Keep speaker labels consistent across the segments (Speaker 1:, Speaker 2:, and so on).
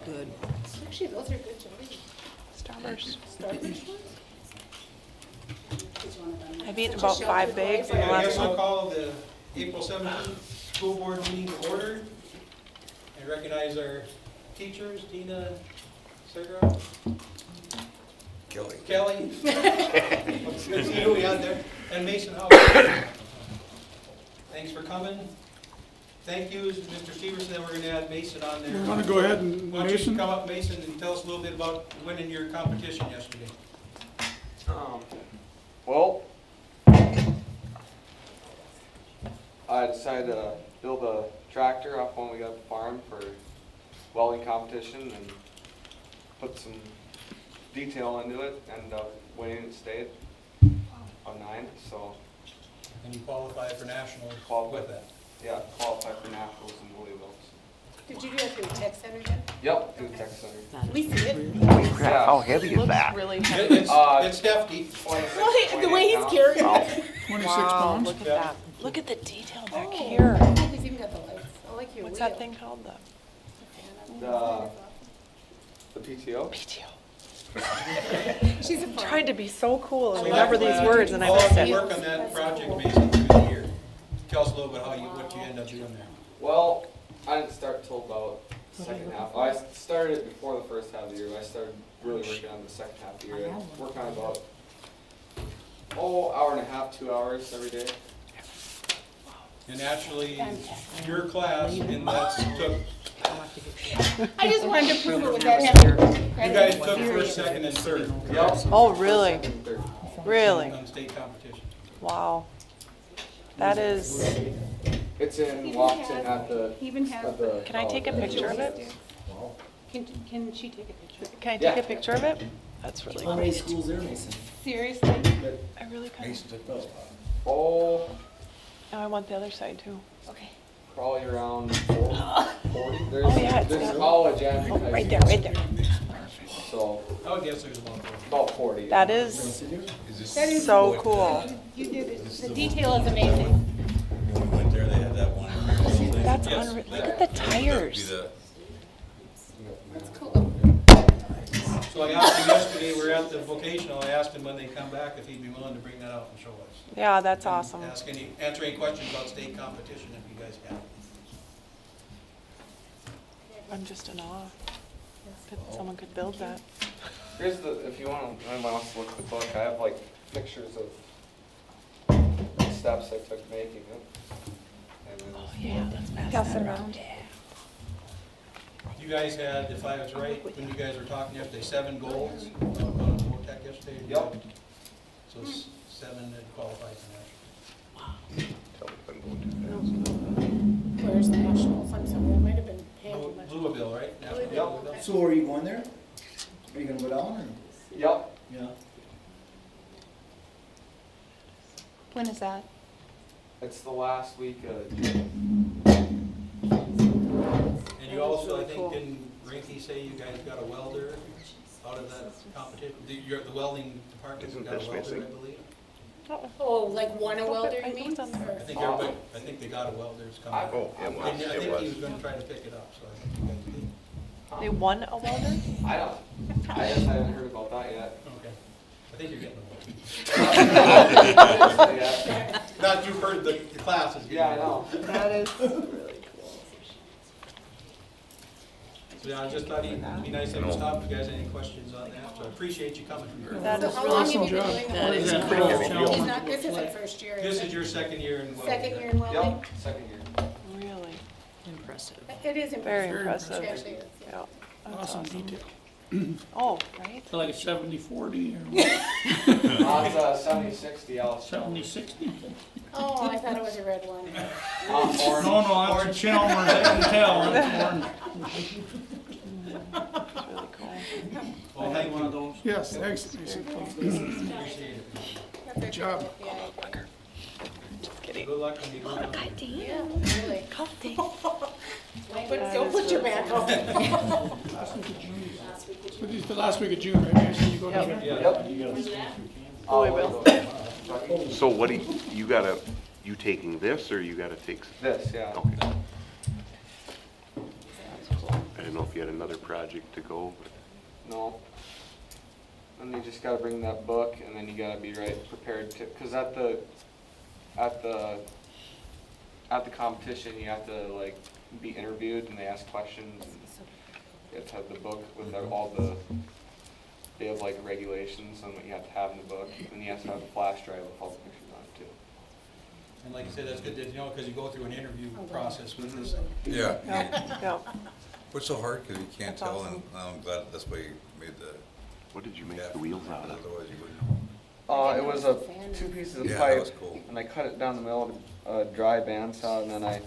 Speaker 1: Good.
Speaker 2: Actually, those are good, Jody.
Speaker 3: Starburst.
Speaker 2: Starfish ones?
Speaker 3: I've eaten about 5 bags in the
Speaker 4: I
Speaker 3: last
Speaker 4: guess I'll
Speaker 3: month.
Speaker 4: call the April 17th school board meeting to order. I recognize our teachers, Dina, Sarah,
Speaker 5: Kelly.
Speaker 4: Kelly. It's good to see you, we out there, and Mason Howard. Thanks for coming. Thank yous, Mr. Stevenson, then we're gonna add Mason on there.
Speaker 6: You want to go ahead and,
Speaker 4: Why don't you
Speaker 6: Mason?
Speaker 4: come up, Mason, and tell us a little bit about winning your competition yesterday?
Speaker 7: Well, I decided to build a tractor off when we got the farm for welding competition and put some detail into it, ended up winning the state on 9, so
Speaker 4: And you qualify for nationals
Speaker 7: Qualify.
Speaker 4: with that.
Speaker 7: yeah, qualified for nationals in Louisville.
Speaker 2: Did you do that through the tech center then?
Speaker 7: Yep, through the tech center.
Speaker 2: We see it.
Speaker 5: Holy crap, how heavy is
Speaker 3: Looks
Speaker 5: that?
Speaker 3: really
Speaker 4: It-
Speaker 3: heavy.
Speaker 4: It's hefty.
Speaker 7: 26,
Speaker 2: Well, the way he's
Speaker 7: 28
Speaker 2: carrying
Speaker 7: pounds.
Speaker 2: it.
Speaker 6: 26
Speaker 3: Wow,
Speaker 6: pounds?
Speaker 3: look at
Speaker 4: Yeah.
Speaker 3: that. Look at the detail back
Speaker 2: Oh,
Speaker 3: here.
Speaker 2: I think he's even got the lights. I like your
Speaker 3: What's
Speaker 2: wheel.
Speaker 3: that thing called?
Speaker 7: The PTO?
Speaker 3: PTO.
Speaker 2: She's a
Speaker 3: I'm
Speaker 2: pro.
Speaker 3: trying to be so cool and
Speaker 4: So
Speaker 3: remember
Speaker 4: that's
Speaker 3: these
Speaker 4: why
Speaker 3: words and I
Speaker 4: all
Speaker 3: missed
Speaker 4: of
Speaker 3: it.
Speaker 4: you work on that project, Mason, through the year. Tell us a little bit how you, what you end up doing there.
Speaker 7: Well, I didn't start till about the second half. I started it before the first half of the year. I started really working on the second half of the year. I work on about, hour and a half, 2 hours every day.
Speaker 4: And actually, your class in that took,
Speaker 2: I just wanted to prove it with that heavy.
Speaker 4: you guys took first, second, and third.
Speaker 7: Yep.
Speaker 3: Oh, really?
Speaker 7: Second, third.
Speaker 3: Really?
Speaker 4: On state competition.
Speaker 3: Wow. That is,
Speaker 7: It's in Washington at the,
Speaker 2: Even has
Speaker 7: at the.
Speaker 3: can I take a picture of it?
Speaker 2: Can she take a picture?
Speaker 3: Can I take a picture of it? That's really
Speaker 1: How
Speaker 3: cool.
Speaker 1: many schools there, Mason?
Speaker 2: Seriously?
Speaker 3: I really kind of,
Speaker 5: took those.
Speaker 7: Oh,
Speaker 3: now I want the other side too.
Speaker 2: Okay.
Speaker 7: probably around 40. There's,
Speaker 3: Oh, yeah, it's
Speaker 7: there's
Speaker 3: got-
Speaker 7: college and
Speaker 3: Oh,
Speaker 7: high
Speaker 3: right
Speaker 7: school.
Speaker 3: there, right there.
Speaker 7: So,
Speaker 4: I would guess there's about
Speaker 7: about 40.
Speaker 3: That is
Speaker 2: That is
Speaker 3: so cool.
Speaker 2: You did it. The detail is amazing.
Speaker 5: When we went there, they had that one.
Speaker 3: That's
Speaker 4: Yes.
Speaker 3: unreal. Look at the tires.
Speaker 2: That's cool.
Speaker 4: So I asked him yesterday, we were at the vocational, I asked him when they come back if he'd be willing to bring that out and show us.
Speaker 3: Yeah, that's
Speaker 4: And
Speaker 3: awesome.
Speaker 4: answer any questions about state competition if you guys have.
Speaker 3: I'm just in awe that someone could build that.
Speaker 7: Here's the, if you want to, anyone wants to look at the book, I have like pictures of the steps I took making it. And then
Speaker 3: Oh, yeah, let's pass
Speaker 2: Pass
Speaker 3: that
Speaker 2: it
Speaker 3: around.
Speaker 2: around.
Speaker 4: You guys had, if I was right, when you guys were talking yesterday, 7 goals on VOTEC yesterday?
Speaker 7: Yep.
Speaker 4: So 7 that qualify for
Speaker 2: Where's the nationals? I'm sorry, I might have been paying too much.
Speaker 4: national. Louisville, right? National
Speaker 7: Yep.
Speaker 4: Louisville?
Speaker 1: So are you going there? Are you gonna go down or?
Speaker 7: Yep,
Speaker 1: Yeah.
Speaker 2: When is that?
Speaker 7: it's the last week of June.
Speaker 4: And you
Speaker 3: That was
Speaker 4: also, I
Speaker 3: really
Speaker 4: think,
Speaker 3: cool.
Speaker 4: didn't Rinky say you guys got a welder out of that competition? The welding department
Speaker 5: Isn't
Speaker 4: got a
Speaker 5: this
Speaker 4: welder,
Speaker 5: missing?
Speaker 4: I believe?
Speaker 2: Oh, like one a welder,
Speaker 3: I
Speaker 2: you
Speaker 3: think
Speaker 2: mean?
Speaker 3: it's on there.
Speaker 4: I think everybody, I think they got a welder, it's coming.
Speaker 7: I-
Speaker 5: Oh, it was,
Speaker 4: And I
Speaker 5: it
Speaker 4: think he was
Speaker 5: was.
Speaker 4: gonna try to pick it up, so I think you guys did.
Speaker 3: They won a welder?
Speaker 7: I don't, I guess I haven't heard about that yet.
Speaker 4: Okay. I think you're getting a welder.
Speaker 7: Yeah,
Speaker 4: Not you've heard the class is getting.
Speaker 7: Yeah, I know.
Speaker 3: That is really cool.
Speaker 4: So yeah, I just thought it'd be nice to stop if you guys had any questions on that, so I appreciate you coming.
Speaker 3: That
Speaker 2: So
Speaker 3: is
Speaker 2: how
Speaker 3: really
Speaker 2: long have you
Speaker 3: cool.
Speaker 2: been
Speaker 6: job.
Speaker 2: doing
Speaker 1: That is
Speaker 2: that?
Speaker 1: cool.
Speaker 2: He's not, this isn't first year,
Speaker 4: This
Speaker 2: is
Speaker 4: is
Speaker 2: it?
Speaker 4: your second year in welding.
Speaker 2: Second year in welding?
Speaker 7: Yep, second year.
Speaker 3: Really,
Speaker 1: Impressive.
Speaker 2: It is
Speaker 3: very
Speaker 2: impressive.
Speaker 3: impressive.
Speaker 2: Actually, it's-
Speaker 3: Yeah. That's
Speaker 6: Awesome
Speaker 3: awesome.
Speaker 6: detail.
Speaker 3: Oh, right?
Speaker 6: So like a 70-40 or
Speaker 7: It's a 70-60 Alice.
Speaker 6: 70-60?
Speaker 2: Oh, I thought it was a red one.
Speaker 7: Orange.
Speaker 6: No, that's a Chalmers, I can tell. That's orange.
Speaker 3: That's really cool.
Speaker 4: Well, thank you.
Speaker 6: those. Yes, thanks, Mason.
Speaker 4: Appreciate it.
Speaker 6: Good job.
Speaker 2: Yeah,
Speaker 3: Just kidding.
Speaker 4: Good luck when you go down.
Speaker 2: yeah, really. But
Speaker 3: That
Speaker 2: don't
Speaker 3: is
Speaker 2: put your
Speaker 3: really
Speaker 2: back out.
Speaker 6: But it's the last week of June, right, Mason? You go down there?
Speaker 4: Yeah.
Speaker 7: Yep.
Speaker 3: Louisville.
Speaker 5: So what do you gotta, you taking this or you gotta take?
Speaker 7: This, yeah.
Speaker 5: Okay.
Speaker 3: That's cool.
Speaker 5: And didn't know if you had another project to go, but
Speaker 7: No. And you just gotta bring that book, and then you gotta be prepared to, cause at the competition, you have to like be interviewed, and they ask questions, and you have to have the book with all the, they have like regulations on what you have to have in the book, and you have to have a flash drive with all the pictures on it too.
Speaker 4: And like I said, that's good, you know, because you go through an interview process with this.
Speaker 8: Yeah.
Speaker 3: Yeah.
Speaker 8: What's so hard, because you can't
Speaker 3: That's
Speaker 8: tell,
Speaker 3: awesome.
Speaker 8: and I'm glad that's why you made the.
Speaker 5: what did you make
Speaker 8: Yeah.
Speaker 5: the wheels out of?
Speaker 8: Otherwise you wouldn't know.
Speaker 7: It was two pieces of
Speaker 8: Yeah,
Speaker 7: pipe,
Speaker 8: that was cool.
Speaker 7: and I cut it down the middle of a dry bandsaw, and then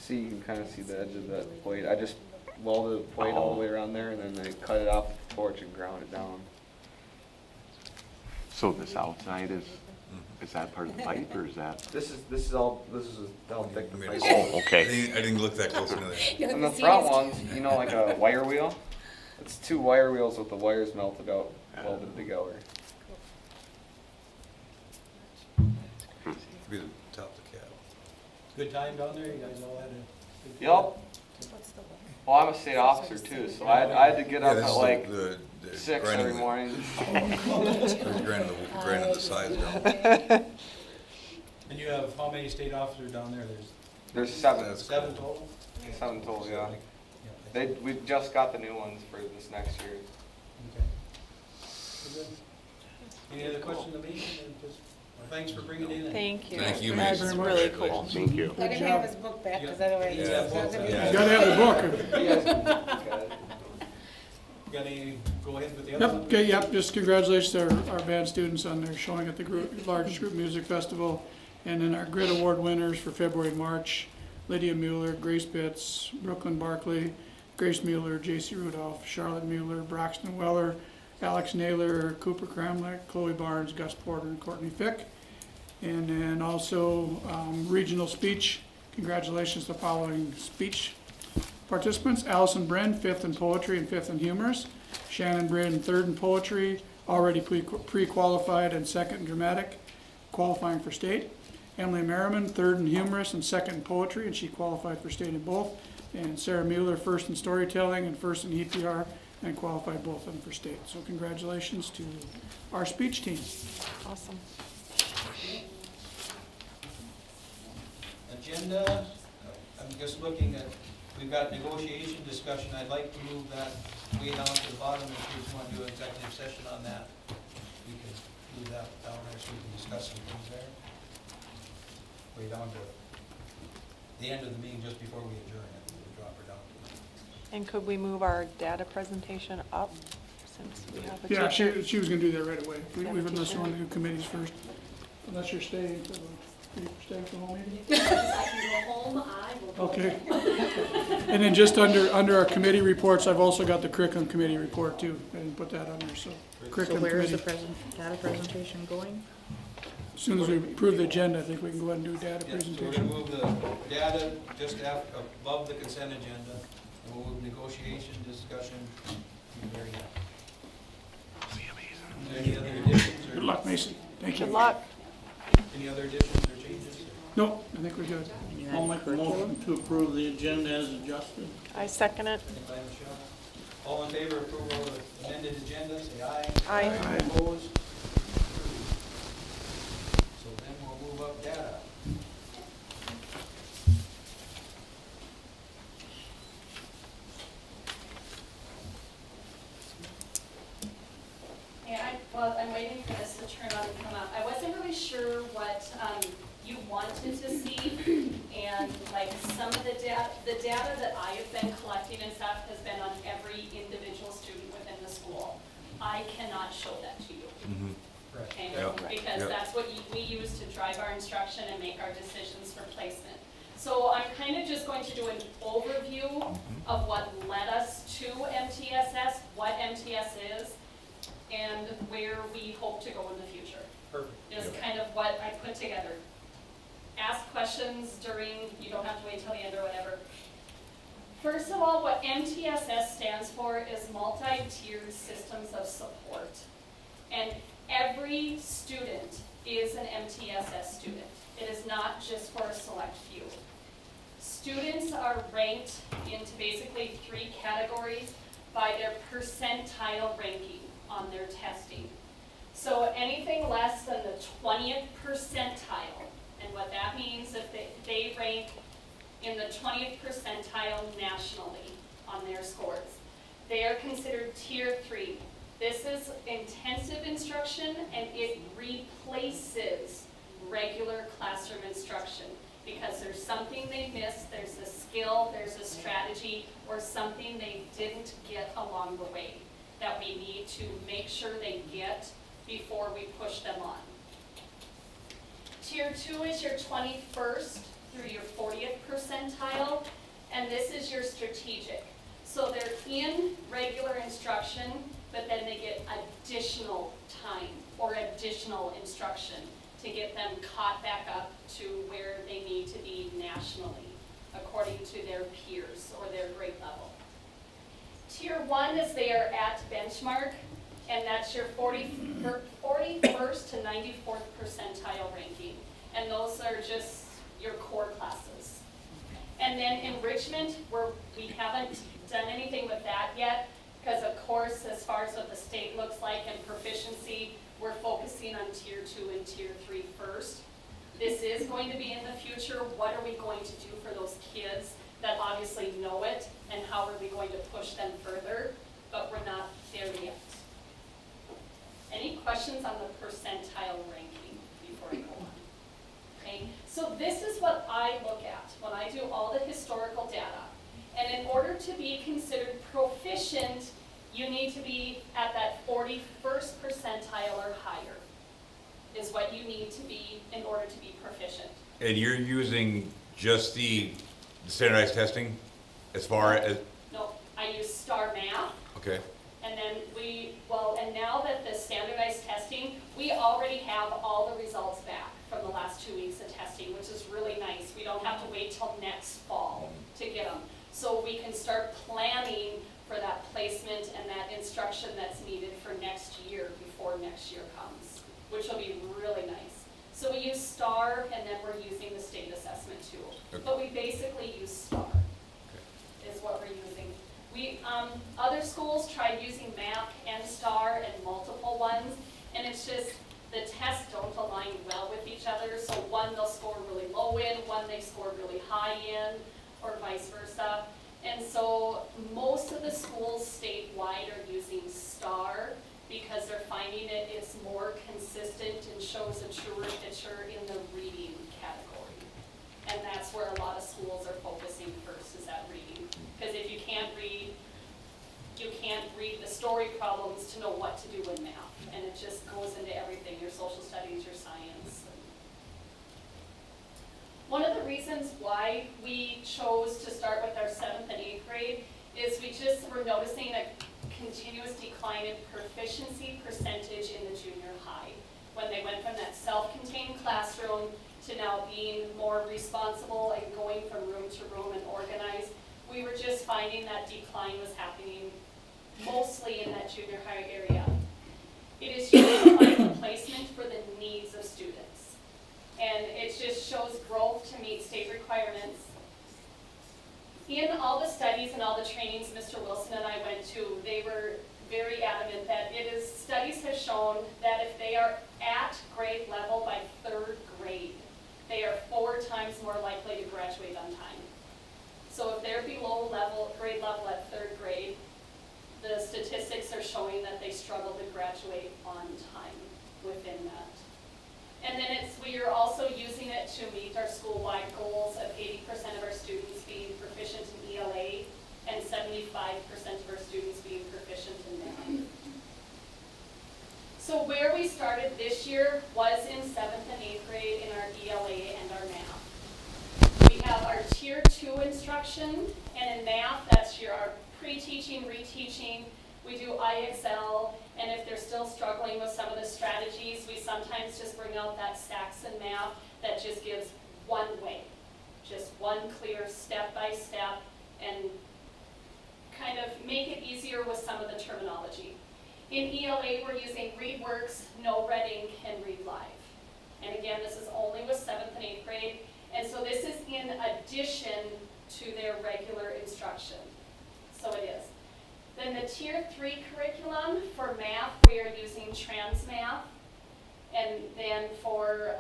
Speaker 7: you can kind of see the edge of that plate. I just welded the plate all the way around there, and then I cut it off with the torch and ground it down.
Speaker 5: So this outside is that part of the pipe, or is that?
Speaker 7: This is how thick the
Speaker 8: I mean,
Speaker 7: pipe
Speaker 8: it's-
Speaker 5: Oh,
Speaker 7: is.
Speaker 5: okay.
Speaker 8: I didn't look that close into that.
Speaker 7: And the front ones, you know, like a wire wheel? It's two wire wheels with the wires melted out, welded together.
Speaker 8: Be the top of the cab.
Speaker 4: Good time down there, you guys all had a good time?
Speaker 7: Yep. Well, I'm a state officer too, so I had to get
Speaker 8: Yeah,
Speaker 7: up
Speaker 8: this
Speaker 7: at
Speaker 8: is
Speaker 7: like
Speaker 8: the
Speaker 7: 6
Speaker 8: grinding
Speaker 7: every
Speaker 8: the-
Speaker 7: morning.
Speaker 8: grinding the sides down.
Speaker 4: And you have how many state officers down there?
Speaker 7: There's 7.
Speaker 8: That's-
Speaker 4: 7 total?
Speaker 7: 7 total, yeah.
Speaker 4: Yeah.
Speaker 7: We just got the new ones for this next year.
Speaker 4: Okay. Good. Any other questions of me? Well, thanks for bringing it in.
Speaker 3: Thank you.
Speaker 8: Thank you,
Speaker 3: That's
Speaker 8: Mason.
Speaker 3: really cool.
Speaker 8: Congratulations.
Speaker 5: Thank you.
Speaker 2: Let him have his book back, because otherwise
Speaker 4: Yeah.
Speaker 2: it's not gonna be.
Speaker 8: Yeah.
Speaker 6: You gotta have the book.
Speaker 7: You guys can look at it.
Speaker 4: Got any, go ahead with the other
Speaker 6: Yep,
Speaker 4: one?
Speaker 6: okay, yep, just congratulations to our band students on their showing at the largest group music festival. And then our Grit Award winners for February and March, Lydia Mueller, Grace Pitts, Brooklyn Barkley, Grace Mueller, J.C. Rudolph, Charlotte Mueller, Braxton Weller, Alex Naylor, Cooper Kramlich, Chloe Barnes, Gus Porter, and Courtney Fick. And then also regional speech, congratulations to the following speech participants: Allison Bren, 5th in poetry and 5th in humorous; Shannon Brin, 3rd in poetry, already pre-qualified, and 2nd in dramatic, qualifying for state; Emily Merriman, 3rd in humorous and 2nd in poetry, and she qualified for state in both; and Sarah Mueller, 1st in storytelling and 1st in EPR, and qualified both of them for state. So congratulations to our speech team.
Speaker 3: Awesome.
Speaker 4: Agenda, I'm just looking at, we've got negotiation discussion. I'd like to move that way down to the bottom in case you want to do an executive session on that. We can move that down there so we can discuss some things there. Way down to the end of the meeting, just before we adjourn, I think we'll drop her down.
Speaker 3: And could we move our data presentation up since we have a
Speaker 6: Yeah,
Speaker 3: teacher?
Speaker 6: she was gonna do that right away. Unless you want to do committees first. Unless you're staying for the whole meeting?
Speaker 9: I can go home, I will go.
Speaker 6: Okay. And then just under our committee reports, I've also got the curriculum committee report too. I didn't put that on there, so.
Speaker 2: So
Speaker 6: Curriculum
Speaker 2: where is the
Speaker 6: committee.
Speaker 2: data presentation going?
Speaker 6: As soon as we approve the agenda, I think we can go ahead and do data
Speaker 4: Yeah, so we're
Speaker 6: presentation.
Speaker 4: gonna move the data just above the consent agenda, and we'll move negotiation discussion. There you go. Any other additions or?
Speaker 6: Good luck, Mason. Thank you.
Speaker 3: Good luck.
Speaker 4: Any other additions or changes?
Speaker 6: No, I think we're good.
Speaker 10: I'll make a motion to approve the agenda as adjusted.
Speaker 3: I second it.
Speaker 4: Second by Michelle. All in favor of approval of the amended agenda, say aye.
Speaker 3: Aye.
Speaker 4: Opposed? So then we'll move up data.
Speaker 9: Well, I'm waiting for this to turn on and come up. I wasn't really sure what you wanted to see, and like some of the data that I have been collecting and stuff has been on every individual student within the school. I cannot show that to you. Okay? Because that's what we use to drive our instruction and make our decisions for placement. So I'm kind of just going to do an overview of what led us to MTSS, what MTS is, and where we hope to go in the future.
Speaker 4: Perfect.
Speaker 9: Just kind of what I put together. Ask questions during, you don't have to wait till the end or whatever. First of all, what MTSS stands for is multi-tiered systems of support. And every student is an MTSS student. It is not just for a select few. Students are ranked into basically 3 categories by their percentile ranking on their testing. So anything less than the 20th percentile, and what that means, if they rank in the 20th percentile nationally on their scores, they are considered tier 3. This is intensive instruction, and it replaces regular classroom instruction because there's something they missed, there's a skill, there's a strategy, or something they didn't get along the way that we need to make sure they get before we push them on. Tier 2 is your 21st through your 40th percentile, and this is your strategic. So they're in regular instruction, but then they get additional time or additional instruction to get them caught back up to where they need to be nationally, according to their peers or their grade level. Tier 1 is they are at benchmark, and that's your 41st to 94th percentile ranking. And those are just your core classes. And then enrichment, we haven't done anything with that yet, because of course, as far as what the state looks like and proficiency, we're focusing on tier 2 and tier 3 first. This is going to be in the future. What are we going to do for those kids that obviously know it, and how are we going to push them further? But we're not there yet. Any questions on the percentile ranking before I go on? Okay, so this is what I look at when I do all the historical data. And in order to be considered proficient, you need to be at that 41st percentile or higher, is what you need to be in order to be proficient.
Speaker 8: And you're using just the standardized testing as far as,
Speaker 9: No, I use STAR Math.
Speaker 8: okay,
Speaker 9: And then and now that the standardized testing, we already have all the results back from the last 2 weeks of testing, which is really nice. We don't have to wait till next fall to get them. So we can start planning for that placement and that instruction that's needed for next year before next year comes, which will be really nice. So we use STAR, and then we're using the state assessment tool.
Speaker 8: Okay.
Speaker 9: But we basically use STAR, is what we're using. Other schools tried using MAP and STAR and multiple ones, and it's just the tests don't align well with each other. So one they'll score really low in, one they score really high in, or vice versa. And so most of the schools statewide are using STAR because they're finding it is more consistent and shows a truer picture in the reading category. And that's where a lot of schools are focusing first, is that reading. Because if you can't read the story problems to know what to do in math. And it just goes into everything, your social studies, your science. One of the reasons why we chose to start with our 7th and 8th grade is we just were noticing a continuous decline in proficiency percentage in the junior high. When they went from that self-contained classroom to now being more responsible and going from room to room and organized, we were just finding that decline was happening mostly in that junior high area. It is usually finding placement for the needs of students. And it just shows growth to meet state requirements. In all the studies and all the trainings Mr. Wilson and I went to, they were very adamant that studies have shown that if they are at grade level by 3rd grade, they are 4 times more likely to graduate on time. So if they're below grade level at 3rd grade, the statistics are showing that they struggle to graduate on time within that. And then we are also using it to meet our school-wide goals of 80% of our students being proficient in ELA and 75% of our students being proficient in math. So where we started this year was in 7th and 8th grade in our ELA and our math. We have our tier 2 instruction, and in math, that's our pre-teaching, reteaching. We do IXL, and if they're still struggling with some of the strategies, we sometimes just bring out that Saxon math that just gives one way, just one clear step-by-step, and kind of make it easier with some of the terminology. In ELA, we're using ReadWorks, No Red Ink, and Read Live. And again, this is only with 7th and 8th grade. And so this is in addition to their regular instruction. So it is. Then the Tier 3 curriculum for math, we are using TransMath. And then for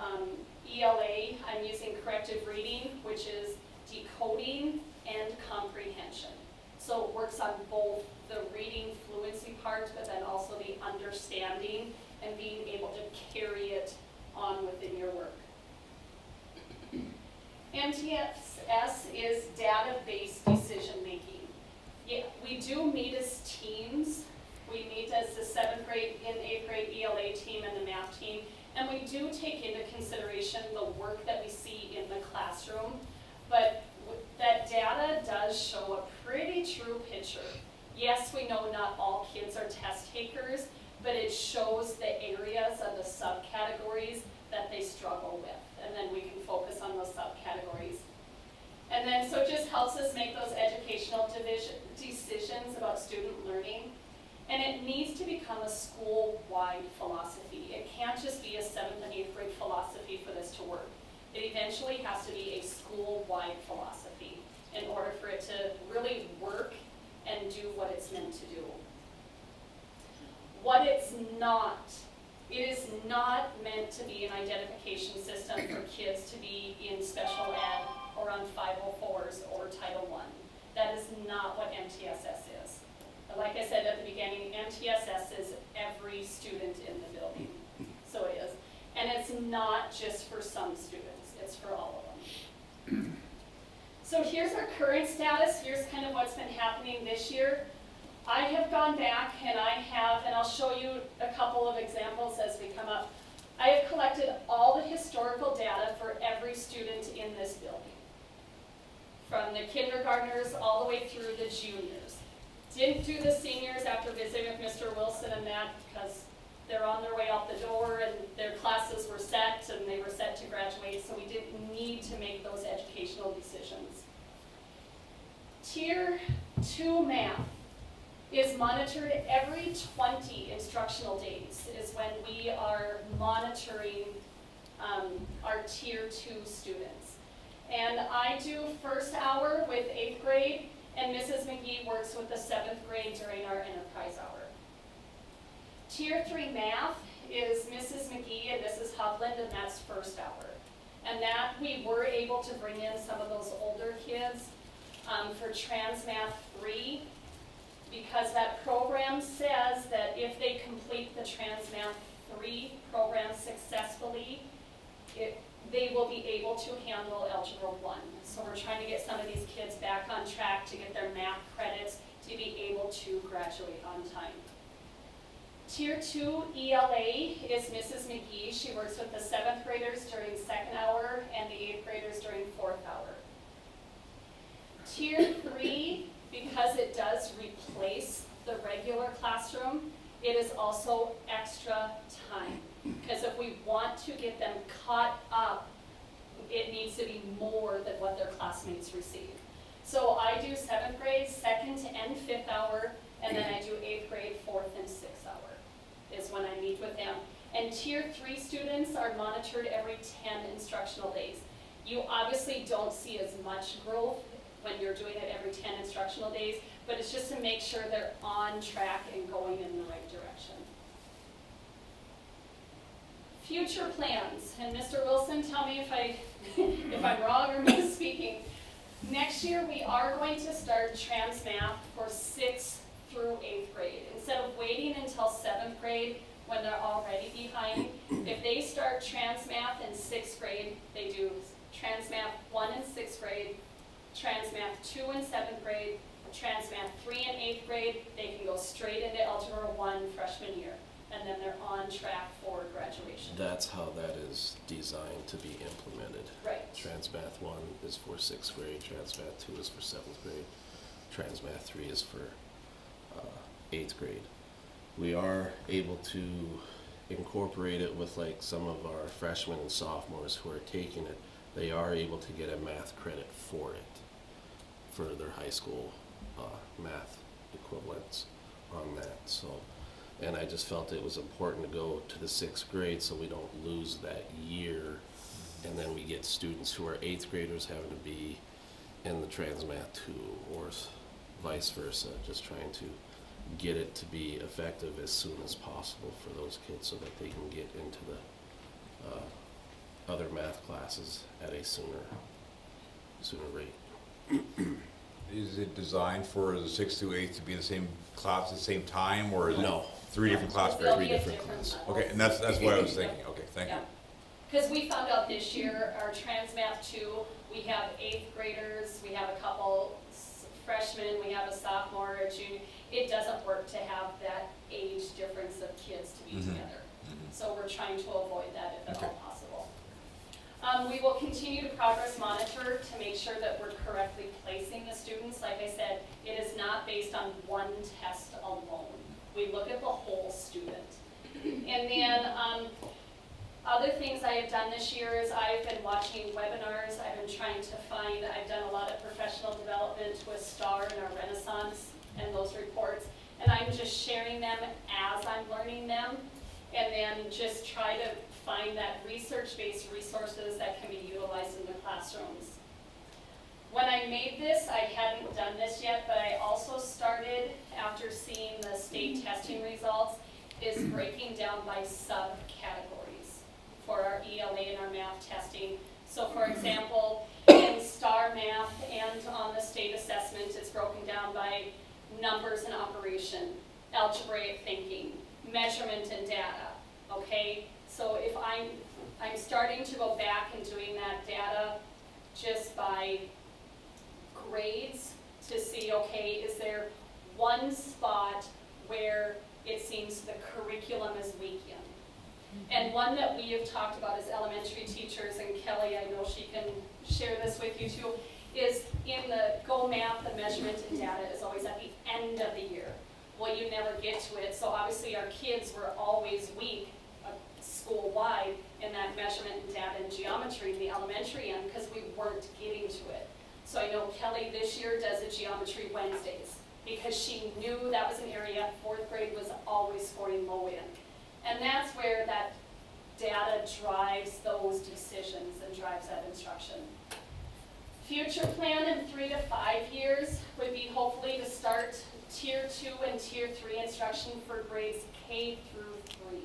Speaker 9: ELA, I'm using corrective reading, which is decoding and comprehension. So it works on both the reading fluency part, but then also the understanding and being able to carry it on within your work. MTSS is data-based decision-making. Yeah, we do meet as teams. We meet as the 7th grade and 8th grade ELA team and the math team, and we do take into consideration the work that we see in the classroom, but that data does show a pretty true picture. Yes, we know not all kids are test takers, but it shows the areas of the subcategories that they struggle with, and then we can focus on those subcategories. And then, so it just helps us make those educational decisions about student learning. And it needs to become a school-wide philosophy. It can't just be a 7th and 8th grade philosophy for this to work. It eventually has to be a school-wide philosophy in order for it to really work and do what it's meant to do. What it's not, it is not meant to be an identification system for kids to be in special ed or on 504s or Title I. That is not what MTSS is. Like I said at the beginning, MTSS is every student in the building. So it is. And it's not just for some students, it's for all of them. So here's our current status. Here's kind of what's been happening this year. I have gone back and I'll show you a couple of examples as we come up. I have collected all the historical data for every student in this building, from the kindergartners all the way through the juniors. Didn't do the seniors after visiting with Mr. Wilson and that because they're on their way out the door and their classes were set and they were set to graduate, so we didn't need to make those educational decisions. Tier 2 math is monitored every 20 instructional days is when we are monitoring our Tier 2 students. And I do first hour with 8th grade, and Mrs. McGee works with the 7th grade during our enterprise hour. Tier 3 math is Mrs. McGee and Mrs. Hovland, and that's first hour. And that we were able to bring in some of those older kids for TransMath 3, because that program says that if they complete the TransMath 3 program successfully, they will be able to handle Algebra 1. So we're trying to get some of these kids back on track to get their math credits to be able to graduate on time. Tier 2 ELA is Mrs. McGee. She works with the 7th graders during 2nd hour and the 8th graders during 4th hour. Tier 3, because it does replace the regular classroom, it is also extra time. Because if we want to get them caught up, it needs to be more than what their classmates receive. So I do 7th grade, 2nd and 5th hour, and then I do 8th grade, 4th and 6th hour is when I meet with them. And Tier 3 students are monitored every 10 instructional days. You obviously don't see as much growth when you're doing it every 10 instructional days, but it's just to make sure they're on track and going in the right direction. Future plans, and Mr. Wilson, tell me if I'm wrong or misspeaking. Next year we are going to start TransMath for 6th through 8th grade. Instead of waiting until 7th grade when they're already behind, if they start TransMath in 6th grade, they do TransMath 1 in 6th grade, TransMath 2 in 7th grade, TransMath 3 in 8th grade, they can go straight into Algebra 1 freshman year. And then they're on track for graduation.
Speaker 11: That's how that is designed to be implemented.
Speaker 9: Right.
Speaker 11: TransMath 1 is for 6th grade, TransMath 2 is for 7th grade, TransMath 3 is for 8th grade. We are able to incorporate it with like some of our freshmen and sophomores who are taking it. They are able to get a math credit for it, for their high school math equivalents on that. So. And I just felt it was important to go to the 6th grade so we don't lose that year And then we get students who are 8th graders having to be in the Transmath 2 or vice versa, just trying to get it to be effective as soon as possible for those kids so that they can get into the other math classes at a sooner rate.
Speaker 8: Is it designed for the 6th through 8th to be the same class at the same time, or is it
Speaker 11: No.
Speaker 8: 3 different class
Speaker 9: They'll
Speaker 8: periods?
Speaker 9: be at
Speaker 11: different
Speaker 9: different
Speaker 11: classes.
Speaker 9: levels.
Speaker 8: Okay, and that's what I was thinking, okay, thank you.
Speaker 9: Yeah. Because we found out this year, our Transmath 2, we have 8th graders, we have a couple freshmen, we have a sophomore, a junior. It doesn't work to have that age difference of kids to be
Speaker 8: Mhm.
Speaker 9: together. So we're trying to avoid that if at all
Speaker 8: Okay.
Speaker 9: possible. We will continue to progress monitor to make sure that we're correctly placing the students. Like I said, it is not based on one test alone. We look at the whole student. And then, other things I have done this year is I've been watching webinars. I've been trying to find, I've done a lot of professional development with STAR and our Renaissance and those reports. And I'm just sharing them as I'm learning them. And then just try to find that research-based resources that can be utilized in the classrooms. When I made this, I hadn't done this yet, but I also started, after seeing the state testing results, is breaking down by subcategories for our ELA and our math testing. So for example, in STAR Math and on the state assessment, it's broken down by numbers and operation, algebraic thinking, measurement and data, okay? So if I'm starting to go back and doing that data just by grades to see, okay, is there one spot where it seems the curriculum is weak in? And one that we have talked about as elementary teachers, and Kelly, I know she can share this with you too, is in the Go Math, the measurement and data is always at the end of the year. Well, you never get to it, so obviously our kids were always weak school-wide in that measurement and data and geometry in the elementary end because we weren't getting to it. So I know Kelly this year does a Geometry Wednesdays because she knew that was an area 4th grade was always scoring low in. And that's where that data drives those decisions and drives that instruction. Future plan in 3 to 5 years would be hopefully to start Tier 2 and Tier 3 instruction for grades K through 3.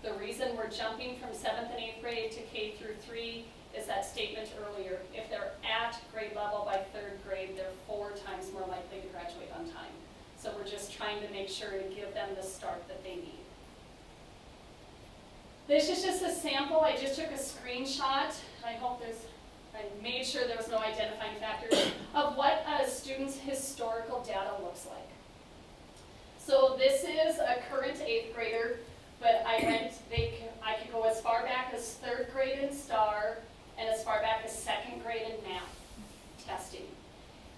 Speaker 9: The reason we're jumping from 7th and 8th grade to K through 3 is that statement earlier. If they're at grade level by 3rd grade, they're 4 times more likely to graduate on time. So we're just trying to make sure to give them the start that they need. This is just a sample. I just took a screenshot. I made sure there was no identifying factors of what a student's historical data looks like. So this is a current 8th grader, but I could go as far back as 3rd grade in STAR and as far back as 2nd grade in math testing.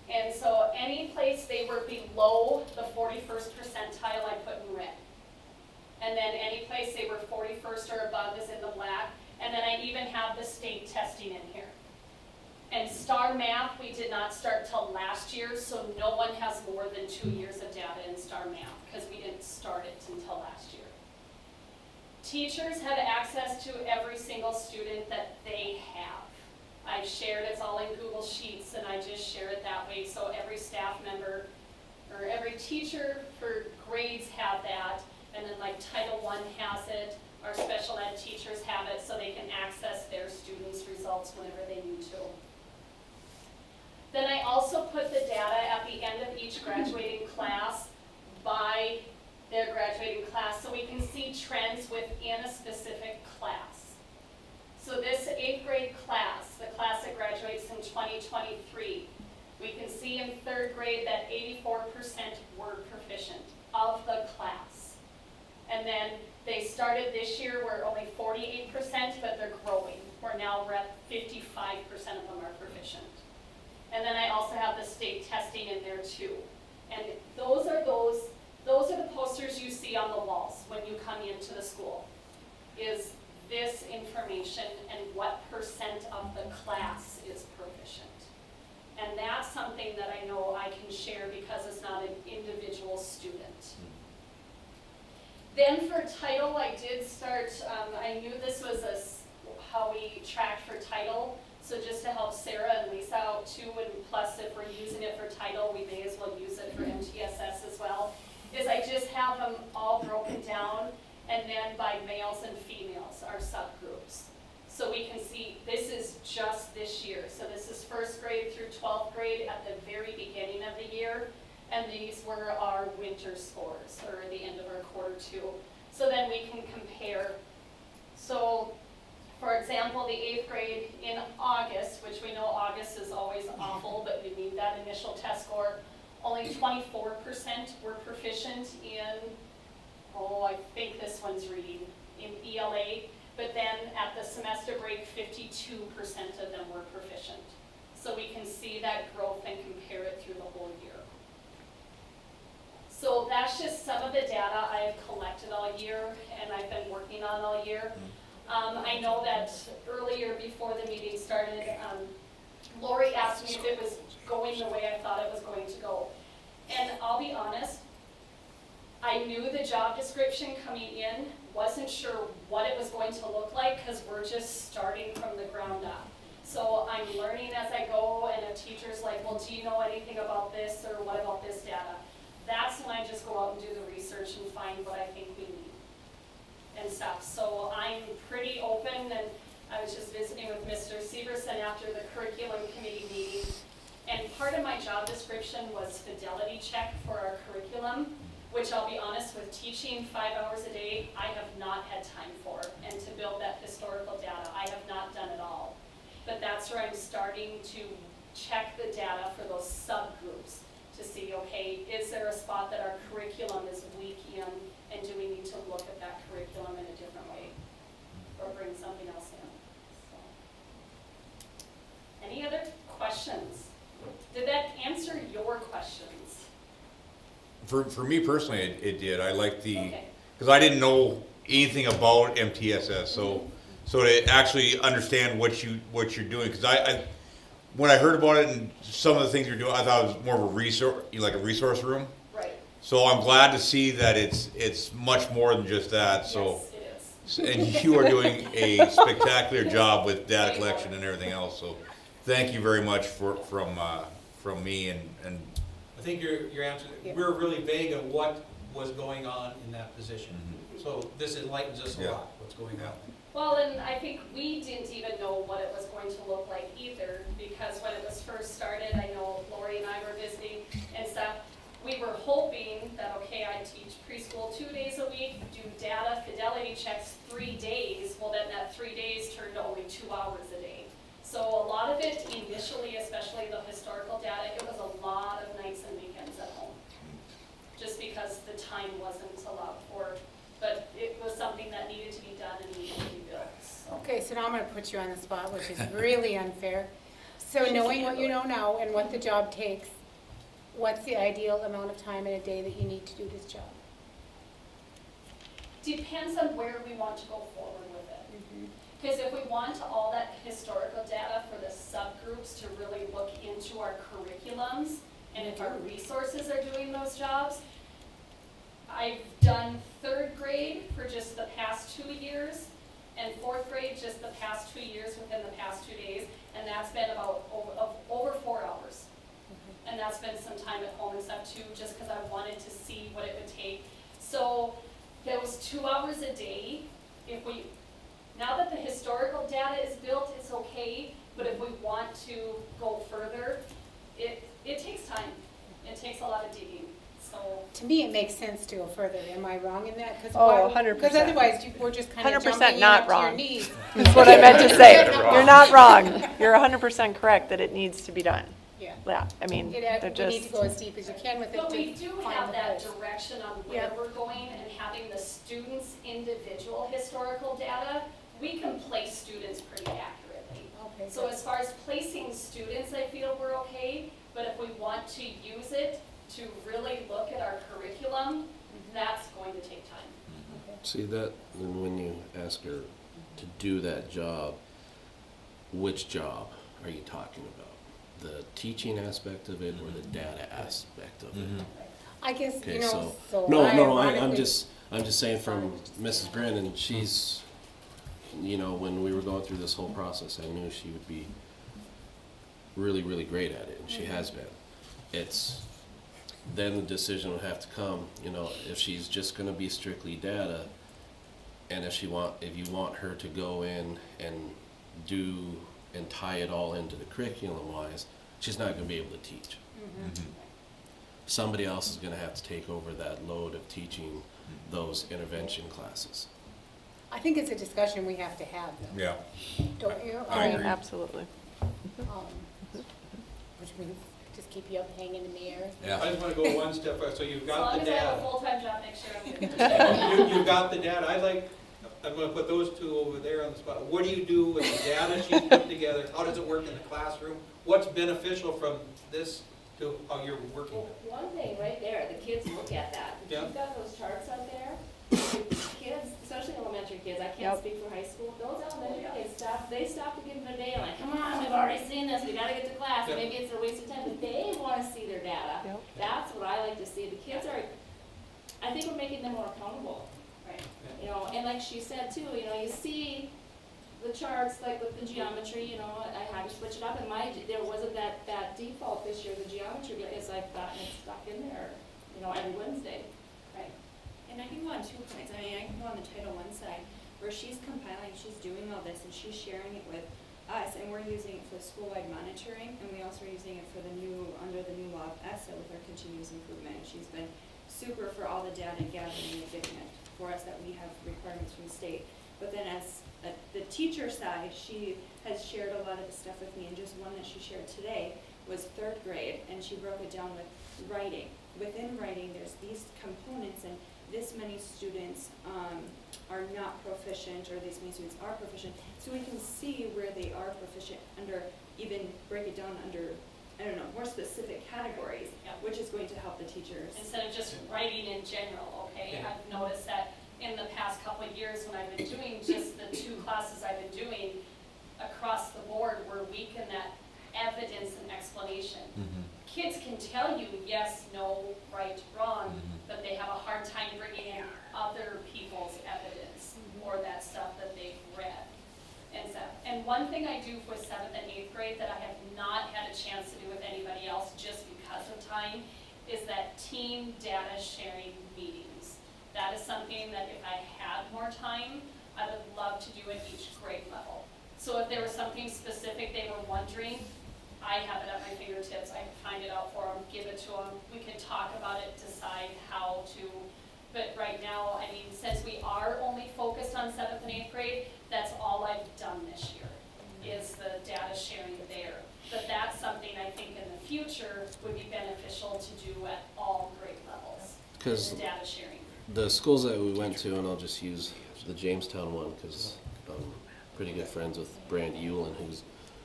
Speaker 9: And so any place they were below the 41st percentile, I put in red. And then any place they were 41st or above is in the black. And then I even have the state testing in here. And STAR Math, we did not start till last year, so no one has more than 2 years of data in STAR Math because we didn't start it until last year. Teachers have access to every single student that they have. I've shared, it's all in Google Sheets, and I just share it that way so every staff member or every teacher for grades have that. And then like Title I has it, our special ed teachers have it so they can access their students' results whenever they need to. Then I also put the data at the end of each graduating class by their graduating class so we can see trends within a specific class. So this 8th grade class, the class that graduates in 2023, we can see in 3rd grade that 84% were proficient of the class. And then they started this year, we're only 48%, but they're growing. We're now at 55% of them are proficient. And then I also have the state testing in there too. And those are the posters you see on the walls when you come into the school, is this information and what percent of the class is proficient. And that's something that I know I can share because it's not an individual student. Then for title, I did start, I knew this was how we track for title. So just to help Sarah and Lisa out too, and plus if we're using it for title, we may as well use it for MTSS as well, is I just have them all broken down, and then by males and females, our subgroups. So we can see, this is just this year. So this is 1st grade through 12th grade at the very beginning of the year. And these were our winter scores, or the end of our quarter 2. So then we can compare. So, for example, the 8th grade in August, which we know August is always awful, but we need that initial test score, only 24% were proficient in, I think this one's reading, in ELA. But then at the semester break, 52% of them were proficient. So we can see that growth and compare it through the whole year. So that's just some of the data I've collected all year and I've been working on all year. I know that earlier before the meeting started, Lori asked me if it was going the way I thought it was going to go. And I'll be honest, I knew the job description coming in, wasn't sure what it was going to look like because we're just starting from the ground up. So I'm learning as I go, and a teacher's like, well, do you know anything about this, or what about this data? That's when I just go out and do the research and find what I think we need and stuff. So I'm pretty open, and I was just visiting with Mr. Severson after the curriculum committee meeting, and part of my job description was fidelity check for our curriculum, which I'll be honest, with teaching 5 hours a day, I have not had time for, and to build that historical data, I have not done it all. But that's where I'm starting to check the data for those subgroups to see, okay, is there a spot that our curriculum is weak in, and do we need to look at that curriculum in a different way, or bring something else in? So. Any other questions? Did that answer your questions?
Speaker 8: For me personally, it did. I like the,
Speaker 9: Okay.
Speaker 8: because I didn't know anything about MTSS, so to actually understand what you're doing, because I when I heard about it and some of the things you're doing, I thought it was more of a resource, like a resource room.
Speaker 9: Right.
Speaker 8: So I'm glad to see that it's much more than just that. So,
Speaker 9: Yes, it is.
Speaker 8: and you are doing a spectacular job with data collection and everything else. So, thank you very much from me and
Speaker 4: I think your answer, we're really vague on what was going on in that position. So this enlightens us a
Speaker 8: Yeah.
Speaker 4: lot, what's going on.
Speaker 9: Well, and I think we didn't even know what it was going to look like either, because when it was first started, I know Lori and I were visiting and stuff, we were hoping that, okay, I teach preschool 2 days a week, do data fidelity checks 3 days, well then that 3 days turned to only 2 hours a day. So a lot of it initially, especially the historical data, it was a lot of nights and weekends at home, just because the time wasn't allowed for, but it was something that needed to be done and needed to be built. So.
Speaker 2: Okay, so now I'm gonna put you on the spot, which is really unfair. So knowing what you know now and what the job takes, what's the ideal amount of time in a day that you need to do this job?
Speaker 9: Depends on where we want to go forward with it. Because if we want all that historical data for the subgroups to really look into our curriculums, and if our resources are doing those jobs, I've done 3rd grade for just the past 2 years, and 4th grade just the past 2 years within the past 2 days, and that's been about over 4 hours. And that's been some time at home and stuff too, just because I wanted to see what it would take. So those 2 hours a day, now that the historical data is built, it's okay, but if we want to go further, it takes time. It takes a lot of digging, so.
Speaker 2: To me, it makes sense to go further. Am I wrong in that?
Speaker 3: Oh, 100%.
Speaker 2: Because otherwise, we're just kind of
Speaker 3: 100%
Speaker 2: jumping in
Speaker 3: not
Speaker 2: up to your
Speaker 3: wrong.
Speaker 2: knees.
Speaker 3: That's what I meant to say. You're not wrong. You're 100% correct that it needs to be done.
Speaker 2: Yeah.
Speaker 3: Yeah, I mean,
Speaker 2: You
Speaker 3: they're
Speaker 2: need to
Speaker 3: just,
Speaker 2: go as deep as you can with it
Speaker 9: But
Speaker 2: to
Speaker 9: we do
Speaker 2: find
Speaker 9: have
Speaker 2: the
Speaker 9: that
Speaker 2: holes.
Speaker 9: direction on where
Speaker 2: Yeah.
Speaker 9: we're going, and having the students' individual historical data, we can place students pretty accurately.
Speaker 2: Okay,
Speaker 9: So
Speaker 2: good.
Speaker 9: as far as placing students, I feel we're okay, but if we want to use it to really look at our curriculum, that's going to take time.
Speaker 11: See that, and when you ask her to do that job, which job are you talking about? The teaching aspect of it or the data aspect of it?
Speaker 2: I guess,
Speaker 11: Okay,
Speaker 2: you know,
Speaker 11: so,
Speaker 2: so
Speaker 11: no,
Speaker 2: I
Speaker 11: I'm
Speaker 2: ironically-
Speaker 11: just saying from Mrs. Brennan, she's you know, when we were going through this whole process, I knew she would be really, really great at it, and she has been. It's, then the decision would have to come, you know, if she's just gonna be strictly data, and if you want her to go in and do and tie it all into the curriculum wise, she's not gonna be able to teach. Somebody else is gonna have to take over that load of teaching those intervention classes.
Speaker 2: I think it's a discussion we have to have, though,
Speaker 8: Yeah.
Speaker 2: don't you?
Speaker 8: I agree.
Speaker 3: Absolutely.
Speaker 2: Which means just keep you up hanging in the air.
Speaker 8: Yeah.
Speaker 4: I just wanna go one step further, so you've
Speaker 9: As
Speaker 4: got
Speaker 9: long
Speaker 4: the
Speaker 9: as I have a
Speaker 4: data.
Speaker 9: full-time job next year, I'm good.
Speaker 4: You've got the data, I'm gonna put those two over there on the spot. What do you do with the data she's put together? How does it work in the classroom? What's beneficial from this to how you're working?
Speaker 12: Well, one thing right there, the kids look at that. If
Speaker 4: Yeah.
Speaker 12: you've got those charts up there, kids, especially elementary kids, I can't
Speaker 3: Yep.
Speaker 12: speak for high school, those elementary kids they stop at the end of the day, like, come on, we've already seen this, we gotta get to class,
Speaker 4: Yep.
Speaker 12: maybe it's a waste of time, but they wanna see their data.
Speaker 3: Yep.
Speaker 12: That's what I like to see, the kids are, I think we're making them more accountable.
Speaker 9: Right.
Speaker 12: You know, and like she said too, you know, you see the charts, like with the geometry, you know, I had to switch it up, and there wasn't that default this year, the geometry, because I've gotten it stuck in there, you know, every Wednesday.
Speaker 9: Right.
Speaker 13: And I can go on 2 points. I mean, I can go on the Title I side, where she's compiling, she's doing all this, and she's sharing it with us, and we're using it for school-wide monitoring, and we also are using it for under the new law of ESSA with our continuous improvement. She's been super for all the data gathering and getting it for us that we have requirements from the state. But then as the teacher side, she has shared a lot of the stuff with me, and just one that she shared today was 3rd grade, and she broke it down with writing. Within writing, there's these components, and this many students are not proficient, or this many students are proficient, so we can see where they are proficient under, even break it down under, I don't know, more specific categories,
Speaker 9: Yep.
Speaker 13: which is going to help the teachers.
Speaker 9: Instead of just writing in general, okay?
Speaker 4: Yeah.
Speaker 9: I've noticed that in the past couple of years when I've been doing just the 2 classes I've been doing across the board, we're weak in that evidence and explanation. Kids can tell you yes, no, right, wrong, but they have a hard time bringing in other people's evidence or that stuff that they've read. And one thing I do with 7th and 8th grade that I have not had a chance to do with anybody else just because of time is that team data sharing meetings. That is something that if I had more time, I would love to do at each grade level. So if there was something specific they were wondering, I have it at my fingertips. I can find it out for them, give it to them. We can talk about it, decide how to. But right now, I mean, since we are only focused on 7th and 8th grade, that's all I've done this year, is the data sharing there. But that's something I think in the future would be beneficial to do at all grade levels, is
Speaker 11: 'Cause
Speaker 9: the data sharing.
Speaker 11: the schools that we went to, and I'll just use the Jamestown one because I'm pretty good friends with Brandy Euland, who's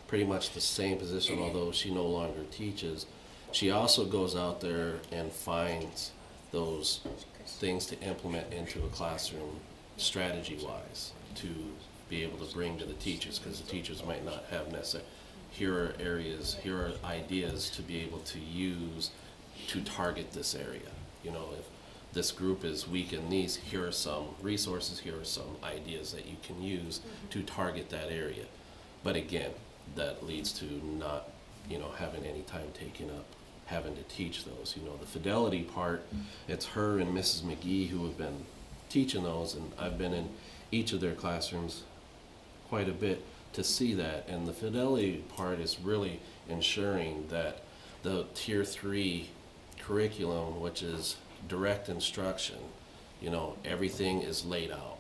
Speaker 11: pretty much the same position, although she no longer teaches. She also goes out there and finds those things to implement into a classroom strategy-wise to be able to bring to the teachers, because the teachers might not have necessarily, here are areas, here are ideas to be able to use to target this area. You know, if this group is weak in these, here are some resources, here are some ideas that you can use to target that area. But again, that leads to not, you know, having any time taken up having to teach those. You know, the fidelity part, it's her and Mrs. McGee who have been teaching those, and I've been in each of their classrooms quite a bit to see that. And the fidelity part is really ensuring that the Tier 3 curriculum, which is direct instruction, you know, everything is laid out.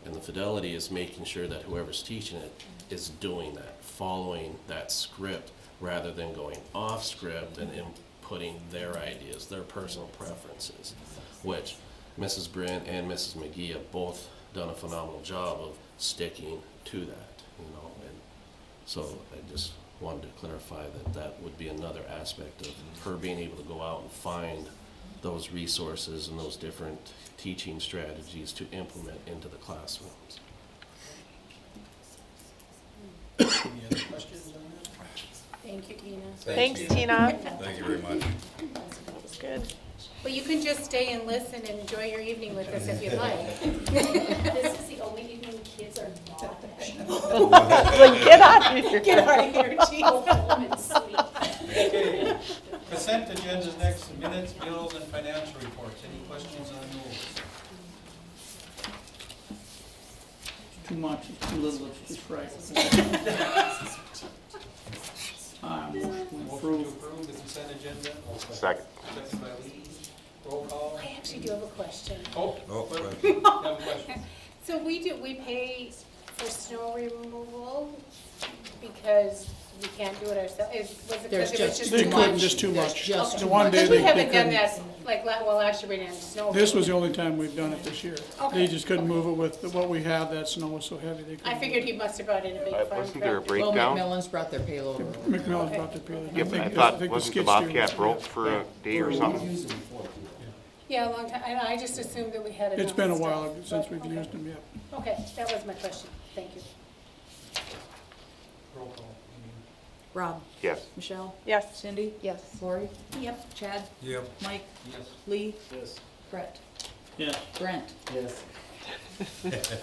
Speaker 11: And the fidelity is making sure that whoever's teaching it is doing that, following that script, rather than going off script and inputting their ideas, their personal preferences, which Mrs. Brent and Mrs. McGee have both done a phenomenal job of sticking to that, you know. And so I just wanted to clarify that that would be another aspect of her being able to go out and find those resources and those different teaching strategies to implement into the classrooms.
Speaker 4: Any other questions on that?
Speaker 2: Thank you, Tina.
Speaker 3: Thanks, Tina.
Speaker 8: Thank you very much.
Speaker 3: That was good.
Speaker 2: But you can just stay and listen and enjoy your evening with us if you'd like.
Speaker 9: This is the only evening kids are not at.
Speaker 3: Like, get out of here.
Speaker 2: Get out of here, geez.
Speaker 9: Go home and sleep.
Speaker 4: Okay, consent agenda's next, minutes, bills, and financial reports. Any questions on those?
Speaker 10: Too much, it's too little, it's just right.
Speaker 4: Motion to
Speaker 10: Approve.
Speaker 4: approve the consent agenda,
Speaker 5: Second.
Speaker 4: second by Lee. Roll call.
Speaker 2: I actually do have a question.
Speaker 4: Oh,
Speaker 8: Oh,
Speaker 4: clerk,
Speaker 8: right.
Speaker 4: you have a question?
Speaker 2: So we pay for snow removal because we can't do it ourselves? Was it because it was just
Speaker 6: They
Speaker 2: too
Speaker 6: couldn't,
Speaker 2: much?
Speaker 6: just too
Speaker 1: There's
Speaker 6: much.
Speaker 1: just
Speaker 6: The
Speaker 1: too
Speaker 6: one
Speaker 1: much.
Speaker 6: day
Speaker 2: Because we
Speaker 6: they
Speaker 2: haven't done
Speaker 6: couldn't.
Speaker 2: that, like, well, actually, we didn't have snow.
Speaker 6: This was the only time we've done it this year.
Speaker 2: Okay.
Speaker 6: They just couldn't move it with what we had, that snow was so heavy they couldn't.
Speaker 2: I figured he must have brought in a big farm
Speaker 5: Wasn't there a
Speaker 2: tractor.
Speaker 1: Well,
Speaker 5: breakdown?
Speaker 1: McMillan's brought their payload over.
Speaker 6: McMillan's brought their payload.
Speaker 5: Yeah, but I
Speaker 6: think
Speaker 5: thought,
Speaker 6: the
Speaker 5: wasn't the
Speaker 6: skid steer was-
Speaker 5: Bobcat broke for a day or something?
Speaker 1: We've used them before, too.
Speaker 2: Yeah, a long time, I just assumed that we had enough
Speaker 6: It's been a
Speaker 2: stuff,
Speaker 6: while since
Speaker 2: but-
Speaker 6: we've
Speaker 2: okay.
Speaker 6: used them, yeah.
Speaker 2: Okay, that was my question, thank you.
Speaker 4: Roll call.
Speaker 1: Rob,
Speaker 5: Yes.
Speaker 1: Michelle,
Speaker 3: Yes.
Speaker 1: Cindy,
Speaker 3: Yes.
Speaker 1: Lori? Yep. Chad,
Speaker 8: Yep.
Speaker 1: Mike,
Speaker 4: Yes.
Speaker 1: Lee,
Speaker 10: Yes.
Speaker 1: Brett,
Speaker 10: Yes.
Speaker 1: Brent. Yes.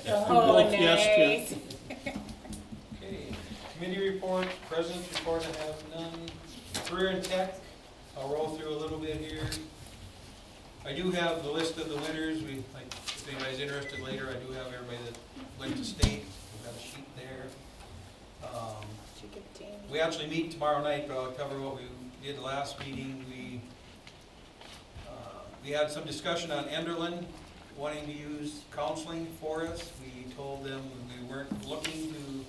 Speaker 2: Oh,
Speaker 10: both yes,
Speaker 2: nice.
Speaker 4: Okay, committee report, president's report, I have none. Career and tech, I'll roll through a little bit here. I do have the list of the winners, like, if anybody's interested later, I do have everybody that went to state, we've got a sheet there.
Speaker 2: Should give it to Amy.
Speaker 4: We actually meet tomorrow night, but I'll cover what we did last meeting. We had some discussion on Enderlin wanting to use counseling for us. We told them we weren't looking to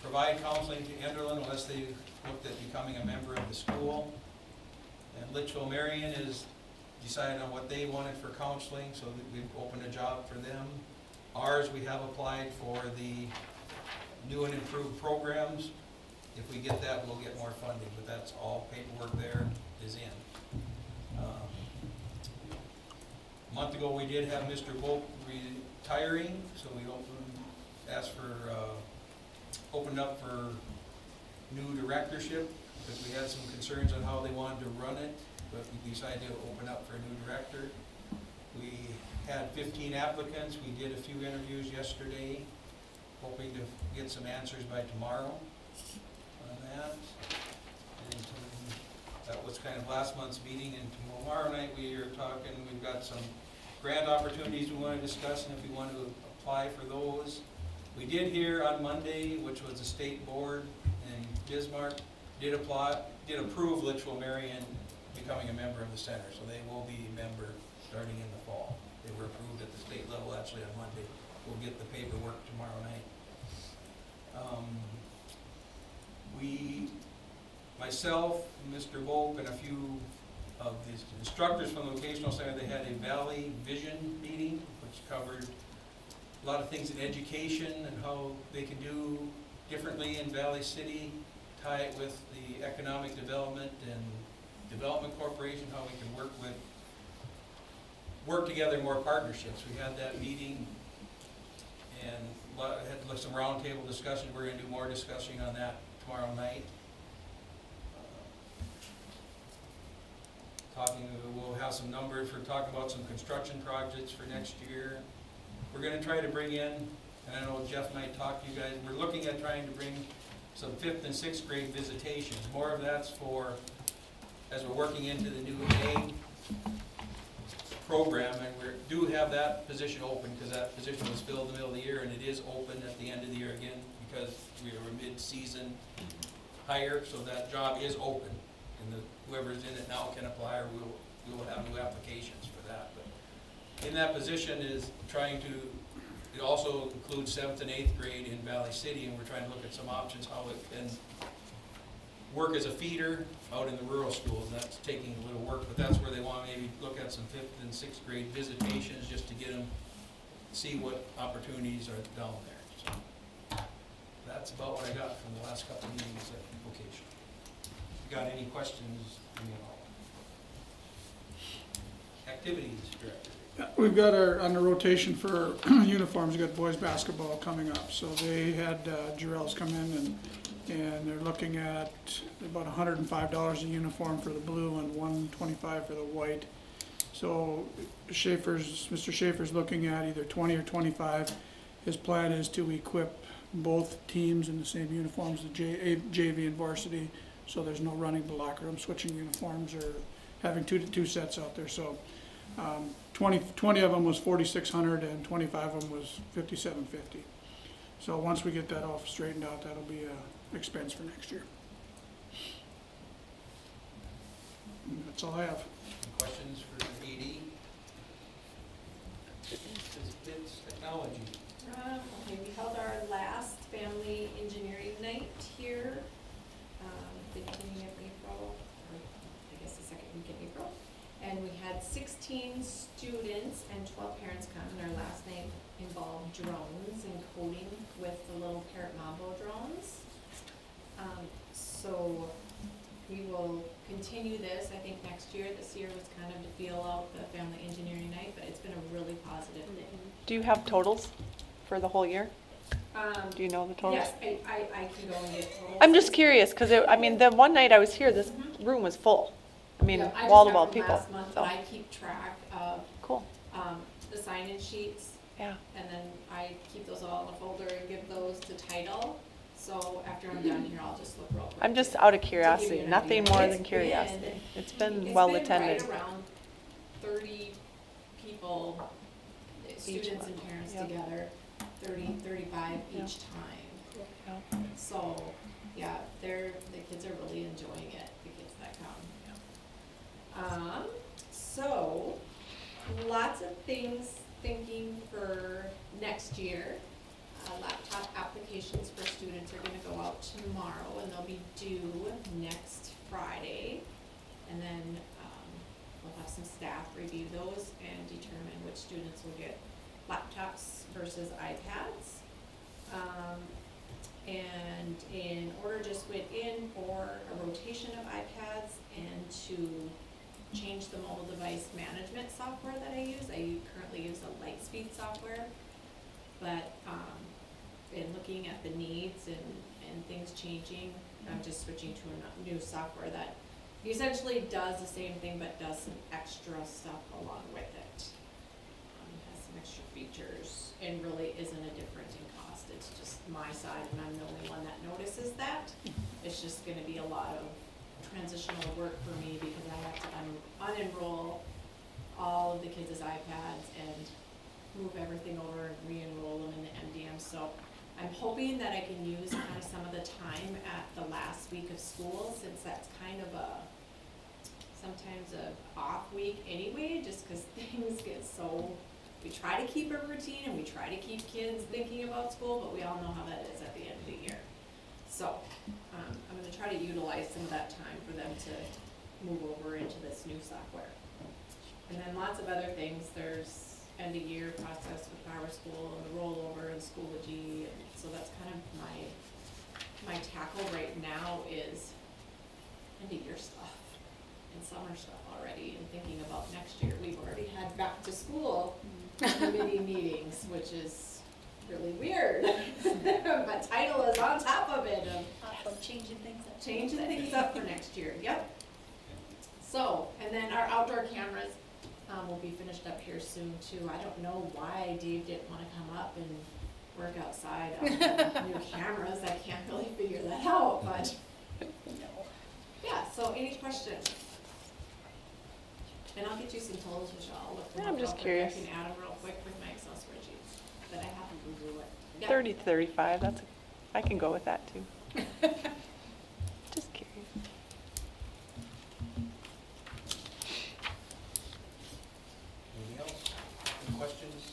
Speaker 4: provide counseling to Enderlin unless they looked at becoming a member of the school. And Litchfield Marion has decided on what they wanted for counseling, so that we've opened a job for them. Ours, we have applied for the new and improved programs. If we get that, we'll get more funding, but that's all paperwork there is in. A month ago, we did have Mr. Volk retiring, so we opened up for new directorship, because we had some concerns on how they wanted to run it, but we decided to open up for a new director. We had 15 applicants, we did a few interviews yesterday, hoping to get some answers by tomorrow on that. And that was kind of last month's meeting, and tomorrow night we are talking, we've got some grant opportunities we want to discuss, and if we want to apply for those. We did hear on Monday, which was the state board in Bismarck, did approve Litchfield Marion becoming a member of the center, so they will be a member starting in the fall. They were approved at the state level actually on Monday. We'll get the paperwork tomorrow night. Myself, Mr. Volk, and a few of the instructors from the vocational center, they had a Valley Vision meeting, which covered a lot of things in education and how they can do differently in Valley City, tie it with the economic development and development corporation, how we can work together in more partnerships. We had that meeting and had some roundtable discussion. We're going to do more discussion on that tomorrow night. We'll have some numbers for talking about some construction projects for next year. We're going to try to bring in, and I know Jeff might talk to you guys, we're looking at trying to bring some 5th and 6th grade visitations. More of that's for, as we're working into the new A program, and we do have that position open, because that position was filled in the middle of the year, and it is open at the end of the year again, because we are a mid-season hire, so that job is open. And whoever's in it now can apply, or we will have new applications for that. But in that position is trying to, it also includes 7th and 8th grade in Valley City, and we're trying to look at some options how it can work as a feeder out in the rural schools. And that's taking a little work, but that's where they want to maybe look at some 5th and 6th grade visitations, just to get them, see what opportunities are down there. So that's about what I got from the last couple of meetings at vocation. Got any questions? Activities director.
Speaker 6: We've got on the rotation for uniforms, we've got boys basketball coming up. So they had Jarrell's come in and they're looking at about $105 a uniform for the blue and $125 for the white. So Mr. Schaefer's looking at either 20 or 25. His plan is to equip both teams in the same uniforms, the JV and varsity, so there's no running the locker room, switching uniforms, or having two sets out there. So 20 of them was 4,600 and 25 of them was 5,750. So once we get that all straightened out, that'll be a expense for next year. And that's all I have.
Speaker 4: Any questions for the AD? It's technology.
Speaker 1: Okay, we held our last family engineering night here, beginning of April, or I guess the second week in April. And we had 16 students and 12 parents come, and our last night involved drones and coding with the little Parrot Mambo drones. So we will continue this, I think, next year. This year was kind of to feel out the family engineering night, but it's been a really positive thing.
Speaker 3: Do you have totals for the whole year? Do you know the totals?
Speaker 1: Yes, I can go and get totals.
Speaker 3: I'm just curious, because the one night I was here, this room was full. I mean,
Speaker 1: Yeah, I just
Speaker 3: wall to
Speaker 1: got
Speaker 3: wall
Speaker 1: from
Speaker 3: people.
Speaker 1: last month,
Speaker 3: So,
Speaker 1: but I keep track of
Speaker 3: cool.
Speaker 1: the sign-in sheets,
Speaker 3: Yeah.
Speaker 1: and then I keep those all in a folder and give those to title. So after I'm done here, I'll just look real quick.
Speaker 3: I'm just out of
Speaker 1: to give you
Speaker 3: curiosity,
Speaker 1: an
Speaker 3: nothing
Speaker 1: idea.
Speaker 3: more
Speaker 1: It's
Speaker 3: than curiosity.
Speaker 1: been-
Speaker 3: It's been
Speaker 1: It's
Speaker 3: well
Speaker 1: been
Speaker 3: attended.
Speaker 1: right around 30 people, students
Speaker 3: one.
Speaker 1: and parents
Speaker 3: Yep.
Speaker 1: together, 35
Speaker 3: Yep.
Speaker 1: each time.
Speaker 3: Yeah.
Speaker 1: So, yeah, the kids are really enjoying it, the kids that come. So, lots of things thinking for next year. Laptop applications for students are gonna go out tomorrow, and they'll be due next Friday. And then, we'll have some staff review those and determine which students will get laptops versus iPads. And an order just went in for a rotation of iPads and to change the mobile device management software that I use. I currently use a Lightspeed software, but, in looking at the needs and things changing, I'm just switching to a new software that essentially does the same thing but does some extra stuff along with it. Has some extra features and really isn't a difference in cost. It's just my side, and I'm the only one that notices that. It's just gonna be a lot of transitional work for me because I have to unenroll all of the kids' iPads and move everything over and re-enroll them in the MDM. So I'm hoping that I can use kind of some of the time at the last week of school, since that's kind of sometimes a off week anyway, just because things get so, we try to keep a routine and we try to keep kids thinking about school, but we all know how that is at the end of the year. So I'm gonna try to utilize some of that time for them to move over into this new software. And then lots of other things. There's end of year process with Power School and the rollover and Schoology, and so that's kind of my tackle right now is end of year stuff and summer stuff already, and thinking about next year. We've already had back to school committee meetings, which is really weird. But title is on top of it of
Speaker 13: Changing things up.
Speaker 1: changing things up for next year. Yep. So, and then our outdoor cameras will be finished up here soon too. I don't know why Dave didn't want to come up and work outside on the new cameras. I can't really figure that out, but yeah. So, any questions? And I'll get you some totals, Michelle. I'll look them
Speaker 3: I'm
Speaker 1: up
Speaker 3: just
Speaker 1: real quick.
Speaker 3: curious.
Speaker 1: I can add them real quick with my Excel spreadsheets, but I have to Google it. Yep.
Speaker 3: 30 to 35, I can go with that too. Just curious.
Speaker 4: Anything else? Any questions?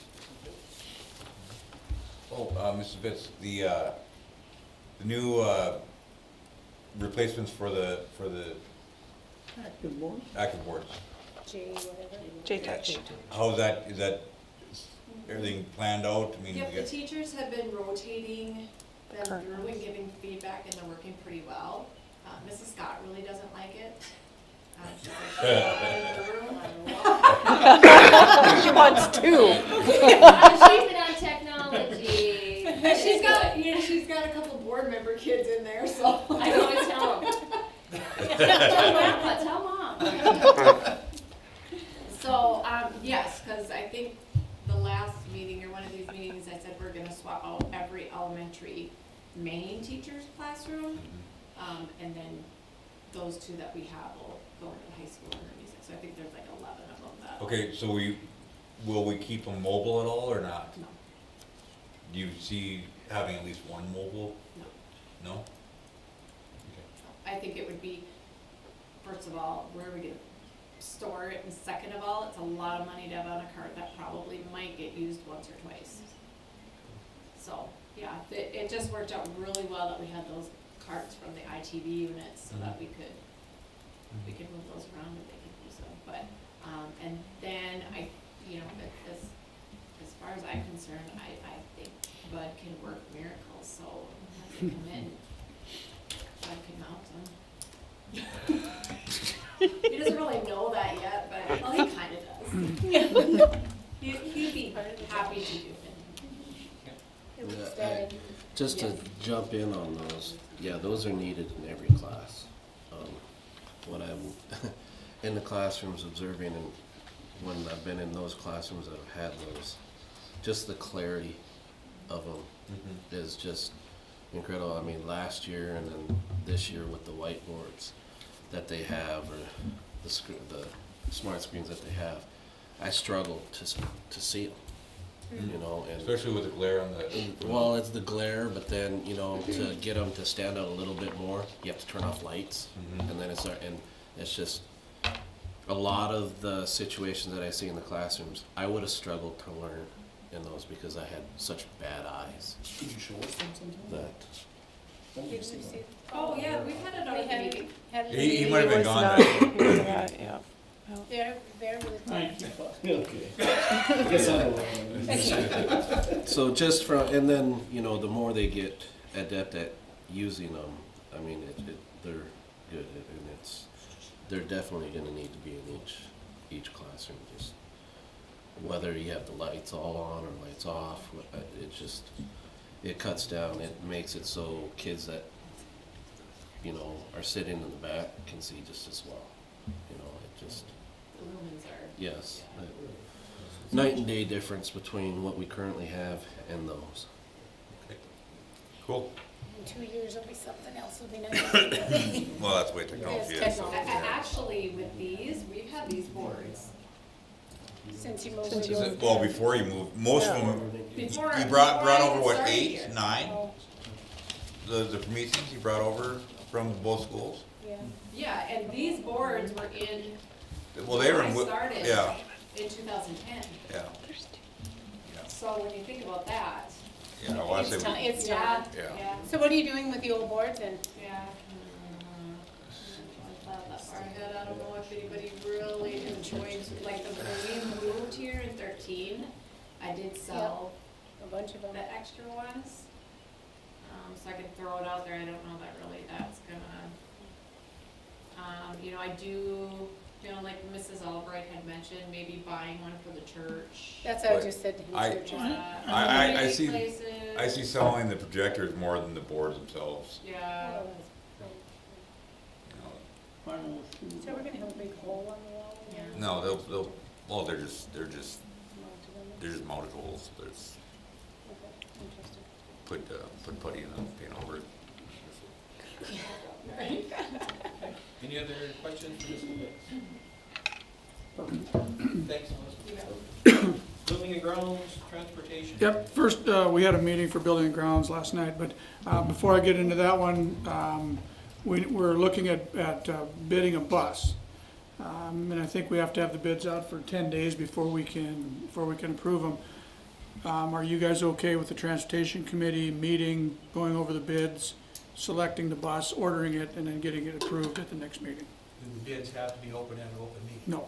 Speaker 8: Oh, Mrs. Bitts, the new, replacements for the
Speaker 10: Active board?
Speaker 8: active boards.
Speaker 3: J-Touch.
Speaker 8: How's that, is everything planned out? I mean,
Speaker 1: Yep,
Speaker 8: we
Speaker 1: the
Speaker 8: got-
Speaker 1: teachers have been rotating them
Speaker 3: Current
Speaker 1: through and
Speaker 3: ones.
Speaker 1: giving feedback, and they're working pretty well. Mrs. Scott really doesn't like it. She's like, "Get out of the room."
Speaker 3: She wants two.
Speaker 12: She's been on technology.
Speaker 1: And she's got a couple board member kids in there, so.
Speaker 12: I can always tell them. Tell Grandpa, tell Mom.
Speaker 1: So, last meeting or one of these meetings, I said we're gonna swap out every elementary main teacher's classroom. And then those two that we have will go into the high school and the music. So I think there's like 11 of them that.
Speaker 8: Okay, so will we keep them mobile at all or not?
Speaker 1: No,
Speaker 8: Do you see having at least one mobile?
Speaker 1: no.
Speaker 8: No?
Speaker 1: I think it would be, first of all, where are we gonna store it? And second of all, it's a lot of money to have on a cart that probably might get used once or twice. So, yeah, it just worked out really well that we had those carts from the ITV units so that we could move those around and they could use them. But, and then as far as I'm concerned, I think Bud can work miracles, so once they come in, Bud can mount them. He doesn't really know that yet, but, well, he kinda does. He'd be happy to do it.
Speaker 11: Yeah, just to
Speaker 1: Yes.
Speaker 11: jump in on those, yeah, those are needed in every class. When I'm in the classrooms observing and when I've been in those classrooms that have had those, just the clarity of them is just incredible. I mean, last year and then this year with the whiteboards that they have or the smart screens that they have, I struggle to see them. You know, and
Speaker 8: Especially with the glare on the.
Speaker 11: well, it's the glare, but then, you know, to get them to stand out a little bit more, you have to turn off lights, and then it's just a lot of the situations that I see in the classrooms. I would have struggled to learn in those because I had such bad eyes.
Speaker 10: Could you show us them sometime?
Speaker 11: That
Speaker 1: Oh, yeah, we've had it on the meeting.
Speaker 8: He might have been
Speaker 3: was
Speaker 8: gone
Speaker 3: not
Speaker 8: then.
Speaker 3: here that, yeah.
Speaker 2: They're really
Speaker 10: Thank
Speaker 2: fun.
Speaker 10: you. Okay. Guess I
Speaker 11: So just from, and then, you know, the more they get adept at using them, I mean, they're good, and they're definitely gonna need to be in each classroom, just whether you have the lights all on or lights off, it cuts down, it makes it so kids that, you know, are sitting in the back can see just as well, you know, it just,
Speaker 1: The lumens are.
Speaker 11: yes. Night and day difference between what we currently have and those.
Speaker 8: Cool.
Speaker 2: In 2 years, it'll be something else, it'll be nice.
Speaker 8: Well, that's the way technology is. so.
Speaker 1: Actually, with these, we've had these boards.
Speaker 2: Since you moved.
Speaker 3: Since you
Speaker 2: to-
Speaker 3: moved.
Speaker 8: Well, before you moved, most of
Speaker 3: Yeah.
Speaker 8: them,
Speaker 1: Before-
Speaker 8: you brought
Speaker 1: before I
Speaker 8: over
Speaker 1: even
Speaker 8: what,
Speaker 1: started
Speaker 8: 8,
Speaker 1: here.
Speaker 8: 9?
Speaker 2: Oh,
Speaker 8: The Prometheans you brought over from both schools?
Speaker 2: yeah.
Speaker 1: Yeah, and these boards were in,
Speaker 8: Well, they were,
Speaker 1: when I
Speaker 8: in
Speaker 1: started
Speaker 8: yeah,
Speaker 1: in 2010.
Speaker 8: yeah,
Speaker 1: So when you think about that.
Speaker 8: yeah, I wanna
Speaker 2: It's
Speaker 8: say,
Speaker 2: time,
Speaker 8: we-
Speaker 2: it's
Speaker 1: Yeah,
Speaker 2: time.
Speaker 8: Yeah.
Speaker 2: So what are you doing with the old boards and?
Speaker 1: Yeah. I thought that far ahead. I don't know if anybody really enjoyed, like, when we moved here in 13, I did sell
Speaker 2: A bunch of them.
Speaker 1: the extra ones. So I could throw it out there. I don't know that really that's gonna, I do, like Mrs. Albright had mentioned, maybe buying one for the church.
Speaker 2: That's what I
Speaker 8: But
Speaker 2: just said to him.
Speaker 8: I-
Speaker 2: churches.
Speaker 8: I
Speaker 1: Maybe
Speaker 8: see,
Speaker 1: places.
Speaker 8: I see selling the projectors more than the boards themselves.
Speaker 1: Yeah.
Speaker 2: Oh,
Speaker 8: You know.
Speaker 10: Final shoe.
Speaker 2: So we're gonna have a big hole on the wall?
Speaker 1: Yeah.
Speaker 8: No, they'll, well, they're just
Speaker 2: Mounted them?
Speaker 8: just mounted holes. There's,
Speaker 2: Okay, interesting.
Speaker 8: put putty in and paint over it.
Speaker 4: Any other questions for Mr. Wicks? Thanks, Melissa. Building and grounds, transportation.
Speaker 6: Yep, first, we had a meeting for building and grounds last night, but before I get into that one, we're looking at bidding a bus. And I think we have to have the bids out for 10 days before we can approve them. Are you guys okay with the transportation committee meeting, going over the bids, selecting the bus, ordering it, and then getting it approved at the next meeting?
Speaker 4: Do the bids have to be open at an open meeting?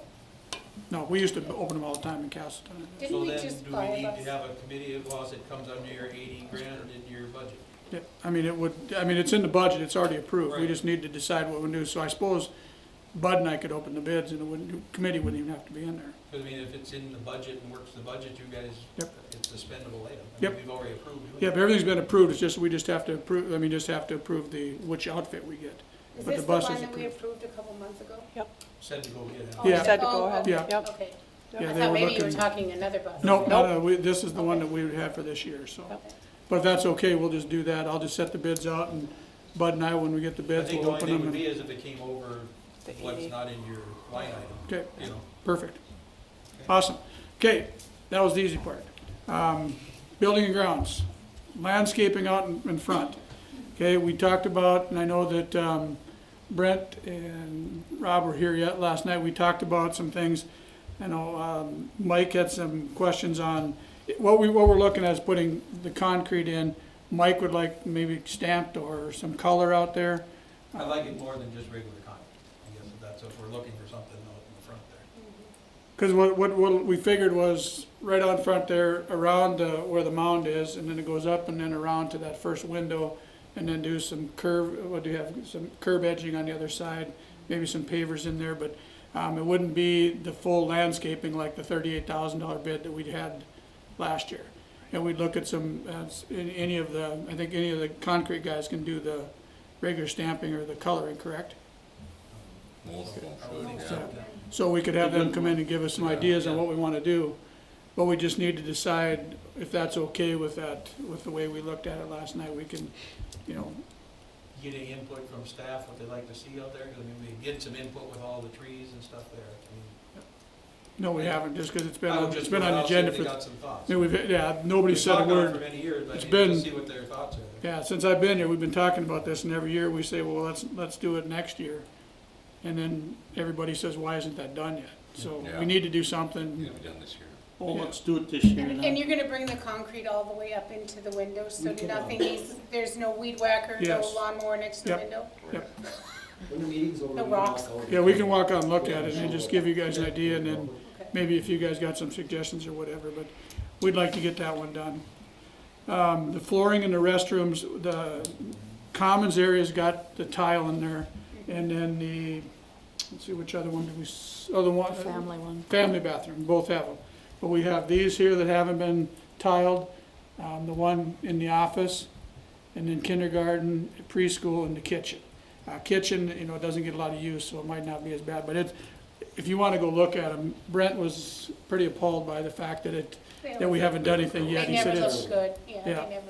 Speaker 6: No, we used to open them all the time in Castleton.
Speaker 2: Didn't we just buy a
Speaker 4: So then, do we
Speaker 2: bus?
Speaker 4: need to have a committee of laws that comes under your 80 grand or in your budget?
Speaker 6: Yeah, it's in the budget, it's already approved, we
Speaker 4: Right.
Speaker 6: just need to decide what we do, so I suppose Bud and I could open the bids and the committee wouldn't even have to be in there.
Speaker 4: Because if it's in the budget and works the budget, you guys,
Speaker 6: Yep.
Speaker 4: it's a spendable item.
Speaker 6: Yep.
Speaker 4: We've already approved doing
Speaker 6: Yeah,
Speaker 4: it.
Speaker 6: but everything's been approved, it's just, we just have to approve, which outfit we get.
Speaker 2: Is
Speaker 6: But
Speaker 2: this
Speaker 6: the
Speaker 2: the
Speaker 6: bus
Speaker 2: one
Speaker 6: is
Speaker 2: that we
Speaker 6: approved.
Speaker 2: approved a couple months ago?
Speaker 4: Said to go get it.
Speaker 2: Oh,
Speaker 6: Yeah.
Speaker 3: Said to go
Speaker 2: oh,
Speaker 3: ahead,
Speaker 6: Yeah.
Speaker 3: yep.
Speaker 2: Okay,
Speaker 6: Yeah,
Speaker 2: I
Speaker 6: they
Speaker 2: thought
Speaker 6: were
Speaker 2: maybe you were
Speaker 6: looking.
Speaker 2: talking another bus.
Speaker 6: No, this is the one that we would have for this year, so.
Speaker 3: Yep.
Speaker 6: But if that's okay, we'll just do that. I'll just set the bids out, and Bud and I, when we get the
Speaker 4: I
Speaker 6: bids,
Speaker 4: think the
Speaker 6: we'll
Speaker 4: only
Speaker 6: open
Speaker 4: thing
Speaker 6: them.
Speaker 4: would be
Speaker 6: and-
Speaker 4: is if it came over
Speaker 3: The
Speaker 4: what's
Speaker 3: 80.
Speaker 4: not in your line item,
Speaker 6: Okay,
Speaker 4: you know.
Speaker 6: perfect. Awesome. Okay, that was the easy part. Building and grounds, landscaping out in front. Okay, we talked about, and I know that Brent and Rob were here yet last night. We talked about some things. I know Mike had some questions on, what we're looking at is putting the concrete in. Mike would like maybe stamped or some color out there.
Speaker 4: I like it more than just regular concrete. I guess if that's, if we're looking for something out in the front there.
Speaker 6: Because what we figured was right out front there, around where the mound is, and then it goes up and then around to that first window, and then do some some curb edging on the other side, maybe some pavers in there, but it wouldn't be the full landscaping like the $38,000 bid that we'd had last year. And we'd look at some, any of the concrete guys can do the regular stamping or the coloring, correct?
Speaker 4: I would accept that.
Speaker 6: So we could have them come in and give us some ideas on what we want to do, but we just need to decide if that's okay with that, with the way we looked at it last night. We can,
Speaker 4: Get any input from staff, what they'd like to see out there, because I mean, we get some input with all the trees and stuff there. I mean,
Speaker 6: no, we haven't, just because it's been
Speaker 4: I would
Speaker 6: on,
Speaker 4: just
Speaker 6: it's been
Speaker 4: throw it
Speaker 6: on
Speaker 4: out,
Speaker 6: the
Speaker 4: see if
Speaker 6: agenda
Speaker 4: they
Speaker 6: for,
Speaker 4: got some thoughts.
Speaker 6: nobody
Speaker 4: We've
Speaker 6: said a
Speaker 4: talked about it
Speaker 6: word.
Speaker 4: for many years, but
Speaker 6: It's
Speaker 4: I
Speaker 6: been-
Speaker 4: need to see what their thoughts are.
Speaker 6: Yeah, since I've been here, we've been talking about this, and every year we say, well, let's do it next year. And then everybody says, why isn't that done yet? So
Speaker 8: Yeah.
Speaker 6: we need to do something.
Speaker 8: It'll be done this year.
Speaker 10: Well, let's do it this year
Speaker 2: And
Speaker 10: then.
Speaker 2: you're gonna bring the concrete all the way up into the windows, so
Speaker 10: We can,
Speaker 2: nothing needs, there's no weed whacker, no
Speaker 6: Yes.
Speaker 2: lawnmower next to the
Speaker 6: Yep.
Speaker 2: window?
Speaker 6: Yep.
Speaker 14: When the meeting's over,
Speaker 2: No
Speaker 14: we can walk
Speaker 2: rocks.
Speaker 14: out.
Speaker 6: Yeah, we can walk out and look at it and just give you guys an idea, and then
Speaker 2: Okay.
Speaker 6: maybe if you guys got some suggestions or whatever, but we'd like to get that one done. The flooring in the restrooms, the commons area's got the tile in there, and then let's see, which other one did we, other one?
Speaker 3: Family one.
Speaker 6: Family bathroom, both have them. But we have these here that haven't been tiled, the one in the office, and then kindergarten, preschool, and the kitchen. Kitchen, doesn't get a lot of use, so it might not be as bad, but if you wanna go look at them, Brent was pretty appalled by the fact that we haven't done anything yet.
Speaker 2: They
Speaker 6: He
Speaker 2: never
Speaker 6: said it's,
Speaker 2: look good, yeah, they
Speaker 6: yeah.
Speaker 2: never.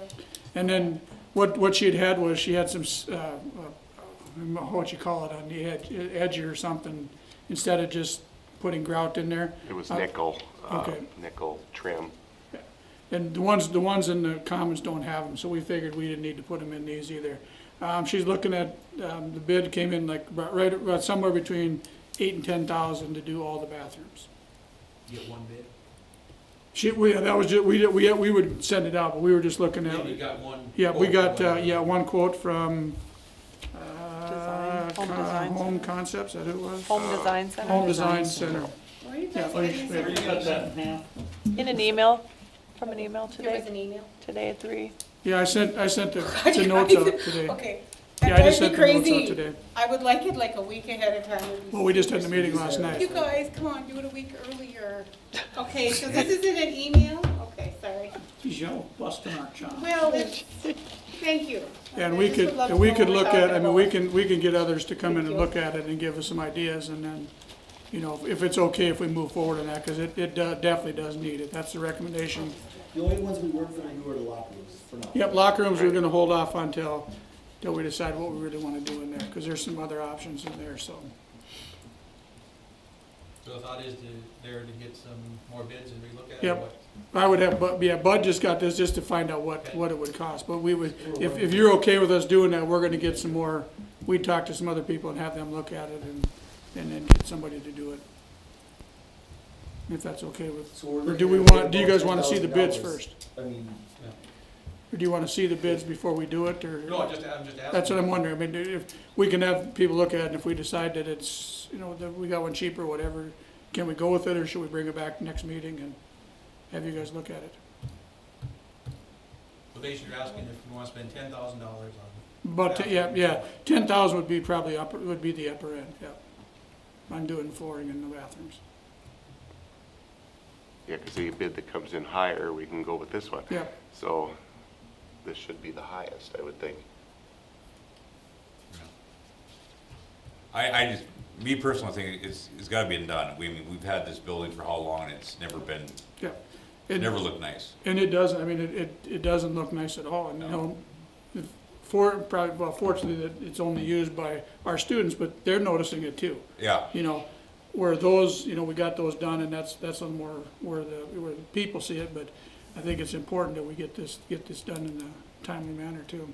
Speaker 6: and then what she had was, she had some, what you call it, on the edge or something, instead of just putting grout in there.
Speaker 5: It was nickel,
Speaker 6: okay.
Speaker 5: nickel trim.
Speaker 6: And the ones in the commons don't have them, so we figured we didn't need to put them in these either. She's looking at, the bid came in like right somewhere between 8,000 and 10,000 to do all the bathrooms.
Speaker 4: Get one bid.
Speaker 6: That was just, we would send it out, but we were just looking
Speaker 4: Yeah,
Speaker 6: at.
Speaker 4: we got one.
Speaker 6: Yeah, we
Speaker 4: quote,
Speaker 6: got,
Speaker 4: whatever.
Speaker 6: one quote from,
Speaker 3: Home Design
Speaker 6: Home
Speaker 3: Center.
Speaker 6: Concepts, is that who it was?
Speaker 3: Home Design Center.
Speaker 6: Home Design Center.
Speaker 2: Where are you
Speaker 6: Yeah,
Speaker 2: guys
Speaker 6: let me-
Speaker 2: getting
Speaker 6: where
Speaker 2: this
Speaker 6: you
Speaker 10: Cut that
Speaker 2: information?
Speaker 10: in half.
Speaker 3: In an email, from an email
Speaker 2: There was
Speaker 3: today,
Speaker 2: an email?
Speaker 3: today at 3.
Speaker 6: Yeah, I sent the notes out today.
Speaker 2: Okay.
Speaker 6: Yeah,
Speaker 2: That
Speaker 6: I just
Speaker 2: drives
Speaker 6: sent
Speaker 2: me
Speaker 6: the notes out
Speaker 2: crazy.
Speaker 6: today.
Speaker 2: I would like it like a week ahead of time. Would be
Speaker 6: Well, we just
Speaker 2: super
Speaker 6: had the meeting last
Speaker 2: You
Speaker 6: night.
Speaker 2: guys, come on, do it a week earlier. Okay, so this is in an email? Okay, sorry.
Speaker 10: Geez, y'all busting our chops.
Speaker 2: Well, thank you.
Speaker 6: And
Speaker 2: I
Speaker 6: we
Speaker 2: just
Speaker 6: could,
Speaker 2: would love
Speaker 6: and
Speaker 2: to
Speaker 6: we
Speaker 2: know
Speaker 6: could
Speaker 2: what
Speaker 6: look
Speaker 2: we're
Speaker 6: at, I mean,
Speaker 2: talking
Speaker 6: we can get others to come in
Speaker 2: Thank
Speaker 6: and
Speaker 2: you.
Speaker 6: look at it and give us some ideas, and then, if it's okay if we move forward on that, because it definitely does need it. That's the recommendation.
Speaker 14: The only ones we weren't gonna do are the locker rooms for now.
Speaker 6: Yep, locker rooms, we're gonna hold off until we decide what we really wanna do in there, because there's some other options in there, so.
Speaker 4: So the thought is to get some more bids and relook at it.
Speaker 6: Yep.
Speaker 4: what-
Speaker 6: I would have, Bud just got this just to find out what it would cost, but we would, if you're okay with us doing that, we're gonna get some more, we'd talk to some other people and have them look at it and then get somebody to do it. If that's okay with,
Speaker 14: So we're
Speaker 6: or
Speaker 14: looking
Speaker 6: do we
Speaker 14: at
Speaker 6: want, do you guys wanna see the bids
Speaker 14: $10,000.
Speaker 6: first?
Speaker 14: I mean,
Speaker 6: Or do you wanna see the bids before we do it, or?
Speaker 4: No, I'm just asking.
Speaker 6: That's what I'm wondering, I mean, if, we can have people look at it, and if we decide that it's, that we got one cheaper, or whatever, can we go with it, or should we bring it back next meeting and have you guys look at it?
Speaker 4: So basically you're asking if you want to spend $10,000 on.
Speaker 6: But, yeah, 10,000 would be probably would be the upper end, yeah. I'm doing flooring in the bathrooms.
Speaker 5: Yeah, because the bid that comes in higher, we can go with this one.
Speaker 6: Yeah,
Speaker 5: So this should be the highest, I would think.
Speaker 8: I just, me personally, I think it's gotta be done. I mean, we've had this building for how long, and it's never been,
Speaker 6: Yeah. It-
Speaker 8: never looked nice.
Speaker 6: And it doesn't, I mean, it doesn't look nice at all, and, you know, fortunately that it's only used by our students, but they're noticing it too.
Speaker 8: Yeah,
Speaker 6: You know, where those, you know, we got those done, and that's a more, where the people see it, but I think it's important that we get this done in a timely manner too.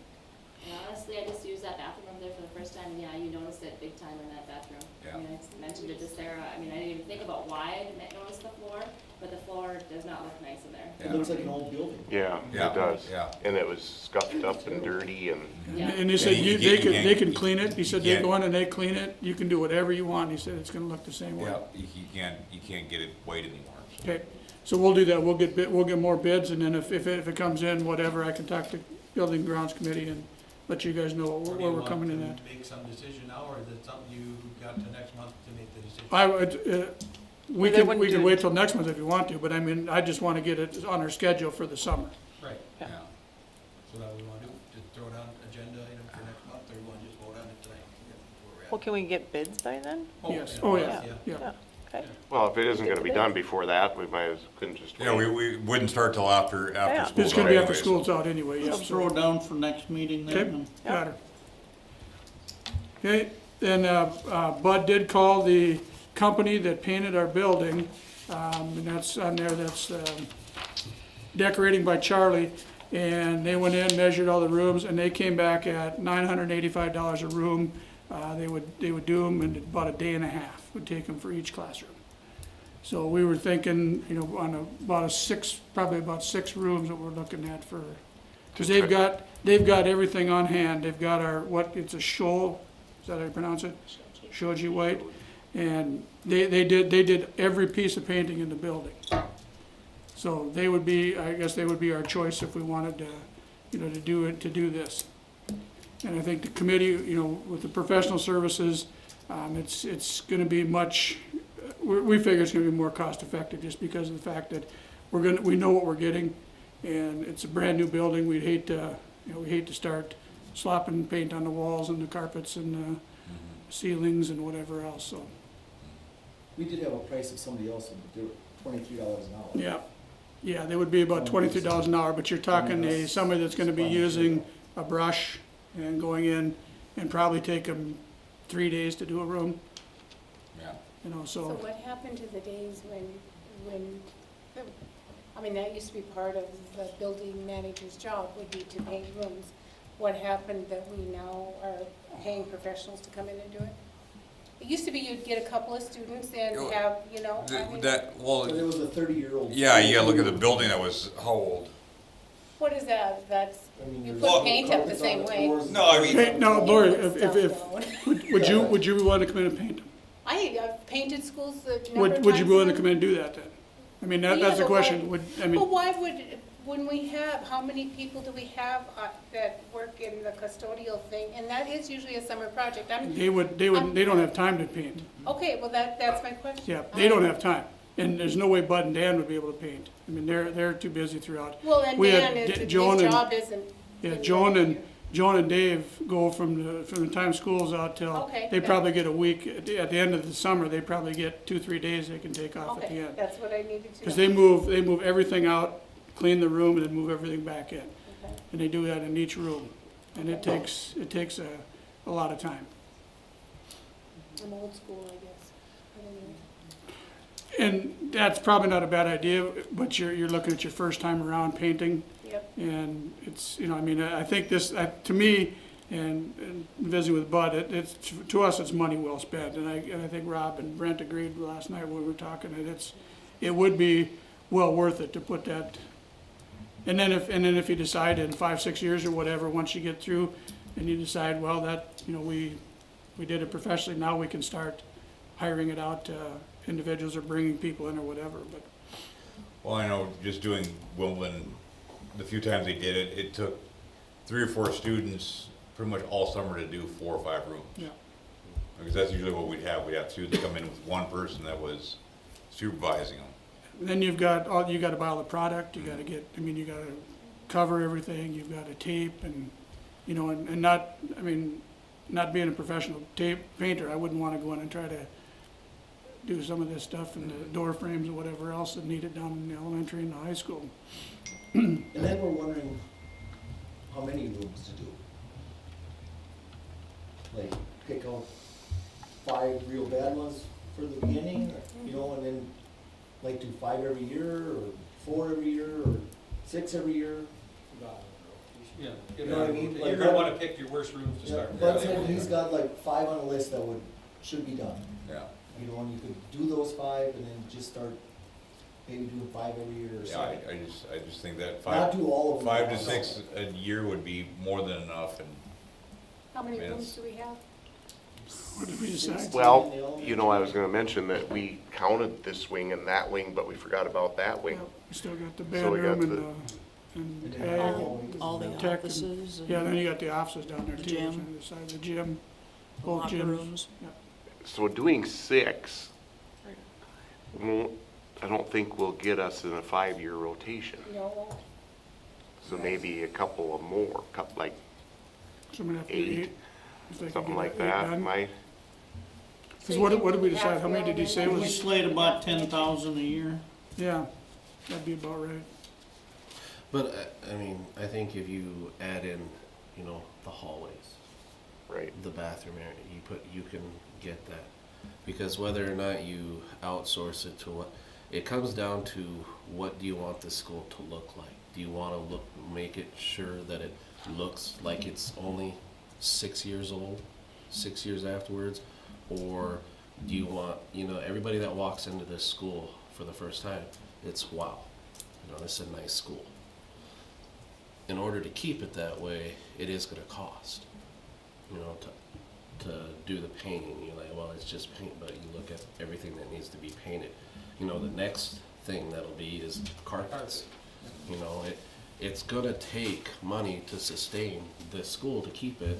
Speaker 12: And honestly, I just used that bathroom up there for the first time, and yeah, you noticed it big time in that bathroom.
Speaker 8: Yeah.
Speaker 12: I mean, I just mentioned it to Sarah, I mean, I didn't even think about why I didn't notice the floor, but the floor does not look nice in there.
Speaker 14: It looks like an old building.
Speaker 5: Yeah,
Speaker 8: Yeah,
Speaker 5: it does.
Speaker 8: yeah.
Speaker 5: And it was scuffed up and dirty and.
Speaker 12: Yeah.
Speaker 6: And he said,
Speaker 8: Yeah, you
Speaker 6: they
Speaker 8: can't-
Speaker 6: they can clean it, he said they
Speaker 8: can't-
Speaker 6: go in and they clean it, you can do whatever you want, he said it's gonna look the same way.
Speaker 8: Yeah, you can't get it white anymore. So.
Speaker 6: Okay, so we'll do that, we'll get more bids, and then if it comes in, whatever, I can talk to Building Grounds Committee and let you guys know
Speaker 4: Or do
Speaker 6: where
Speaker 4: you
Speaker 6: we're
Speaker 4: want
Speaker 6: coming in
Speaker 4: to
Speaker 6: at.
Speaker 4: make some decision now, or is it something you got to next month to make the decision?
Speaker 6: I would, we
Speaker 3: Well, they
Speaker 6: can,
Speaker 3: wouldn't
Speaker 6: we can
Speaker 3: do-
Speaker 6: wait till next month if you want to, but I mean, I just wanna get it on our schedule for the summer.
Speaker 4: Right,
Speaker 3: Yeah.
Speaker 4: yeah. So that we want to do, just throw it on agenda item for next month, or we want to just vote on it tonight? Where we're at?
Speaker 3: Well, can we get bids by then?
Speaker 6: Yes, oh, yeah, yeah.
Speaker 3: Yeah, okay.
Speaker 5: Well, if it isn't gonna be done before that, we might, couldn't just wait.
Speaker 8: Yeah, we wouldn't start till after
Speaker 3: Yeah.
Speaker 8: school.
Speaker 6: It's gonna be after
Speaker 8: anyways.
Speaker 6: school's out anyway, yeah.
Speaker 10: Let's throw it down for next meeting then.
Speaker 6: Okay,
Speaker 10: and-
Speaker 6: got her. Okay, then, Bud did call the company that painted our building, and that's on there, that's, Decorating by Charlie, and they went in, measured all the rooms, and they came back at $985 a room. They would do them in about a day and a half, would take them for each classroom. So we were thinking, you know, on probably about six rooms that we're looking at for, because they've got everything on hand. They've got it's a shoal, is that how you pronounce it? Shoji white. And they did every piece of painting in the building. So I guess they would be our choice if we wanted to, you know, to do this. And I think the committee, you know, with the professional services, it's gonna be we figure it's gonna be more cost effective just because of the fact that we know what we're getting, and it's a brand new building. We hate to start slopping paint on the walls and the carpets and the ceilings and whatever else, so,
Speaker 14: We did have a price of somebody else, and they were $23 an hour.
Speaker 6: yeah. Yeah, they would be about $23 an hour, but you're talking somebody that's gonna be using a brush and going in and probably take them 3 days to do a room,
Speaker 8: Yeah.
Speaker 6: you know,
Speaker 2: So what happened to the days when, I mean, that used to be part of the building manager's job, would be to paint rooms. What happened that we now are paying professionals to come in and do it? It used to be you'd get a couple of students and have, you know, I mean,
Speaker 14: So there was a 30-year-old.
Speaker 8: Yeah, look at the building that was, how old?
Speaker 2: what is that? That's,
Speaker 14: I mean,
Speaker 2: you
Speaker 14: there's
Speaker 2: put paint up the
Speaker 14: carpets
Speaker 2: same
Speaker 14: on
Speaker 2: way.
Speaker 14: floors.
Speaker 8: No, I mean,
Speaker 6: Hey, no, Lori,
Speaker 2: Stuff down.
Speaker 6: would you want to come in and paint them?
Speaker 2: I've painted schools a number of
Speaker 6: Would you be willing to
Speaker 2: times.
Speaker 6: come in and do that then? I mean,
Speaker 2: Yeah,
Speaker 6: that's the
Speaker 2: but
Speaker 6: question,
Speaker 2: But why when we have, how many people do we have that work in the custodial thing? And that is usually a summer project.
Speaker 6: they don't have time to paint.
Speaker 2: Okay, well, that's my question.
Speaker 6: Yeah, they don't have time, and there's no way Bud and Dan would be able to paint. I mean, they're too busy throughout.
Speaker 2: Well, and
Speaker 6: We
Speaker 2: Dan,
Speaker 6: had
Speaker 2: his
Speaker 6: Joan and-
Speaker 2: job isn't.
Speaker 6: Yeah, Joan and Dave go from the time school's out till,
Speaker 2: Okay,
Speaker 6: they
Speaker 2: yeah.
Speaker 6: probably get a week, at the end of the summer, they probably get 2-3 days they can take off at the
Speaker 2: Okay,
Speaker 6: end.
Speaker 2: that's what I needed to
Speaker 6: Because
Speaker 2: know.
Speaker 6: they move everything out, clean the room, and then move everything back in.
Speaker 2: Okay.
Speaker 6: And they do that in each room, and it takes a lot of time.
Speaker 2: I'm old school, I guess. But anyway.
Speaker 6: And that's probably not a bad idea, but you're looking at your first time around painting.
Speaker 2: Yep.
Speaker 6: And it's, you know, I mean, I think this, to me, and visiting with Bud, it's, to us, it's money well spent. And I think Rob and Brent agreed last night when we were talking, that it would be well worth it to put that. And then if you decide in 5-6 years or whatever, once you get through, and you decide, well, that, you know, we did it professionally, now we can start hiring it out to individuals or bringing people in or whatever, but.
Speaker 8: well, I know just doing Wimbledon, the few times they did it, it took 3 or 4 students pretty much all summer to do 4 or 5 rooms.
Speaker 6: Yeah.
Speaker 8: Because that's usually what we'd have. We'd have students come in with one person that was supervising them.
Speaker 6: And then you got to buy all the product, you gotta you gotta cover everything, you've got to tape and, you know, and not, I mean, not being a professional painter, I wouldn't wanna go in and try to do some of this stuff in the door frames or whatever else that needed done in the elementary and the high school.
Speaker 14: And then we're wondering how many rooms to do. Like, pick out 5 real bad ones for the beginning, you know, and then like do 5 every year, or 4 every year, or 6 every year.
Speaker 4: Yeah.
Speaker 14: You know what I mean?
Speaker 4: You're gonna wanna pick your worst rooms to
Speaker 14: Yeah,
Speaker 4: start.
Speaker 14: but saying he's got like 5 on the list that should be done.
Speaker 8: Yeah.
Speaker 14: You know, and you could do those 5 and then just start maybe doing 5 every year or
Speaker 8: Yeah,
Speaker 14: something.
Speaker 8: I just think that
Speaker 14: Not do all of them.
Speaker 8: 5 to
Speaker 14: at once.
Speaker 8: 6 a year would be more than enough, and
Speaker 2: How many
Speaker 8: Yes.
Speaker 2: rooms do we have?
Speaker 6: What did we decide?
Speaker 5: Well, you know, I was gonna mention that we counted this wing and that wing, but we forgot about that wing.
Speaker 6: We still got the
Speaker 5: So we got
Speaker 6: bedroom and
Speaker 14: And
Speaker 6: the,
Speaker 14: then
Speaker 6: ag,
Speaker 14: all
Speaker 3: the
Speaker 6: tech, and-
Speaker 3: offices and
Speaker 6: yeah, then you got the offices down there
Speaker 3: the
Speaker 6: too,
Speaker 3: gym.
Speaker 6: on the side of the gym,
Speaker 3: the
Speaker 6: both
Speaker 3: locker
Speaker 6: gyms.
Speaker 3: rooms.
Speaker 6: Yeah.
Speaker 5: So doing 6, I don't think will get us in a 5-year rotation.
Speaker 2: No,
Speaker 5: So maybe a couple of more, like
Speaker 6: So I'm gonna have to
Speaker 5: 8,
Speaker 6: 8. if they could
Speaker 5: something
Speaker 6: get
Speaker 5: like
Speaker 6: 8
Speaker 5: that,
Speaker 6: done.
Speaker 5: might.
Speaker 6: Cause what did we decide, how many did he say
Speaker 10: We
Speaker 6: was?
Speaker 10: slate about 10,000 a year.
Speaker 6: Yeah, that'd be about right.
Speaker 11: But, I mean, I think if you add in, you know, the hallways,
Speaker 5: Right.
Speaker 11: the bathroom area, you can get that. Because whether or not you outsource it to what, it comes down to what do you want the school to look like? Do you wanna make it sure that it looks like it's only 6 years old, 6 years afterwards? Or do you want, you know, everybody that walks into this school for the first time, it's wow, you know, this is a nice school. In order to keep it that way, it is gonna cost, you know, to do the painting. You're like, well, it's just paint, but you look at everything that needs to be painted. You know, the next thing that'll be is carpets. You know, it's gonna take money to sustain this school, to keep it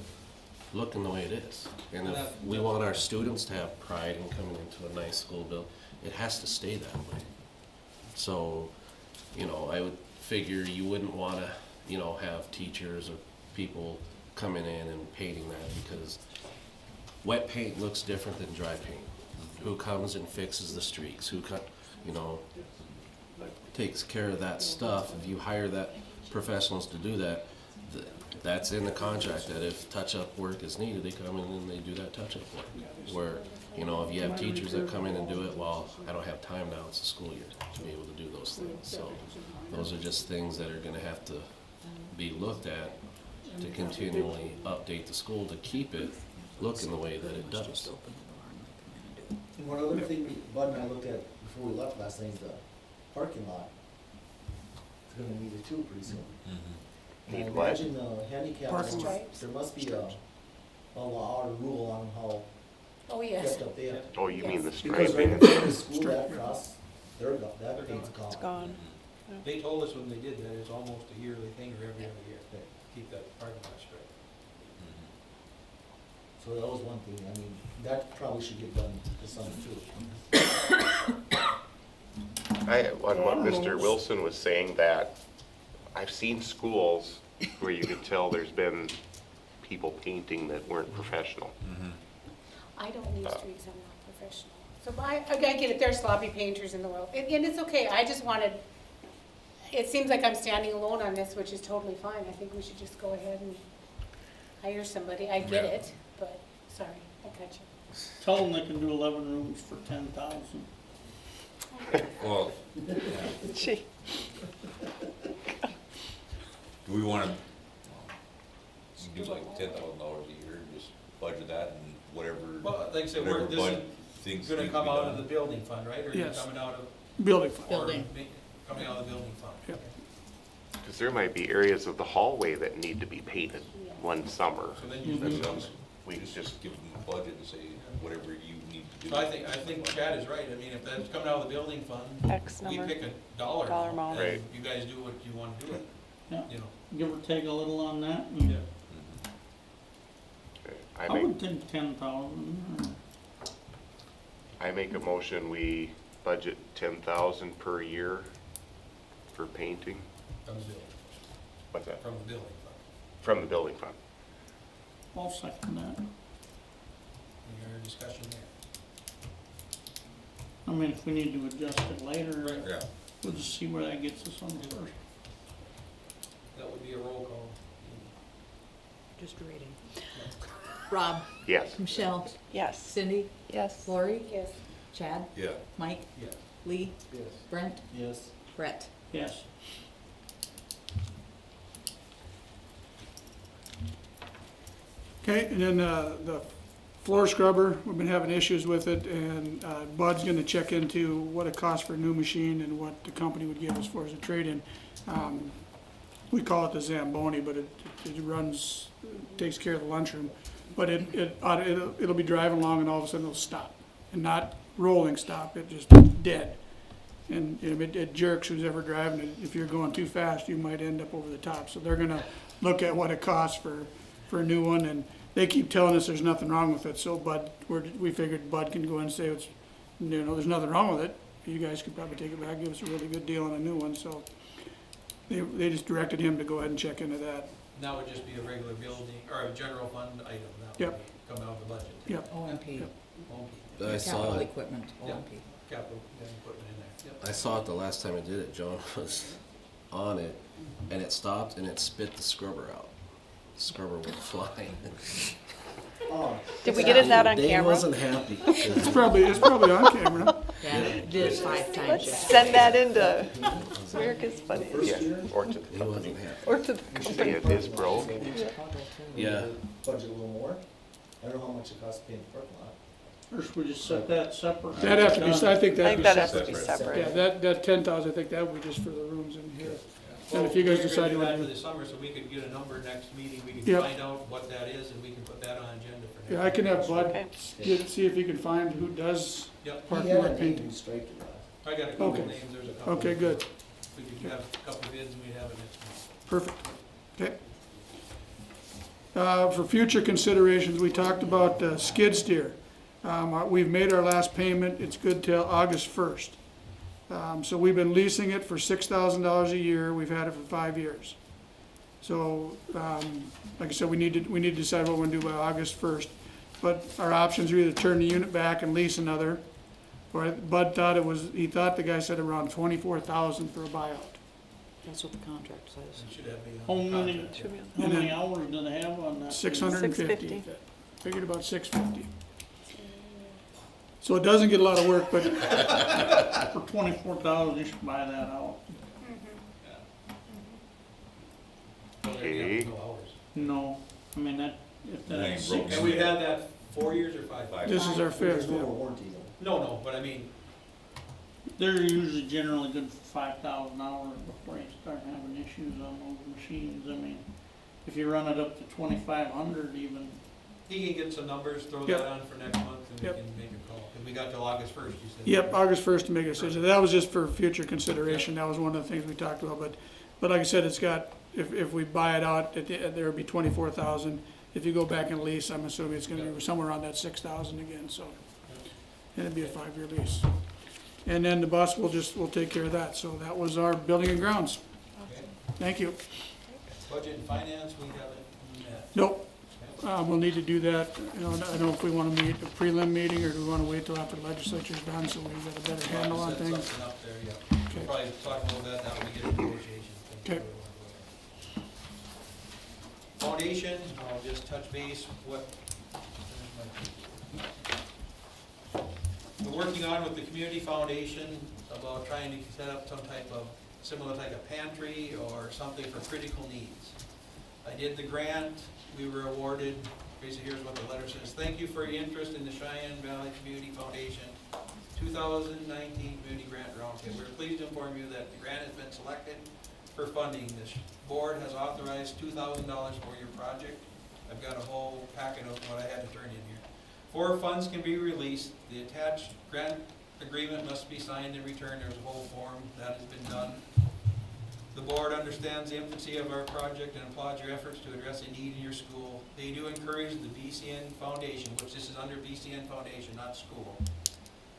Speaker 11: looking the way it is. And if we want our students to have pride in coming into a nice school build, it has to stay that way. So, you know, I would figure you wouldn't wanna, you know, have teachers or people coming in and painting that, because wet paint looks different than dry paint. Who comes and fixes the streaks? You know, takes care of that stuff? If you hire that professionals to do that, that's in the contract, that if touch-up work is needed, they come in and they do that touch-up work. Where, you know, if you have teachers that come in and do it, well, I don't have time now, it's a school year, to be able to do those things. So those are just things that are gonna have to be looked at to continually update the school to keep it looking the way that it does.
Speaker 14: And one other thing Bud and I looked at before we left last night is the parking lot. It's gonna need it too pretty soon. And I
Speaker 5: Need what?
Speaker 14: imagine the handicap
Speaker 2: Parking
Speaker 14: ones,
Speaker 2: stripes?
Speaker 14: there must be a law or rule on how
Speaker 2: oh, yes.
Speaker 14: kept up they are.
Speaker 5: Oh, you mean the
Speaker 14: Because right in
Speaker 5: striping?
Speaker 14: front of the school, that cross, that paint's gone.
Speaker 3: It's gone.
Speaker 4: They told us when they did that, it's almost a yearly thing or every other year, keep that parking lot straight.
Speaker 14: So that was one thing, I mean, that probably should get done this summer too.
Speaker 5: What Mr. Wilson was saying, that I've seen schools where you could tell there's been people painting that weren't professional.
Speaker 2: I don't need streaks, I'm not professional. So I get it, there's sloppy painters in the world, and it's okay, I just wanted, it seems like I'm standing alone on this, which is totally fine. I think we should just go ahead and hire somebody. I get
Speaker 8: Yeah.
Speaker 2: it, but, sorry, I cut you.
Speaker 10: Tell them they can do 11 rooms for 10,000.
Speaker 8: well,
Speaker 3: Gee.
Speaker 8: do we wanna do like $10,000 a year, just budget that and whatever?
Speaker 4: Well, like I said,
Speaker 8: whatever
Speaker 4: this
Speaker 8: budget
Speaker 4: is
Speaker 8: things
Speaker 4: gonna
Speaker 8: need to
Speaker 4: come
Speaker 8: be
Speaker 4: out
Speaker 8: done.
Speaker 4: of the building fund, right? Or is it
Speaker 6: Yes.
Speaker 4: coming out of?
Speaker 6: Building fund.
Speaker 3: Building.
Speaker 4: Coming out of the building fund.
Speaker 6: Yep.
Speaker 5: Because there might be areas of the hallway that need to be painted one summer.
Speaker 4: So then you
Speaker 8: That's
Speaker 4: do
Speaker 8: what I'm
Speaker 4: those.
Speaker 8: saying. We just give them a budget and say, whatever you need to do.
Speaker 4: So I think Chad is right. I mean, if that's coming out of the building fund,
Speaker 3: X
Speaker 4: we
Speaker 3: number.
Speaker 4: pick a dollar
Speaker 3: Dollar
Speaker 4: amount,
Speaker 3: amount.
Speaker 5: Right.
Speaker 4: and you guys do what you wanna do with it,
Speaker 10: Yeah,
Speaker 4: you know?
Speaker 10: give or take a little on that. and
Speaker 4: Yeah.
Speaker 5: I
Speaker 10: I
Speaker 5: make,
Speaker 10: would think 10,000.
Speaker 5: I make a motion, we budget 10,000 per year for painting.
Speaker 4: From the building,
Speaker 5: What's that?
Speaker 4: from the building fund.
Speaker 5: From the building fund. 10,000 per year. 10,000 per year. 10,000 per year.
Speaker 4: From the building fund.
Speaker 5: For painting.
Speaker 4: From the building fund.
Speaker 10: I'll second that.
Speaker 4: Any other discussion there?
Speaker 10: I mean, if we need to adjust it later,
Speaker 8: Yeah.
Speaker 10: we'll just see where that gets us on the first.
Speaker 4: That would be a roll call.
Speaker 15: Just reading. Rob,
Speaker 5: Yes.
Speaker 15: Michelle,
Speaker 3: Yes.
Speaker 15: Cindy,
Speaker 3: Yes.
Speaker 15: Lori,
Speaker 2: Yes.
Speaker 15: Chad,
Speaker 8: Yeah.
Speaker 15: Mike,
Speaker 4: Yes.
Speaker 15: Lee,
Speaker 14: Yes.
Speaker 15: Brent,
Speaker 14: Yes.
Speaker 15: Brett.
Speaker 10: Yes.
Speaker 6: Okay, and then the floor scrubber, we've been having issues with it, and Bud's gonna check into what it costs for a new machine and what the company would give us for as a trade-in. We call it the Zamboni, but it runs, takes care of the lunchroom. But it'll be driving along and all of a sudden it'll stop, and not rolling stop, it just dead. And it jerks who's ever driving it. If you're going too fast, you might end up over the top. So they're gonna look at what it costs for a new one, and they keep telling us there's nothing wrong with it. So Bud, we figured Bud can go in and say there's nothing wrong with it. You guys could probably take it back, give us a really good deal on a new one. So they just directed him to go ahead and check into that.
Speaker 4: And that would just be a regular building, or a general fund item, that would
Speaker 6: Yep.
Speaker 4: be come out of the budget.
Speaker 6: Yep.
Speaker 15: OMP,
Speaker 6: Yep.
Speaker 4: Okay.
Speaker 11: I saw
Speaker 15: capital
Speaker 11: it,
Speaker 15: equipment,
Speaker 4: Yep.
Speaker 15: OMP.
Speaker 4: Capital equipment in there. Yep.
Speaker 11: I saw it the last time I did it, John was on it, and it stopped and it spit the scrubber out. The scrubber went flying.
Speaker 14: Oh,
Speaker 3: Did we get it that on
Speaker 11: Dave
Speaker 3: camera?
Speaker 11: wasn't happy.
Speaker 6: It's probably on camera.
Speaker 15: Yeah, it did 5 times.
Speaker 3: Let's
Speaker 15: yeah.
Speaker 3: send that into America's Funniest.
Speaker 14: first
Speaker 5: Yeah,
Speaker 14: year,
Speaker 5: or to the
Speaker 11: He
Speaker 5: company.
Speaker 11: wasn't happy.
Speaker 3: Or to the
Speaker 5: See,
Speaker 3: company.
Speaker 5: it is broke.
Speaker 11: Yeah.
Speaker 14: budget a little more. I don't know how much it costs to paint the parking lot.
Speaker 10: First, we just set that separate.
Speaker 6: That'd have to be, I think
Speaker 3: I
Speaker 6: that'd
Speaker 3: think
Speaker 6: be
Speaker 3: that has to
Speaker 6: separate.
Speaker 3: be
Speaker 5: Separate.
Speaker 3: separate.
Speaker 6: Yeah, that 10,000, I think that would be just for the rooms in here. And if you guys
Speaker 4: Well,
Speaker 6: decide you
Speaker 4: we're
Speaker 6: want
Speaker 4: gonna do
Speaker 6: to,
Speaker 4: that for the summer, so we could get a number next meeting, we can
Speaker 6: Yep.
Speaker 4: find out what that is, and we can put that on agenda for next.
Speaker 6: yeah, I can have Bud
Speaker 3: Okay.
Speaker 6: see if he can find who does
Speaker 4: Yep,
Speaker 14: He
Speaker 6: parking
Speaker 14: had
Speaker 6: lot
Speaker 14: a name
Speaker 6: painting.
Speaker 14: who striped it last.
Speaker 4: I got a couple
Speaker 6: Okay.
Speaker 4: names, there's a couple.
Speaker 6: Okay, good,
Speaker 4: We could have a couple bids, and we'd have it next month.
Speaker 6: perfect, okay. For future considerations, we talked about skid steer. We've made our last payment, it's good till August 1st. So we've been leasing it for $6,000 a year, we've had it for 5 years. So, like I said, we need to decide what we're gonna do by August 1st. But our options are either turn the unit back and lease another, or Bud thought he thought the guy said around 24,000 for a buyout.
Speaker 15: That's what the contract says.
Speaker 4: It should have been
Speaker 10: How
Speaker 4: on the
Speaker 10: many,
Speaker 4: contract.
Speaker 3: Should be on.
Speaker 10: how many hours do they have on that?
Speaker 6: 650.
Speaker 3: 650.
Speaker 6: Figured about 650. So it doesn't get a lot of work, but
Speaker 10: For 24,000, you should buy that out.
Speaker 4: Well, there you
Speaker 5: Okay.
Speaker 4: have no hours.
Speaker 10: No, I mean, that, if
Speaker 8: That ain't
Speaker 10: that's
Speaker 8: broke.
Speaker 10: six,
Speaker 4: And we've had that 4 years or 5?
Speaker 6: this is our
Speaker 14: There's
Speaker 6: fifth.
Speaker 14: no
Speaker 6: Yeah.
Speaker 14: warranty though.
Speaker 4: No, but I mean,
Speaker 10: they're usually generally good for 5,000 hours before you start having issues on those machines. I mean, if you run it up to 2,500 even,
Speaker 4: he can get some numbers, throw
Speaker 6: Yep.
Speaker 4: that on for next month, and we
Speaker 6: Yep.
Speaker 4: can make a call. And we got till August 1st, you said?
Speaker 6: Yep, August 1st to make a decision. That was just for future consideration. That was one of the things we talked about. But like I said, it's got, if we buy it out, there would be 24,000. If you go back and lease, I'm assuming it's gonna be somewhere around that 6,000 again, so. And it'd be a 5-year lease. And then the bus, we'll take care of that. So that was our building and grounds.
Speaker 4: Okay.
Speaker 6: Thank you.
Speaker 4: Budget and finance, we haven't met.
Speaker 6: Nope, we'll need to do that. I don't know if we wanna meet a prelim meeting, or do we wanna wait till after the legislature's done, so we've got a better handle on
Speaker 4: Set
Speaker 6: things?
Speaker 4: something up there, yeah.
Speaker 6: Okay.
Speaker 4: We'll probably talk a little bit that when we get into negotiations.
Speaker 6: Okay.
Speaker 4: Foundation, I'll just touch base what we're working on with the community foundation about trying to set up some type of, similar type of pantry or something for critical needs. I did the grant, we were awarded, basically here's what the letter says. Thank you for your interest in the Cheyenne Valley Community Foundation 2019 Community Grant Roundtable. We're pleased to inform you that the grant has been selected for funding. This board has authorized $2,000 for your project. I've got a whole packet of what I had to turn in here. Before funds can be released, the attached grant agreement must be signed and returned. There's a whole form that has been done. The board understands the infancy of our project and applauds your efforts to address a need in your school. They do encourage the BCN Foundation, which this is under BCN Foundation, not school.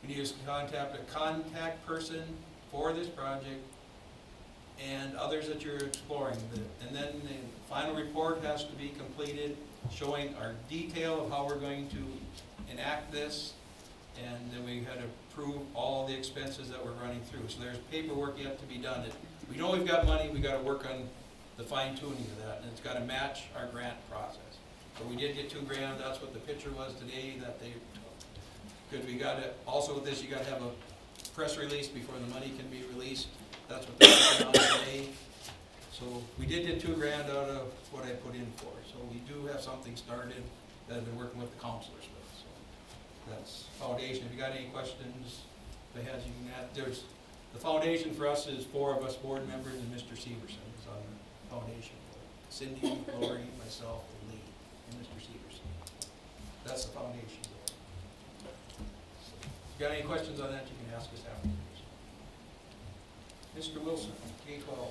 Speaker 4: We need to contact a contact person for this project and others that you're exploring. And then the final report has to be completed, showing our detail of how we're going to enact this, and then we had to prove all the expenses that we're running through. So there's paperwork yet to be done. We know we've got money, we gotta work on the fine tuning of that, and it's gotta match our grant process. So we did get $2,000, that's what the picture was today that they took. Because we gotta, also with this, you gotta have a press release before the money can be released. That's what they're working on today. So we did get $2,000 out of what I put in for. So we do have something started that I've been working with the counselors with. So that's foundation. If you got any questions, you can ask. There's, the foundation for us is 4 of us board members, and Mr. Severson is on the foundation board. Cindy, Lori, myself, and Lee, and Mr. Severson. That's the foundation board. So, if you got any questions on that, you can ask us afterwards. Mr. Wilson, K-12.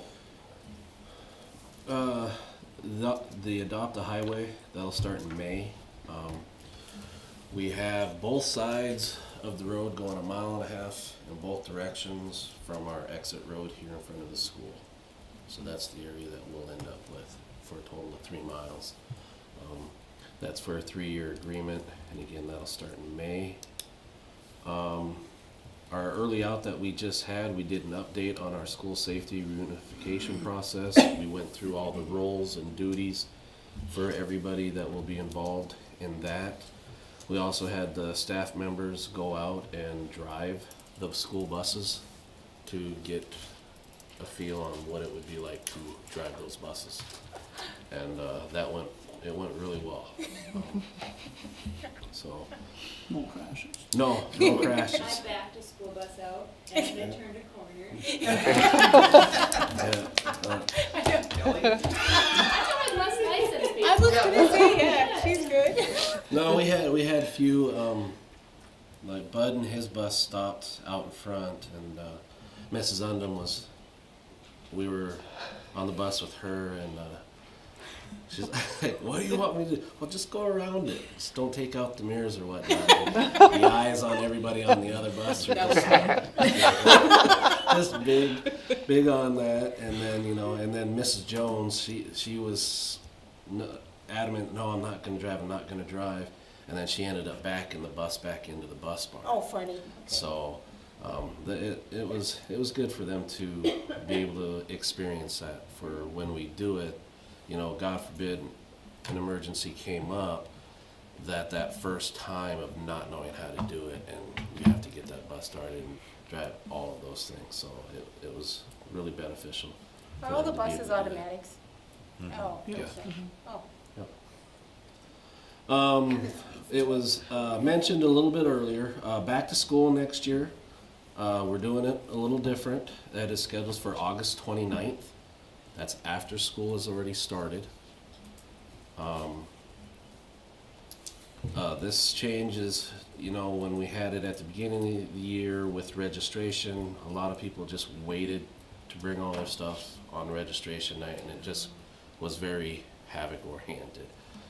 Speaker 11: The Adopt a Highway, that'll start in May. We have both sides of the road going 1.5 miles in both directions from our exit road here in front of the school. So that's the area that we'll end up with for a total of 3 miles. That's for a 3-year agreement, and again, that'll start in May. Our early out that we just had, we did an update on our school safety reunification process. We went through all the roles and duties for everybody that will be involved in that. We also had the staff members go out and drive the school buses to get a feel on what it would be like to drive those buses. And it went really well. So.
Speaker 10: No crashes.
Speaker 11: No crashes.
Speaker 13: I backed a school bus out and then turned a corner.
Speaker 2: I was gonna say, yeah, she's good.
Speaker 11: No, we had a few, like Bud and his bus stopped out in front, and Mrs. Undum we were on the bus with her, and she's like, what do you want me to do? Well, just go around it. Just don't take out the mirrors or whatnot. The eyes on everybody on the other bus are just big on that. And then, and then Mrs. Jones, she was adamant, no, I'm not going to drive. And then she ended up backing the bus back into the bus barn.
Speaker 2: Oh, funny. Okay.
Speaker 11: So it was good for them to be able to experience that for when we do it. God forbid an emergency came up, that first time of not knowing how to do it, and you have to get that bus started and drive all of those things. So it was really beneficial.
Speaker 2: Are
Speaker 11: for
Speaker 2: all
Speaker 11: them
Speaker 2: the
Speaker 11: to be
Speaker 2: buses
Speaker 11: able to do that.
Speaker 2: automatics?
Speaker 11: Mhm.
Speaker 2: Oh,
Speaker 11: Yeah.
Speaker 2: okay.
Speaker 11: Oh. It was mentioned a little bit earlier, back to school next year. We're doing it a little different. That is scheduled for August 29th. That's after school has already started. This change is, when we had it at the beginning of the year with registration, a lot of people just waited to bring all their stuff on registration night, and it just was very havoc oriented.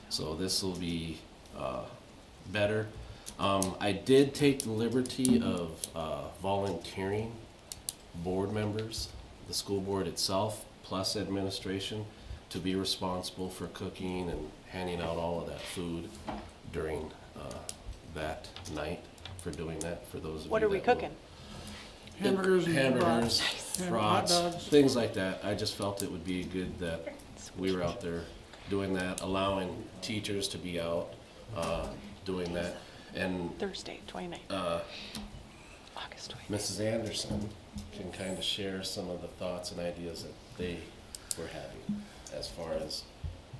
Speaker 11: So this will be better. I did take the liberty of volunteering board members, the school board itself, plus administration, to be responsible for cooking and handing out all of that food during that night, for doing that for those of you
Speaker 3: What are we
Speaker 11: that will-
Speaker 3: cooking?
Speaker 6: Hamburgers and
Speaker 11: Hamburgers,
Speaker 6: hot
Speaker 11: brats,
Speaker 6: dogs.
Speaker 11: things like that. I just felt it would be good that we were out there doing that, allowing teachers to be out doing that. And
Speaker 3: Thursday, 29th. August 29th.
Speaker 11: Mrs. Anderson can kind of share some of the thoughts and ideas that they were having as far as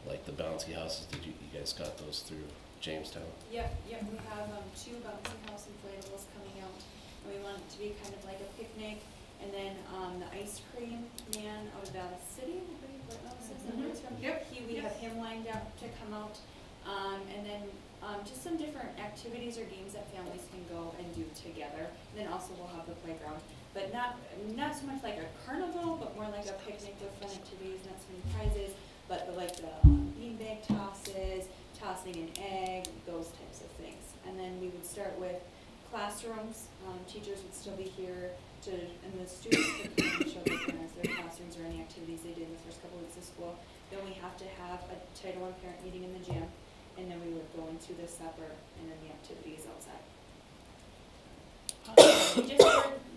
Speaker 11: like the bouncy houses. Did you guys got those through Jamestown?
Speaker 13: Yep, we have 2 bouncy house inflatables coming out, and we want it to be kind of like a picnic. And then the ice cream man out of Valley City, what else is that? Where it's from?
Speaker 1: Yep.
Speaker 13: We have him lined up to come out, and then just some different activities or games that families can go and do together. And then also we'll have the playground, but not so much like a carnival, but more like a picnic with fun activities, not so many prizes, but like the beanbag tosses, tossing an egg, those types of things. And then we would start with classrooms. Teachers would still be here to, and the students could come and show their parents their classrooms or any activities they did in the first couple weeks of school. Then we have to have a Title I parent meeting in the gym, and then we would go into the supper and then the activities outside.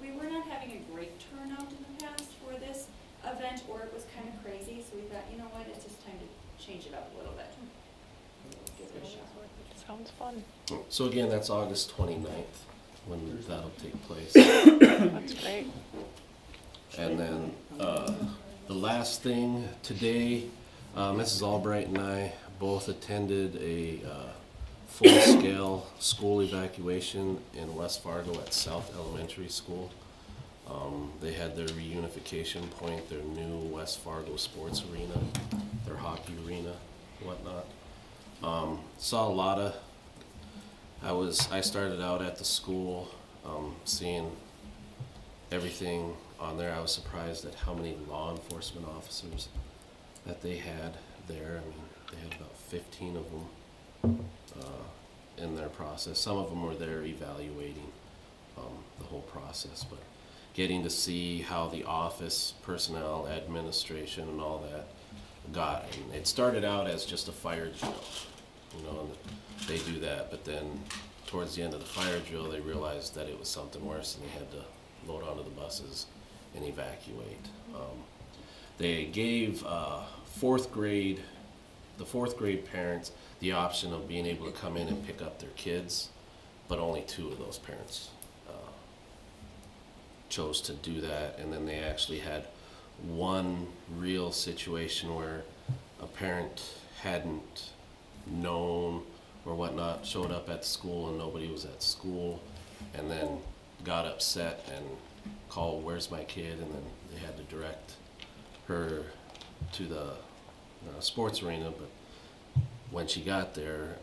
Speaker 13: We were not having a great turnout in the past for this event, or it was kind of crazy, so we thought, you know what, it's just time to change it up a little bit. Give it a shot.
Speaker 3: Sounds fun.
Speaker 11: So again, that's August 29th when that'll take place.
Speaker 3: That's great.
Speaker 11: And then the last thing today, Mrs. Albright and I both attended a full-scale school evacuation in West Fargo at South Elementary School. They had their reunification point, their new West Fargo sports arena, their hockey arena, whatnot. Saw a lot of, I started out at the school, seeing everything on there. I was surprised at how many law enforcement officers that they had there. I mean, they had about 15 of them in their process. Some of them were there evaluating the whole process, but getting to see how the office personnel, administration, and all that got. And it started out as just a fire drill, you know, and they do that, but then towards the end of the fire drill, they realized that it was something worse, and they had to load onto the buses and evacuate. They gave the fourth grade parents the option of being able to come in and pick up their kids, but only 2 of those parents chose to do that. And then they actually had one real situation where a parent hadn't known or whatnot, showed up at school and nobody was at school, and then got upset and called, "Where's my kid?" And then they had to direct her to the sports arena. But when she got there,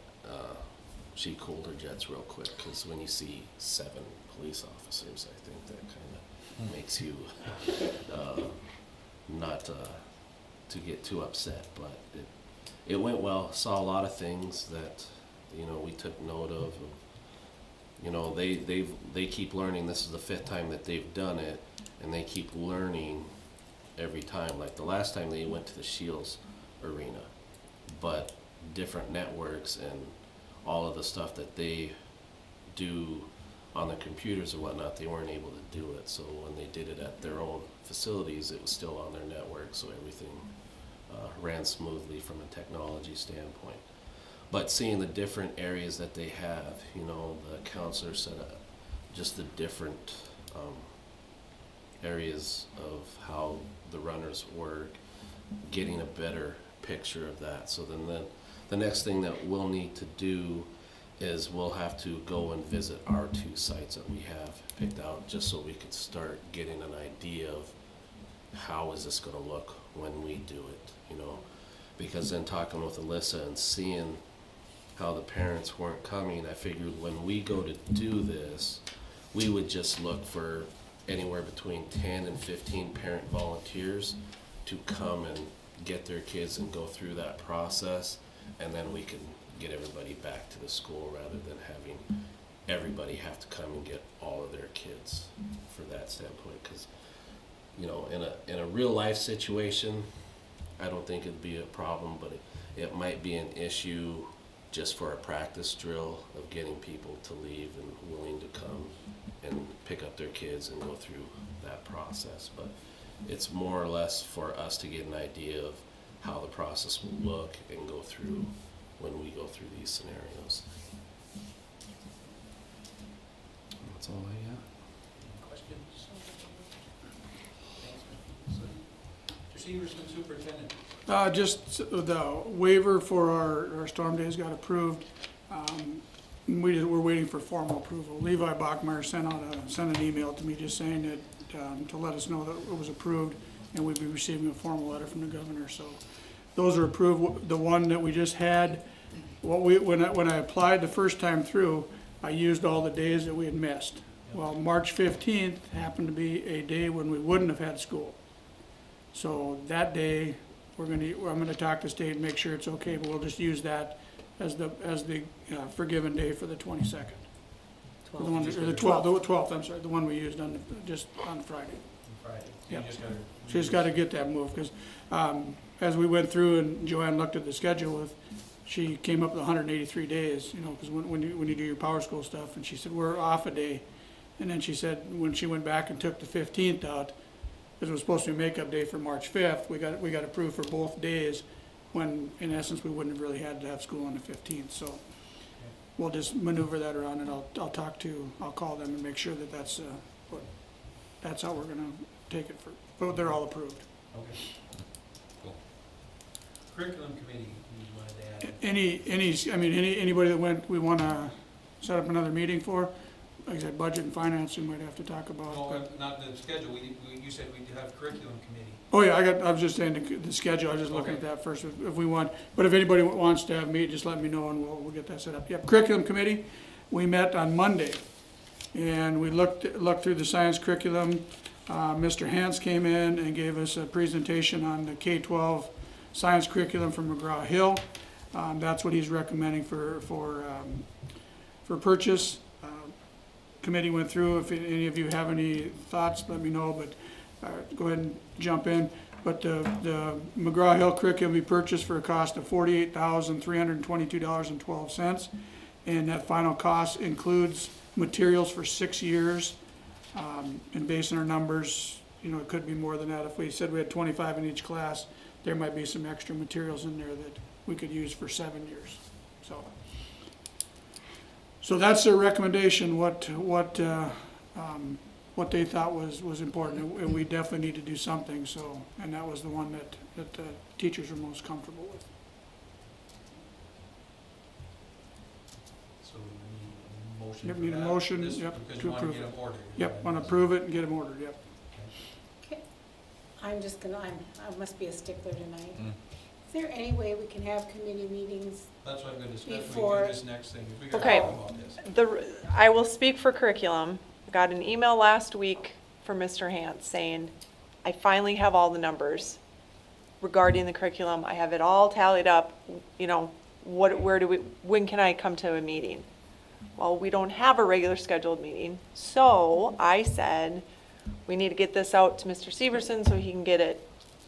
Speaker 11: she cooled her jets real quick, because when you see 7 police officers, I think that kind of makes you not to get too upset. But it went well. Saw a lot of things that, you know, we took note of. You know, they keep learning. This is the 5th time that they've done it, and they keep learning every time. Like the last time they went to the Shields arena, but different networks and all of the stuff that they do on the computers and whatnot, they weren't able to do it. So when they did it at their own facilities, it was still on their network, so everything ran smoothly from a technology standpoint. But seeing the different areas that they have, you know, the counselor set up just the different areas of how the runners work, getting a better picture of that. So then the next thing that we'll need to do is we'll have to go and visit our 2 sites that we have picked out, just so we could start getting an idea of how is this going to look when we do it, you know. Because then talking with Alyssa and seeing how the parents weren't coming, I figured when we go to do this, we would just look for anywhere between 10 and 15 parent volunteers to come and get their kids and go through that process, and then we can get everybody back to the school, rather than having everybody have to come and get all of their kids for that standpoint. Because, you know, in a real life situation, I don't think it'd be a problem, but it might be an issue just for a practice drill of getting people to leave and willing to come and pick up their kids and go through that process. But it's more or less for us to get an idea of how the process will look and go through when we go through these scenarios. That's all I got.
Speaker 4: Questions? Mr. Severson, Superintendent.
Speaker 6: Just the waiver for our storm days got approved. We're waiting for formal approval. Levi Bachmeyer sent an email to me just saying that, to let us know that it was approved, and we'd be receiving a formal letter from the governor. So those are approved. The one that we just had, when I applied the first time through, I used all the days that we had missed. Well, March 15th happened to be a day when we wouldn't have had school. So that day, I'm gonna talk to state and make sure it's okay, but we'll just use that as the forgiven day for the 22nd. The one, or the 12th, I'm sorry, the one we used just on Friday.
Speaker 4: Friday.
Speaker 6: Yeah.
Speaker 4: You just gotta.
Speaker 6: She's got to get that moved, because as we went through and Joanne looked at the schedule, she came up with 183 days, you know, because when you do your Power School stuff, and she said, we're off a day. And then she said, when she went back and took the 15th out, because it was supposed to be makeup day for March 5th, we got approved for both days, when in essence, we wouldn't have really had to have school on the 15th, so we'll just maneuver that around, and I'll call them and make sure that that's how we're gonna take it but they're all approved.
Speaker 4: Okay. Cool. Curriculum committee, you wanted to add?
Speaker 6: Anybody that we wanna set up another meeting for, like I said, budget and finance, we might have to talk about.
Speaker 4: No, not the schedule, you said we'd have curriculum committee.
Speaker 6: Oh, yeah, I was just saying the schedule, I was just looking at that first, if we want, but if anybody wants to have me, just let me know and we'll get that set up. Yep, curriculum committee, we met on Monday, and we looked through the science curriculum. Mr. Hans came in and gave us a presentation on the K-12 science curriculum from McGraw-Hill. That's what he's recommending for purchase. Committee went through, if any of you have any thoughts, let me know, but go ahead and jump in. But the McGraw-Hill curriculum we purchased for a cost of $48,322.12. And that final cost includes materials for 6 years. And based on our numbers, you know, it could be more than that. If we said we had 25 in each class, there might be some extra materials in there that we could use for 7 years. So that's their recommendation, what they thought was important, and we definitely need to do something, so, and that was the one that the teachers were most comfortable with.
Speaker 4: So we need a motion
Speaker 6: Yep,
Speaker 4: for
Speaker 6: need a
Speaker 4: that?
Speaker 6: motion,
Speaker 4: This-
Speaker 6: yep,
Speaker 4: Because
Speaker 6: to
Speaker 4: you want to
Speaker 6: approve
Speaker 4: get
Speaker 6: it.
Speaker 4: them ordered.
Speaker 6: Yep, want to approve it and get them ordered, yep.
Speaker 2: I must be a stickler tonight. Is there any way we can have committee meetings?
Speaker 4: That's what I'm going to discuss when we
Speaker 2: Before-
Speaker 4: do this next thing. We gotta
Speaker 3: Okay.
Speaker 4: talk about this.
Speaker 3: I will speak for curriculum. Got an email last week from Mr. Hans saying, I finally have all the numbers regarding the curriculum. I have it all tallied up, you know, when can I come to a meeting? Well, we don't have a regular scheduled meeting, so I said, we need to get this out to Mr. Severson so he can get it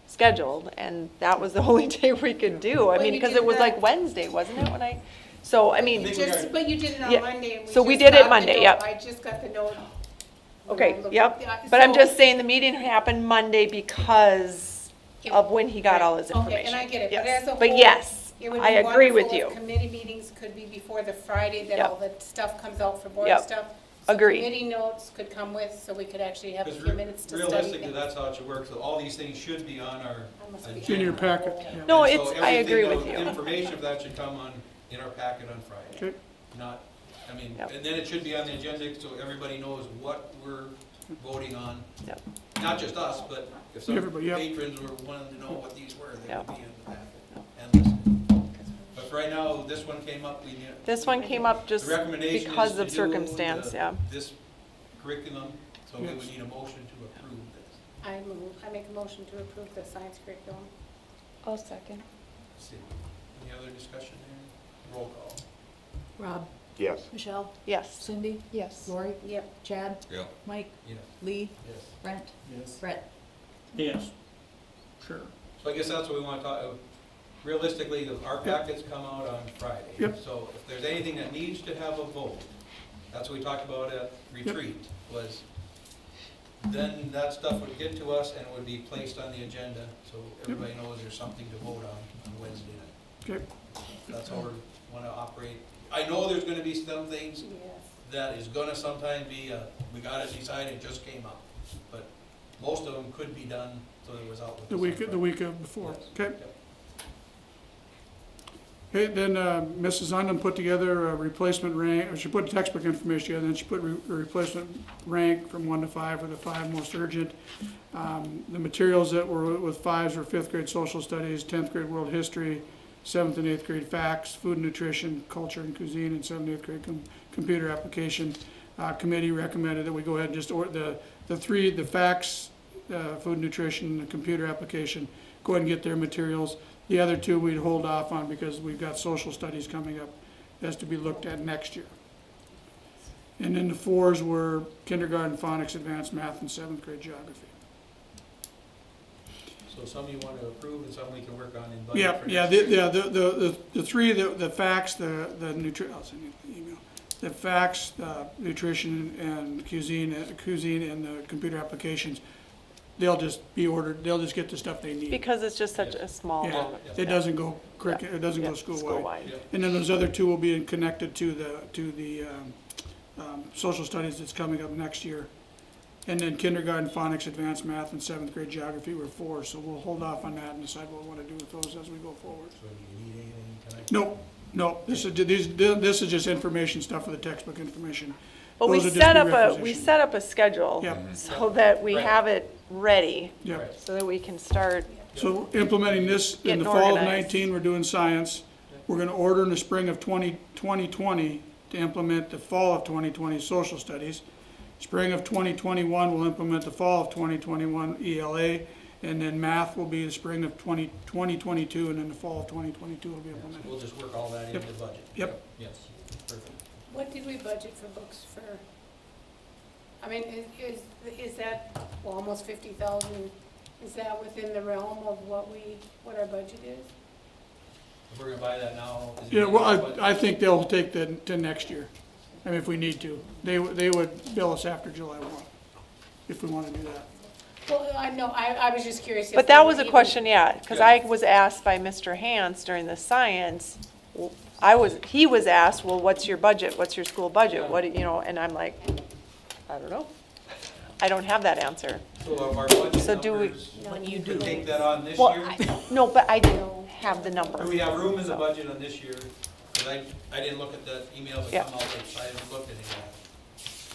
Speaker 3: scheduled, and that was the only day we could do. I
Speaker 2: Well,
Speaker 3: mean,
Speaker 2: you
Speaker 3: because
Speaker 2: did
Speaker 3: it was like
Speaker 2: that-
Speaker 3: Wednesday, wasn't it, so, I mean.
Speaker 2: But you did it on
Speaker 3: Yeah,
Speaker 2: Monday, and we
Speaker 3: so we
Speaker 2: just
Speaker 3: did it
Speaker 2: got the
Speaker 3: Monday,
Speaker 2: note.
Speaker 3: yep.
Speaker 2: I just got the note. when
Speaker 3: Okay,
Speaker 2: I looked
Speaker 3: yep,
Speaker 2: at the-
Speaker 3: but I'm
Speaker 2: so-
Speaker 3: just saying the meeting happened Monday because of when he got all his
Speaker 2: Okay,
Speaker 3: information.
Speaker 2: and I get it,
Speaker 3: Yes.
Speaker 2: but as a whole.
Speaker 3: But yes,
Speaker 2: it would
Speaker 3: I
Speaker 2: be
Speaker 3: agree with
Speaker 2: wonderful
Speaker 3: you.
Speaker 2: if committee meetings could be before the Friday that
Speaker 3: Yep.
Speaker 2: all the stuff comes out for board
Speaker 3: Yep.
Speaker 2: stuff.
Speaker 3: Agreed.
Speaker 2: So committee notes could come with, so we could actually have a
Speaker 4: Because
Speaker 2: few minutes to study.
Speaker 4: realistically,
Speaker 2: things.
Speaker 4: that's how it should work. So all these things should be on our
Speaker 2: I must be
Speaker 6: It's in your
Speaker 2: on
Speaker 6: packet,
Speaker 2: roll.
Speaker 6: yeah.
Speaker 3: No,
Speaker 4: And so
Speaker 3: I agree
Speaker 4: everything,
Speaker 3: with you.
Speaker 4: Information of that should come in our packet on Friday.
Speaker 6: Okay.
Speaker 4: Not,
Speaker 3: Yep.
Speaker 4: and then it should be on the agenda so everybody knows what we're voting on.
Speaker 3: Yep.
Speaker 4: Not just us, but if some
Speaker 6: Everybody, yep.
Speaker 4: patrons were wanting to know what these were, they
Speaker 3: Yep.
Speaker 4: would be in the packet. And listen. But for right now, this one came up,
Speaker 3: This one came up just
Speaker 4: the recommendation is
Speaker 3: because
Speaker 4: to
Speaker 3: of
Speaker 4: do
Speaker 3: circumstance, yeah.
Speaker 4: this curriculum, so we
Speaker 6: Yes.
Speaker 4: would need a motion to approve this.
Speaker 2: I make a motion to approve the science curriculum.
Speaker 3: I'll second.
Speaker 4: Let's see, any other discussion there? Roll call.
Speaker 15: Rob,
Speaker 5: Yes.
Speaker 15: Michelle,
Speaker 3: Yes.
Speaker 15: Cindy,
Speaker 3: Yes.
Speaker 15: Lori,
Speaker 2: Yep.
Speaker 15: Chad,
Speaker 8: Yeah.
Speaker 15: Mike,
Speaker 4: Yes.
Speaker 15: Lee,
Speaker 4: Yes.
Speaker 15: Brent,
Speaker 14: Yes.
Speaker 15: Brett.
Speaker 10: Yes.
Speaker 6: Sure.
Speaker 4: So I guess that's what we want to talk, realistically, our packets come out on Friday.
Speaker 6: Yep.
Speaker 4: So if there's anything that needs to have a vote, that's what we talked about at retreat, was then that stuff would get to us and would be placed on the agenda, so everybody knows there's something to vote on Wednesday night.
Speaker 6: Okay.
Speaker 4: That's how we want to operate. I know there's going to be some things
Speaker 2: Yes.
Speaker 4: that is going to sometimes be, we got to decide, it just came up. But most of them could be done, so it was out with us
Speaker 6: The
Speaker 4: on
Speaker 6: week
Speaker 4: Friday.
Speaker 6: of before,
Speaker 4: Yes.
Speaker 6: okay.
Speaker 4: Yep.
Speaker 6: Okay, then Mrs. Undon put together a replacement rank, or she put textbook information together, and she put a replacement rank from 1 to 5 for the 5 most urgent. The materials that were with 5s were 5th grade social studies, 10th grade world history, 7th and 8th grade facts, food and nutrition, culture and cuisine, and 7th and 8th grade computer application. Committee recommended that we go ahead and just order the facts, food and nutrition, and the computer application, go ahead and get their materials. The other two we'd hold off on because we've got social studies coming up as to be looked at next year. And then the 4s were kindergarten phonics, advanced math, and 7th grade geography.
Speaker 4: So some you want to approve and some we can work on in budget
Speaker 6: Yeah,
Speaker 4: for
Speaker 6: yeah,
Speaker 4: next year.
Speaker 6: the three, the facts, the I'll send you the email. The facts, nutrition and cuisine, and the computer applications, they'll just be ordered, they'll just get the stuff they need.
Speaker 3: Because it's just such a small
Speaker 6: Yeah,
Speaker 3: amount.
Speaker 6: it doesn't go it doesn't go
Speaker 3: Yeah,
Speaker 6: school-wide.
Speaker 4: Yeah.
Speaker 6: And then those other two will be connected to the social studies that's coming up next year. And then kindergarten phonics, advanced math, and 7th grade geography were 4, so we'll hold off on that and decide what we want to do with those as we go forward.
Speaker 4: So do you need anything tonight?
Speaker 6: Nope, this is just information stuff for the textbook information.
Speaker 3: But we
Speaker 6: Those would just
Speaker 3: set
Speaker 6: be
Speaker 3: up
Speaker 6: requisitions.
Speaker 3: a schedule
Speaker 6: Yep.
Speaker 3: so that we
Speaker 4: Right.
Speaker 3: have it ready,
Speaker 6: Yep.
Speaker 3: so that we can start.
Speaker 6: So implementing this in
Speaker 3: Getting
Speaker 6: the fall of
Speaker 3: organized.
Speaker 6: 19, we're doing science. We're gonna order in the spring of 2020 to implement the fall of 2020 social studies. Spring of 2021, we'll implement the fall of 2021 ELA, and then math will be the spring of 2022, and then the fall of 2022 will be
Speaker 4: So
Speaker 6: implemented.
Speaker 4: we'll just work all that into the budget.
Speaker 6: Yep.
Speaker 4: Yes, perfect.
Speaker 2: What did we budget for books for? I mean, is that, well, almost 50,000, is that within the realm of what our budget is?
Speaker 4: If we're gonna buy that now. is it
Speaker 6: Yeah, well,
Speaker 4: in the budget?
Speaker 6: I think they'll take that to next year. I mean, if we need to. They would bill us after July 1, if we wanna do that.
Speaker 2: Well, I know, I was just curious. if
Speaker 3: But
Speaker 2: they
Speaker 3: that
Speaker 2: were
Speaker 3: was a
Speaker 2: even-
Speaker 3: question, yeah, because I was asked by Mr. Hans during the science, he was asked, well, what's your budget? What's your school budget? What, you know, and I'm like, I don't know. I don't have that answer.
Speaker 4: So our budget
Speaker 3: So do we-
Speaker 4: numbers,
Speaker 2: What
Speaker 4: you could take that on this
Speaker 3: Well,
Speaker 4: year?
Speaker 3: no, but I don't have the number.
Speaker 4: Do we have room in the budget on this year? Because I didn't look at the email that
Speaker 3: Yeah.
Speaker 4: come out, so I haven't looked at it yet.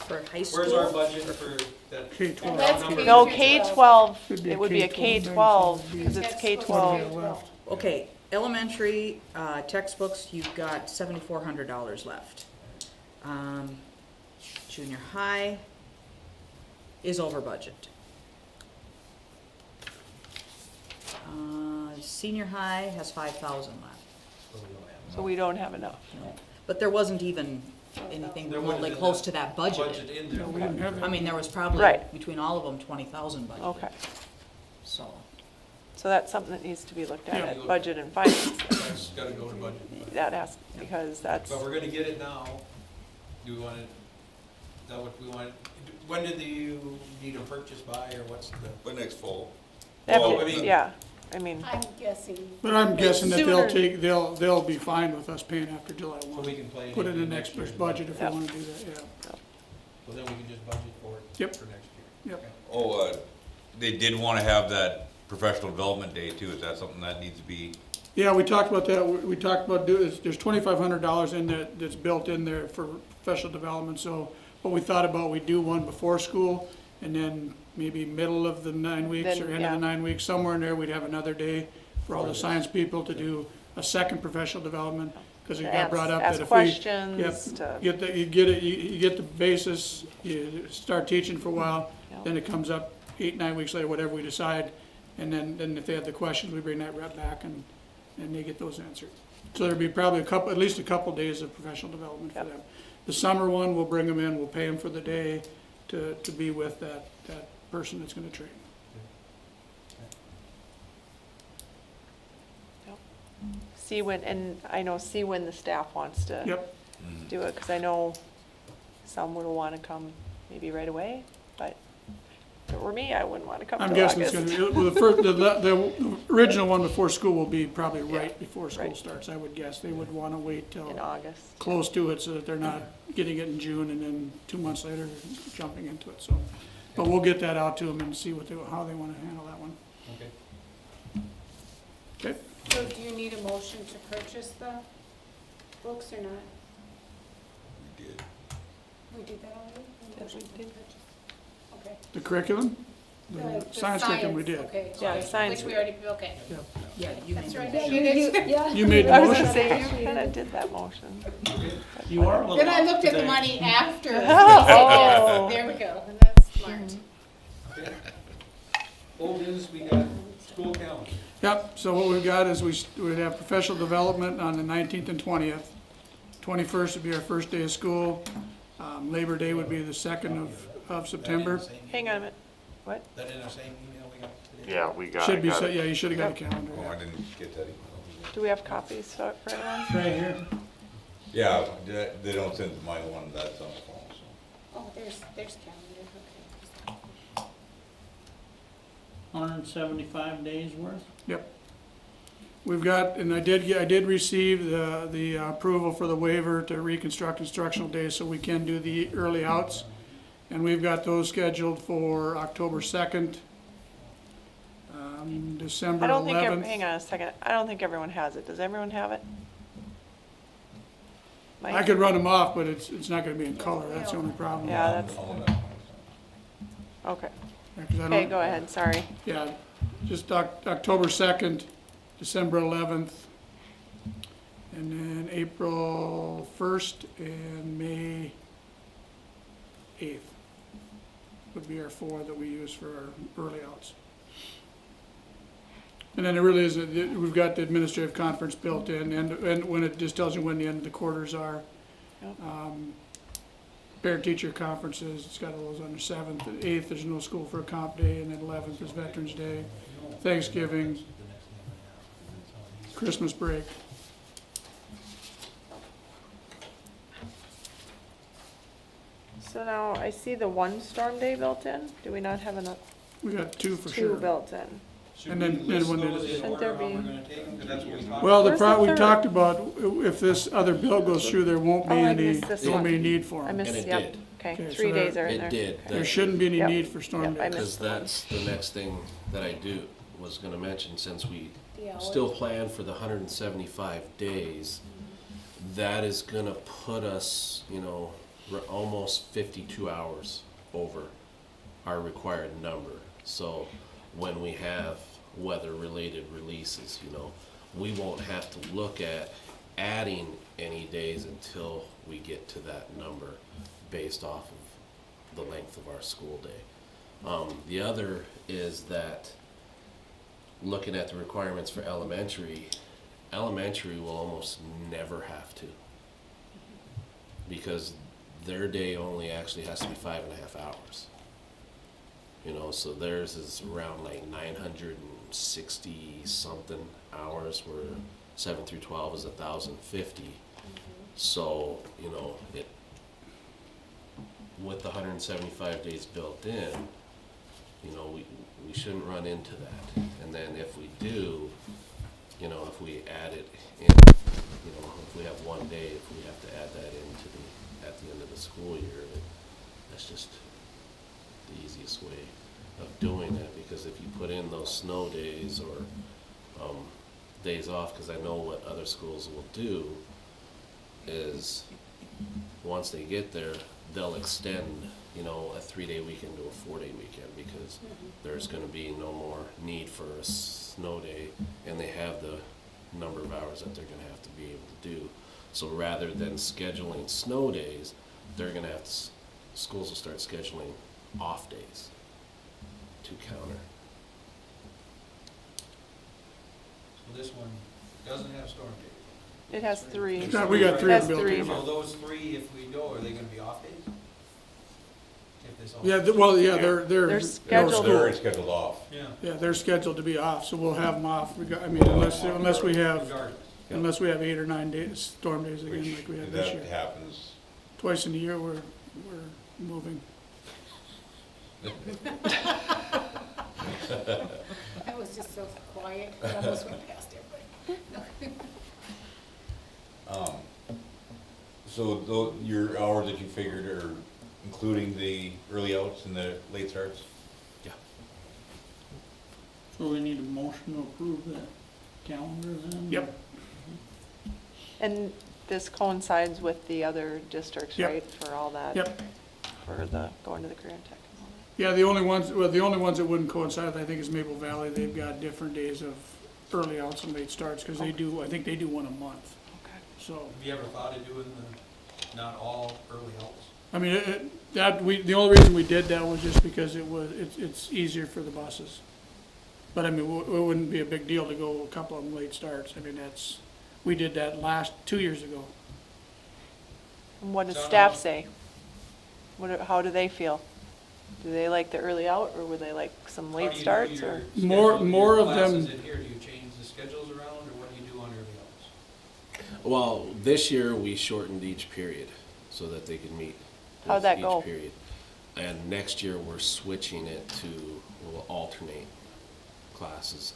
Speaker 15: For high school.
Speaker 4: Where's our budget for that?
Speaker 6: K-12.
Speaker 2: That's
Speaker 4: number?
Speaker 3: No,
Speaker 2: K-12.
Speaker 3: K-12,
Speaker 6: Should be a
Speaker 3: it would be a
Speaker 6: K-12,
Speaker 3: K-12, because it's
Speaker 2: Textbooks
Speaker 3: K-12.
Speaker 2: are left.
Speaker 15: Okay, elementary, textbooks, you've got $7,400 left. Junior high is over budget. Senior high has 5,000 left.
Speaker 4: So we don't have
Speaker 3: So we don't have enough.
Speaker 15: No. But there wasn't even anything
Speaker 4: There would've
Speaker 15: remotely
Speaker 4: been
Speaker 15: close
Speaker 4: that
Speaker 15: to that
Speaker 4: budget
Speaker 15: budget.
Speaker 4: in there.
Speaker 6: We didn't have
Speaker 15: I
Speaker 6: that.
Speaker 15: mean, there was probably,
Speaker 3: Right.
Speaker 15: between all of them, 20,000 budget.
Speaker 3: Okay,
Speaker 15: So,
Speaker 3: so that's something that needs to be looked at,
Speaker 6: Yeah.
Speaker 3: at budget and finance.
Speaker 4: That's gotta go to budget.
Speaker 3: That has, because that's,
Speaker 4: But we're gonna get it now. Do we want it, is that what we want? When did you need a purchase by, or what's the?
Speaker 8: But next fall.
Speaker 4: Well, I mean-
Speaker 3: yeah, I mean,
Speaker 2: I'm guessing.
Speaker 6: But I'm guessing that
Speaker 3: Sooner.
Speaker 6: they'll be fine with us paying after July
Speaker 4: So
Speaker 6: 1.
Speaker 4: we can play it
Speaker 6: Put it in the
Speaker 4: into
Speaker 6: next
Speaker 4: year's
Speaker 6: year's budget if we
Speaker 3: Yep.
Speaker 6: wanna do that, yeah.
Speaker 4: Well, then we can just budget for it.
Speaker 6: Yep.
Speaker 4: For next year.
Speaker 6: Yep.
Speaker 8: Oh, they did want to have that professional development day too. Is that something that needs to be?
Speaker 6: Yeah, we talked about that, we talked about there's $2,500 in there that's built in there for professional development, so what we thought about, we do one before school, and then maybe middle of the 9 weeks
Speaker 3: Then,
Speaker 6: or end of
Speaker 3: yeah.
Speaker 6: the 9 weeks, somewhere in there, we'd have another day for all the science people to do a second professional development, because it got brought up that
Speaker 3: ask
Speaker 6: if we.
Speaker 3: questions,
Speaker 6: Yep,
Speaker 3: to,
Speaker 6: get the, you get it, you get the basis, you start teaching for a while,
Speaker 3: Yep.
Speaker 6: then it comes up 8, 9 weeks later, whatever we decide, and then if they have the questions, we bring that rep back and they get those answered. So there'll be probably at least a couple days of professional development for
Speaker 3: Yep.
Speaker 6: them. The summer one, we'll bring them in, we'll pay them for the day to be with that person that's gonna train.
Speaker 3: see when, and I know, see when the staff wants to
Speaker 6: Yep,
Speaker 3: do it, because I know some would want to come maybe right away, but if it were me, I wouldn't want to come
Speaker 6: I'm
Speaker 3: till
Speaker 6: guessing it's
Speaker 3: August.
Speaker 6: gonna be, well, the original one before school will be probably right
Speaker 3: Yeah,
Speaker 6: before school
Speaker 3: right.
Speaker 6: starts, I would guess. They would wanna wait till
Speaker 3: In August.
Speaker 6: close to it so that they're not getting it in June and then 2 months later jumping into it, so. But we'll get that out to them and see how they wanna handle that one.
Speaker 4: Okay.
Speaker 6: Okay?
Speaker 2: So do you need a motion to purchase the books or not?
Speaker 8: We did.
Speaker 2: We did that already?
Speaker 3: Yes,
Speaker 2: Motion
Speaker 3: we
Speaker 2: to
Speaker 3: did.
Speaker 2: purchase. Okay.
Speaker 6: The curriculum? The science curriculum we did.
Speaker 2: Okay,
Speaker 3: Yeah,
Speaker 2: okay,
Speaker 3: science
Speaker 2: which we
Speaker 3: we-
Speaker 2: already, okay.
Speaker 15: yeah, you made
Speaker 2: That's
Speaker 15: the
Speaker 2: right.
Speaker 15: motion.
Speaker 2: You did.
Speaker 6: You made the
Speaker 3: I was
Speaker 6: motion?
Speaker 3: gonna say, you kind of did that motion.
Speaker 10: You are a little
Speaker 2: Then I
Speaker 10: off
Speaker 2: looked at the
Speaker 10: today.
Speaker 2: money after.
Speaker 3: Oh.
Speaker 2: There we go, that's smart.
Speaker 4: Okay. Old news, we got school calendar.
Speaker 6: Yep, so what we've got is we have professional development on the 19th and 20th. 21st would be our first day of school. Labor Day would be the 2nd of September.
Speaker 3: Hang on a minute. What?
Speaker 4: That in our same email we got today?
Speaker 5: Yeah, we got,
Speaker 6: Should be,
Speaker 5: got
Speaker 6: so
Speaker 5: it.
Speaker 6: yeah, you should have got a calendar.
Speaker 8: Oh,
Speaker 6: yeah.
Speaker 8: I didn't get that email.
Speaker 3: Do we have copies for everyone?
Speaker 10: Right here.
Speaker 8: Yeah, they don't send my one, that's on the phone, so.
Speaker 2: Oh, there's calendar, okay.
Speaker 10: 175 days worth.
Speaker 6: Yep. We've got, and I did receive the approval for the waiver to reconstruct instructional days, so we can do the early outs. And we've got those scheduled for October 2nd, December
Speaker 3: I don't think,
Speaker 6: 11th.
Speaker 3: hang on a second. I don't think everyone has it. Does everyone have it? Mike?
Speaker 6: I could run them off, but it's not gonna be in color, that's the only problem.
Speaker 3: Yeah, that's,
Speaker 8: All of that.
Speaker 3: okay.
Speaker 6: Yeah, 'cause I
Speaker 3: Okay,
Speaker 6: don't-
Speaker 3: go ahead, sorry.
Speaker 6: Yeah, just October 2nd, December 11th, and then April 1st and May 8th would be our 4 that we use for our early outs. And then it really is, we've got the administrative conference built in, and when it just tells you when the end of the quarters are.
Speaker 3: Yep.
Speaker 6: Parent-teacher conferences, it's got all those on the 7th, and 8th, there's no school for a comp day, and then 11th is Veterans Day, Thanksgiving, Christmas break.
Speaker 3: So now I see the one storm day built in. Do we not have enough?
Speaker 6: We got 2 for
Speaker 3: Two
Speaker 6: sure.
Speaker 3: built in.
Speaker 4: Should
Speaker 6: And
Speaker 4: we
Speaker 6: then
Speaker 4: list
Speaker 6: when it
Speaker 4: those
Speaker 6: is-
Speaker 4: in
Speaker 3: Shouldn't
Speaker 4: order
Speaker 3: there
Speaker 4: how
Speaker 3: be-
Speaker 4: we're gonna take them? 'Cause that's what we talked
Speaker 6: Well,
Speaker 4: about.
Speaker 3: Where's the
Speaker 6: we
Speaker 3: third?
Speaker 6: talked about, if this other bill goes through, there won't be
Speaker 3: Oh, I
Speaker 6: any,
Speaker 3: missed this
Speaker 6: won't be
Speaker 3: one.
Speaker 6: any need for
Speaker 3: I
Speaker 6: them.
Speaker 3: missed,
Speaker 11: And it
Speaker 3: yep.
Speaker 11: did.
Speaker 3: Okay,
Speaker 6: Okay, so
Speaker 3: 3 days
Speaker 6: there-
Speaker 3: are in
Speaker 11: It
Speaker 3: there.
Speaker 11: did.
Speaker 3: Okay.
Speaker 6: There shouldn't be any
Speaker 3: Yep.
Speaker 6: need for storm
Speaker 3: Yep, I
Speaker 6: days.
Speaker 3: missed
Speaker 11: Because that's the next thing that I was gonna mention, since we
Speaker 2: The hours.
Speaker 11: still plan for the 175 days, that is gonna put us, we're almost 52 hours over our required number. So when we have weather-related releases, we won't have to look at adding any days until we get to that number based off of the length of our school day. The other is that, looking at the requirements for elementary will almost never have to. Because their day only actually has to be 5.5 hours. So theirs is around like 960 something hours, where 7 through 12 is 1,050. So, with the 175 days built in, we shouldn't run into that. And then if we do, if we add it in, if we have one day, if we have to add that at the end of the school year, that's just the easiest way of doing it. Because if you put in those snow days or days off, because I know what other schools will do is, once they get there, they'll extend, a 3-day weekend to a 4-day weekend, because there's gonna be no more need for a snow day, and they have the number of hours that they're gonna have to be able to do. So rather than scheduling snow days, they're gonna have to, schools will start scheduling off days to counter.
Speaker 4: So this one doesn't have storm days.
Speaker 3: It has 3.
Speaker 6: Yeah, we got 3
Speaker 3: Has
Speaker 6: built
Speaker 3: 3.
Speaker 6: in.
Speaker 4: So those 3, if we go, are they gonna be off days? If this all-
Speaker 6: Yeah, they're
Speaker 3: They're
Speaker 6: no
Speaker 3: scheduled.
Speaker 6: school.
Speaker 8: They're already scheduled off.
Speaker 4: Yeah.
Speaker 6: Yeah, they're scheduled to be off, so we'll have them off, unless we have,
Speaker 4: Regardless.
Speaker 6: unless we have 8 or 9 days, storm days again,
Speaker 8: Which,
Speaker 6: like we had
Speaker 8: if
Speaker 6: this
Speaker 8: that
Speaker 6: year.
Speaker 8: happens,
Speaker 6: Twice in a year, we're moving.
Speaker 2: That was just so quiet, I almost went past everybody.
Speaker 8: so your hours that you figured are including the early outs and the late starts?
Speaker 11: Yeah.
Speaker 10: So we need a motion to approve that calendar then?
Speaker 6: Yep.
Speaker 3: And this coincides with the other districts,
Speaker 6: Yep.
Speaker 3: right, for all that?
Speaker 6: Yep.
Speaker 3: For the, going to the career and tech and all that?
Speaker 6: Yeah, the only ones that wouldn't coincide, I think, is Maple Valley. They've got different days of early outs and late starts, because I think they do one a month.
Speaker 3: Okay.
Speaker 6: So,
Speaker 4: Have you ever thought of doing not all early outs?
Speaker 6: I mean, the only reason we did that was just because it's easier for the buses. But I mean, it wouldn't be a big deal to go a couple of them late starts. I mean, we did that 2 years ago.
Speaker 3: And what does
Speaker 4: So-
Speaker 3: staff say? How do they feel? Do they like the early out, or would they like some
Speaker 4: How
Speaker 3: late
Speaker 4: do you do
Speaker 3: starts,
Speaker 4: your
Speaker 3: or?
Speaker 4: schedule,
Speaker 6: More
Speaker 4: your
Speaker 6: of them-
Speaker 4: classes in here? Do you change the schedules around, or what do you do on early outs?
Speaker 11: Well, this year we shortened each period so that they could meet
Speaker 3: How'd
Speaker 11: with
Speaker 3: that
Speaker 11: each
Speaker 3: go?
Speaker 11: period. And next year we're switching it to, we'll alternate classes.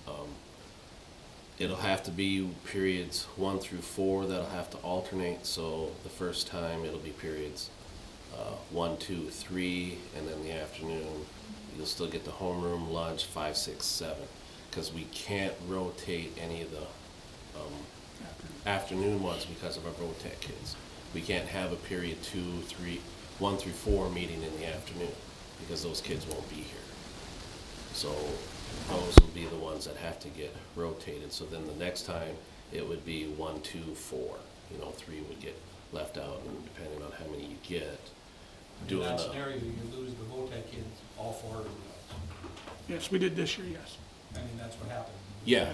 Speaker 11: It'll have to be periods 1 through 4 that'll have to alternate. So the first time it'll be periods 1, 2, 3, and then the afternoon you'll still get the homeroom, lunch, 5, 6, 7, because we can't rotate any of the afternoon ones because of our VOTEC kids. We can't have a period 2, 3, 1 through 4 meeting in the afternoon because those kids won't be here. So those will be the ones that have to get rotated. So then the next time it would be 1, 2, 4. 3 would get left out, and depending on how many you get.
Speaker 4: In that scenario, you lose the VOTEC kids, all 4 early outs.
Speaker 6: Yes, we did this year, yes.
Speaker 4: I mean, that's what happened.
Speaker 11: Yeah.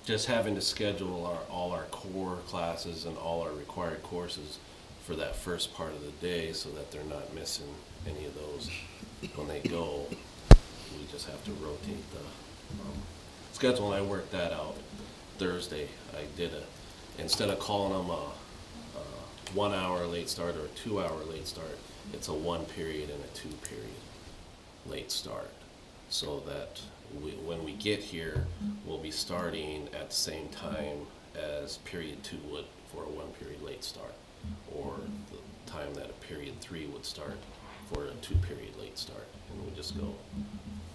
Speaker 11: Just having to schedule all our core classes and all our required courses for that first part of the day so that they're not missing any of those when they go. We just have to rotate the schedule, and I worked that out Thursday. I did instead of calling them a 1 hour late start or a 2 hour late start, it's a 1 period and a 2 period late start, so that when we get here, we'll be starting at the same time as period 2 would for a 1 period late start, or the time that a period 3 would start for a 2 period late start, and we just go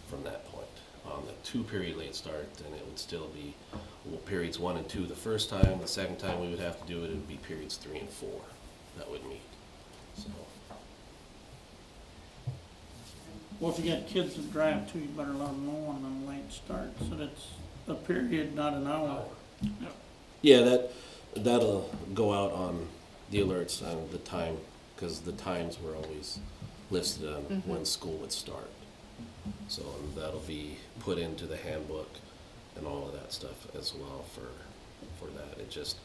Speaker 11: from that point. On the 2 period late start, then it would still be periods 1 and 2 the first time. The second time we would have to do it, it would be periods 3 and 4 that would meet. So.
Speaker 10: Well, if you got kids that drive too, you better let them know on them late starts, so that's a period, not an hour.
Speaker 11: Yeah, that'll go out on the alerts on the time, because the times were always listed on when school would start. So that'll be put into the handbook and all of that stuff as well for that. It just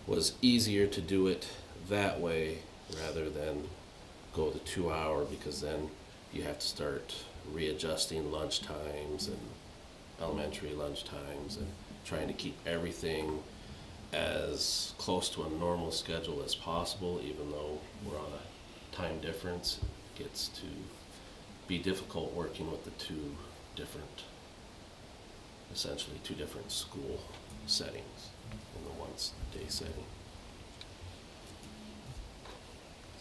Speaker 11: was easier to do it that way rather than go the 2 hour, because then you have to start readjusting lunch times and elementary lunch times and trying to keep everything as close to a normal schedule as possible. Even though we're on a time difference, it gets to be difficult working with the essentially two different school settings in the one day setting.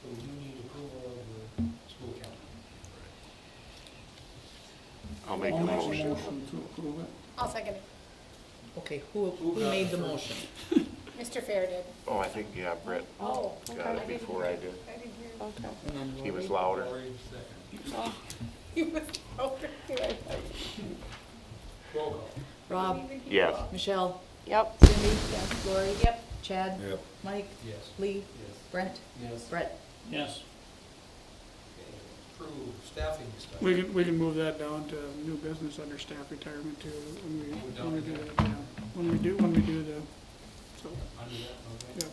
Speaker 4: So we do need approval of the school calendar.
Speaker 5: I'll make a
Speaker 10: I'll
Speaker 5: motion.
Speaker 10: to approve it.
Speaker 2: I'll second it.
Speaker 15: Okay, who
Speaker 4: got
Speaker 15: made
Speaker 4: it
Speaker 15: the
Speaker 4: first?
Speaker 15: motion?
Speaker 2: Mr. Fair did.
Speaker 5: Oh, I think, yeah, Brett
Speaker 2: Oh.
Speaker 5: got it before I did.
Speaker 2: I didn't hear.
Speaker 3: Okay.
Speaker 15: And then
Speaker 5: He was
Speaker 15: Lori?
Speaker 5: louder.
Speaker 4: Lori, second.
Speaker 3: Oh,
Speaker 2: He was over here.
Speaker 4: Roll call.
Speaker 15: Rob,
Speaker 5: Yes.
Speaker 15: Michelle,
Speaker 3: Yep.
Speaker 15: Cindy, Lori,
Speaker 2: Yep.
Speaker 15: Chad,
Speaker 8: Yep.
Speaker 15: Mike,
Speaker 4: Yes.
Speaker 15: Lee,
Speaker 4: Yes.
Speaker 15: Brent,
Speaker 14: Yes.
Speaker 15: Brett.
Speaker 10: Yes.
Speaker 4: Okay. Approve staffing discussion.
Speaker 6: We can move that down to new business under staff retirement too, when we do that, yeah. When we do the, so,
Speaker 4: Under that, okay.
Speaker 6: yeah.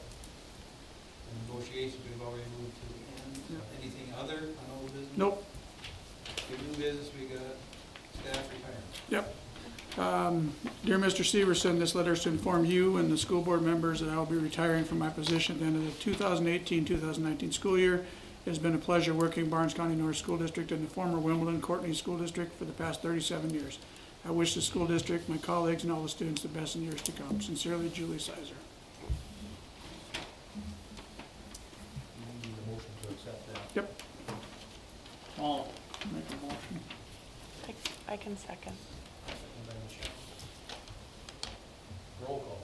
Speaker 4: And negotiations, we've already moved to the end.
Speaker 6: Yeah.
Speaker 4: Anything other on old business?
Speaker 6: Nope.
Speaker 4: Good new business, we got staff retirement.
Speaker 6: Yep. Dear Mr. Severson, this letter is to inform you and the school board members that I will be retiring from my position at the end of the 2018-2019 school year. It has been a pleasure working Barnes County North School District and the former Wimbledon Courtney School District for the past 37 years. I wish the school district, my colleagues, and all the students the best in years to come. Sincerely, Julie Sizer.
Speaker 4: You need a motion to accept that.
Speaker 6: Yep.
Speaker 10: I'll make a motion.
Speaker 3: I can second.
Speaker 4: Second by Michelle. Roll call.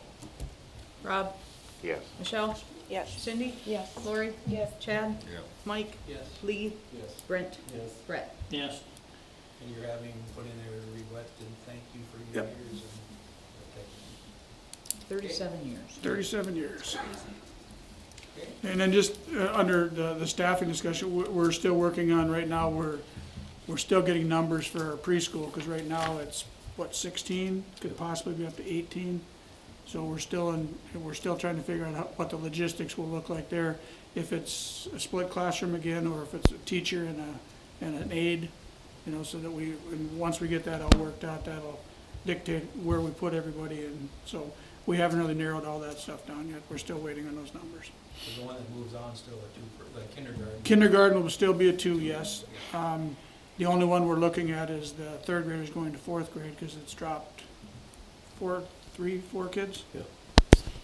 Speaker 15: Rob,
Speaker 5: Yes.
Speaker 15: Michelle,
Speaker 3: Yes.
Speaker 15: Cindy,
Speaker 2: Yes.
Speaker 15: Lori,
Speaker 2: Yes.
Speaker 15: Chad,
Speaker 8: Yep.
Speaker 15: Mike,
Speaker 4: Yes.
Speaker 15: Lee,
Speaker 14: Yes.
Speaker 15: Brent,
Speaker 14: Yes.
Speaker 15: Brett.
Speaker 10: Yes.
Speaker 4: And you're having put in there a regret and thank you for your
Speaker 6: Yep.
Speaker 4: years and, okay.
Speaker 15: 37 years.
Speaker 6: 37 years.
Speaker 4: Okay.
Speaker 6: And then just under the staffing discussion, we're still working on, right now, we're still getting numbers for our preschool, because right now it's, 16? Could possibly be up to 18. So we're still trying to figure out what the logistics will look like there. If it's a split classroom again, or if it's a teacher and an aide, you know, so that and once we get that all worked out, that'll dictate where we put everybody in. So we haven't really narrowed all that stuff down yet. We're still waiting on those numbers.
Speaker 4: Is the one that moves on still a 2 for, like kindergarten?
Speaker 6: Kindergarten will still be a 2, yes. The only one we're looking at is the 3rd graders going to 4th grade, because it's dropped 4 kids.
Speaker 11: Yeah,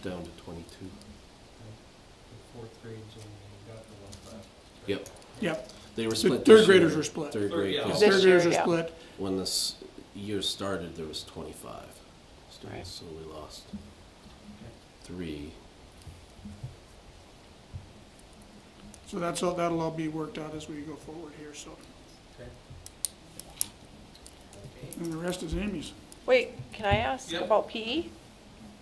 Speaker 11: down to 22.
Speaker 4: The 4th grade's only got the 1 class.
Speaker 11: Yep.
Speaker 6: Yep.
Speaker 11: They were
Speaker 6: The
Speaker 11: split.
Speaker 6: 3rd
Speaker 11: this
Speaker 6: graders
Speaker 11: year.
Speaker 6: were split.
Speaker 11: Third grade.
Speaker 4: yeah.
Speaker 11: kids.
Speaker 6: The
Speaker 3: This
Speaker 6: 3rd
Speaker 3: year,
Speaker 6: graders are
Speaker 3: yeah.
Speaker 6: split.
Speaker 11: When this year started, there was 25 students, so we lost 3.
Speaker 6: So that'll all be worked out as we go forward here, so.
Speaker 4: Okay. Okay.
Speaker 6: And the rest is Amy's.
Speaker 3: Wait, can I ask
Speaker 4: Yep.
Speaker 3: about PE?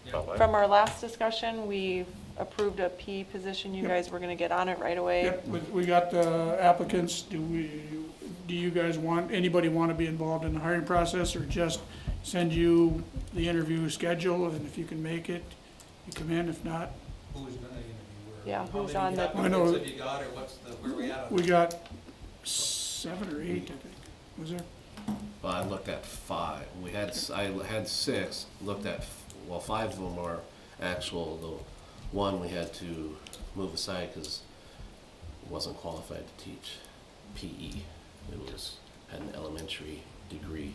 Speaker 4: Yeah.
Speaker 3: From our last discussion, we approved a PE position. You
Speaker 6: Yep.
Speaker 3: guys were gonna get on it right away.
Speaker 6: Yep, we got the applicants. Do you guys anybody want to be involved in the hiring process, or just send you the interview schedule, and if you can make it, you come in, if not,
Speaker 4: Who's gonna interview? Or
Speaker 3: Yeah,
Speaker 4: how
Speaker 3: who's
Speaker 4: many
Speaker 3: on the-
Speaker 6: I know-
Speaker 4: applicants have you got, or where we at on
Speaker 6: we
Speaker 4: that?
Speaker 6: got 7 or 8, I think. Was there?
Speaker 11: Well, I looked at 5. I had 6. Looked at 5 of them are actual. The one we had to move aside because wasn't qualified to teach PE. It had an elementary degree,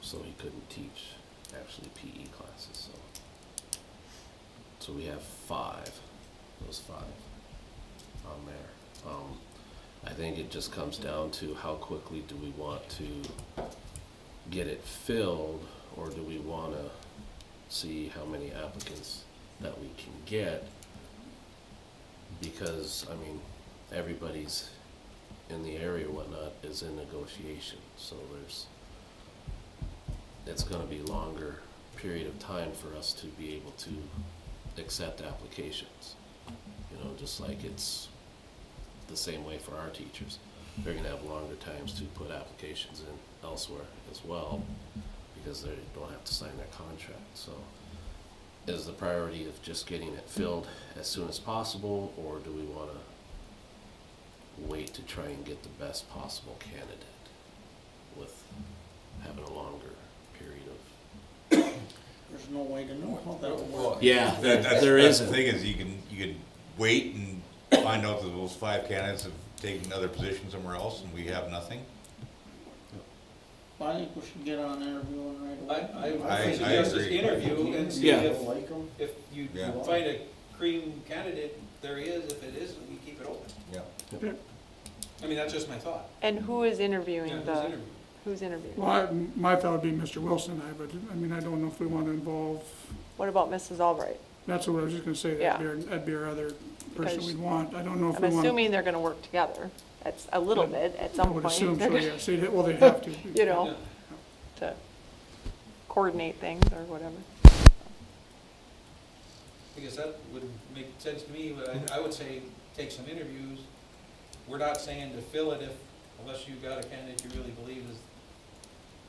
Speaker 11: so he couldn't teach actually PE classes. So we have 5. Those 5 on there. I think it just comes down to how quickly do we want to get it filled, or do we want to see how many applicants that we can get? Because, I mean, everybody's in the area or whatnot is in negotiation, so it's going to be longer period of time for us to be able to accept applications. You know, just like it's the same way for our teachers. They're gonna have longer times to put applications in elsewhere as well, because they don't have to sign their contract. So is the priority of just getting it filled as soon as possible, or do we wanna wait to try and get the best possible candidate with having a longer period of?
Speaker 10: There's no way to know how that will work.
Speaker 8: Well,
Speaker 11: Yeah,
Speaker 8: that's
Speaker 11: there
Speaker 8: the
Speaker 11: isn't.
Speaker 8: thing is, you can wait and find out that those 5 candidates have taken other positions somewhere else and we have nothing.
Speaker 10: I think we should get on interviewing right away.
Speaker 8: I
Speaker 4: suggest this
Speaker 8: agree.
Speaker 4: interview and see
Speaker 11: Yeah.
Speaker 4: if,
Speaker 14: Like 'em?
Speaker 4: if you
Speaker 8: Yeah.
Speaker 4: find a cream candidate, there he is. If it isn't, we keep it open.
Speaker 8: Yeah.
Speaker 4: I mean, that's just my thought.
Speaker 3: And who is interviewing
Speaker 4: Yeah, who's
Speaker 3: the,
Speaker 4: interviewing?
Speaker 3: who's interviewing?
Speaker 6: Well, my thought would be Mr. Wilson, but, I mean, I don't know if we want to involve,
Speaker 3: What about Mrs. Albright?
Speaker 6: that's what I was just gonna say,
Speaker 3: Yeah.
Speaker 6: that'd be our other person
Speaker 3: Because
Speaker 6: we'd want. I don't know if
Speaker 3: I'm
Speaker 6: we want.
Speaker 3: assuming they're gonna work together. That's a little bit at
Speaker 6: I
Speaker 3: some
Speaker 6: would
Speaker 3: point.
Speaker 6: assume
Speaker 3: They're
Speaker 6: so,
Speaker 3: gonna-
Speaker 6: yes. Well, they have to.
Speaker 3: You know,
Speaker 4: Yeah.
Speaker 3: to coordinate things or whatever.
Speaker 4: I guess that would make sense to me, but I would say take some interviews. We're not saying to fill it unless you've got a candidate you really believe is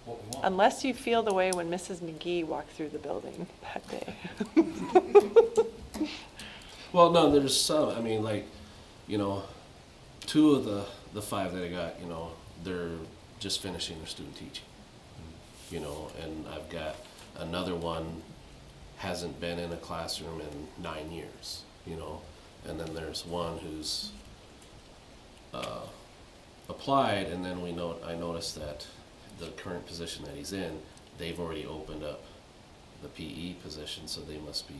Speaker 4: what we want.
Speaker 3: Unless you feel the way when Mrs. McGee walked through the building that day.
Speaker 11: Well, no, there's some, I mean, like, you know, 2 of the 5 that I got, you know, they're just finishing their student teaching. You know, and I've got another one hasn't been in a classroom in 9 years, you know, and then there's one who's applied, and then I noticed that the current position that he's in, they've already opened up the PE position, so they must be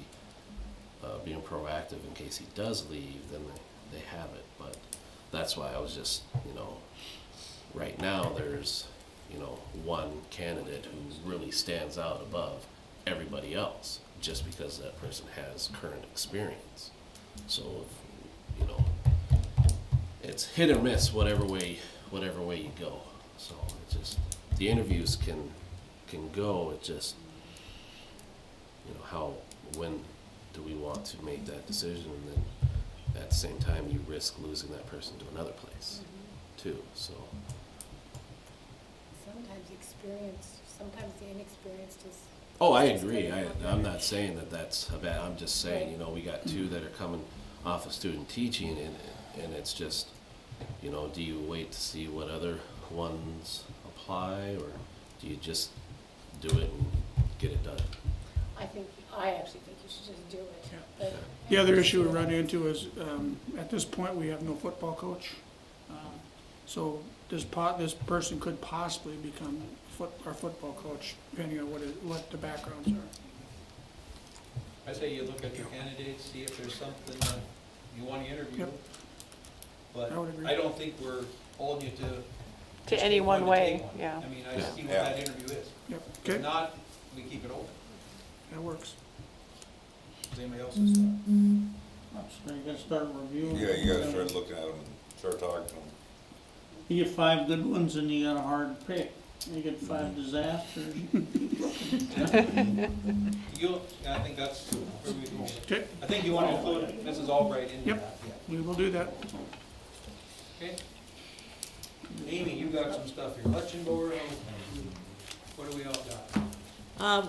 Speaker 11: being proactive in case he does leave, then they have it. But that's why I was just, you know, right now there's, you know, one candidate who really stands out above everybody else, just because that person has current experience. So, if, you know, it's hit or miss whatever way you go. So it just, the interviews can go, it just, you know, when do we want to make that decision, and then at the same time you risk losing that person to another place too, so.
Speaker 2: Sometimes the inexperienced
Speaker 11: Oh, I agree. I'm not saying that that's a bad, I'm just saying, you know, we got two that are coming off of student teaching and it's just, you know, do you wait to see what other ones apply or do you just do it and get it done?
Speaker 2: I actually think you should just do it. But-
Speaker 6: The other issue we run into is, at this point, we have no football coach. So this person could possibly become our football coach, depending on what the backgrounds are.
Speaker 4: I say you look at your candidates, see if there's something that you want to interview.
Speaker 6: Yep.
Speaker 4: But
Speaker 6: I would agree.
Speaker 4: I don't think we're holding you to.
Speaker 3: To
Speaker 4: just
Speaker 3: any
Speaker 4: take
Speaker 3: one
Speaker 4: to
Speaker 3: way,
Speaker 4: take one.
Speaker 3: yeah.
Speaker 4: I mean, I
Speaker 11: Yeah.
Speaker 4: see what
Speaker 8: Yeah.
Speaker 4: that interview is.
Speaker 6: Yep,
Speaker 4: If
Speaker 6: okay,
Speaker 4: not, we keep it open.
Speaker 6: that works.
Speaker 4: Does anybody else have stuff?
Speaker 10: So you gotta start reviewing.
Speaker 8: Yeah, you gotta start looking at them and start talking to them.
Speaker 10: You get 5 good ones and you got a hard pick. You get 5 disasters.
Speaker 4: I think that's where we go.
Speaker 6: Okay,
Speaker 4: I think you want to include Mrs. Albright in
Speaker 6: Yep.
Speaker 4: that, yeah.
Speaker 6: we will do that.
Speaker 4: Okay? Amy, you got some stuff here. Election board, what do we all got?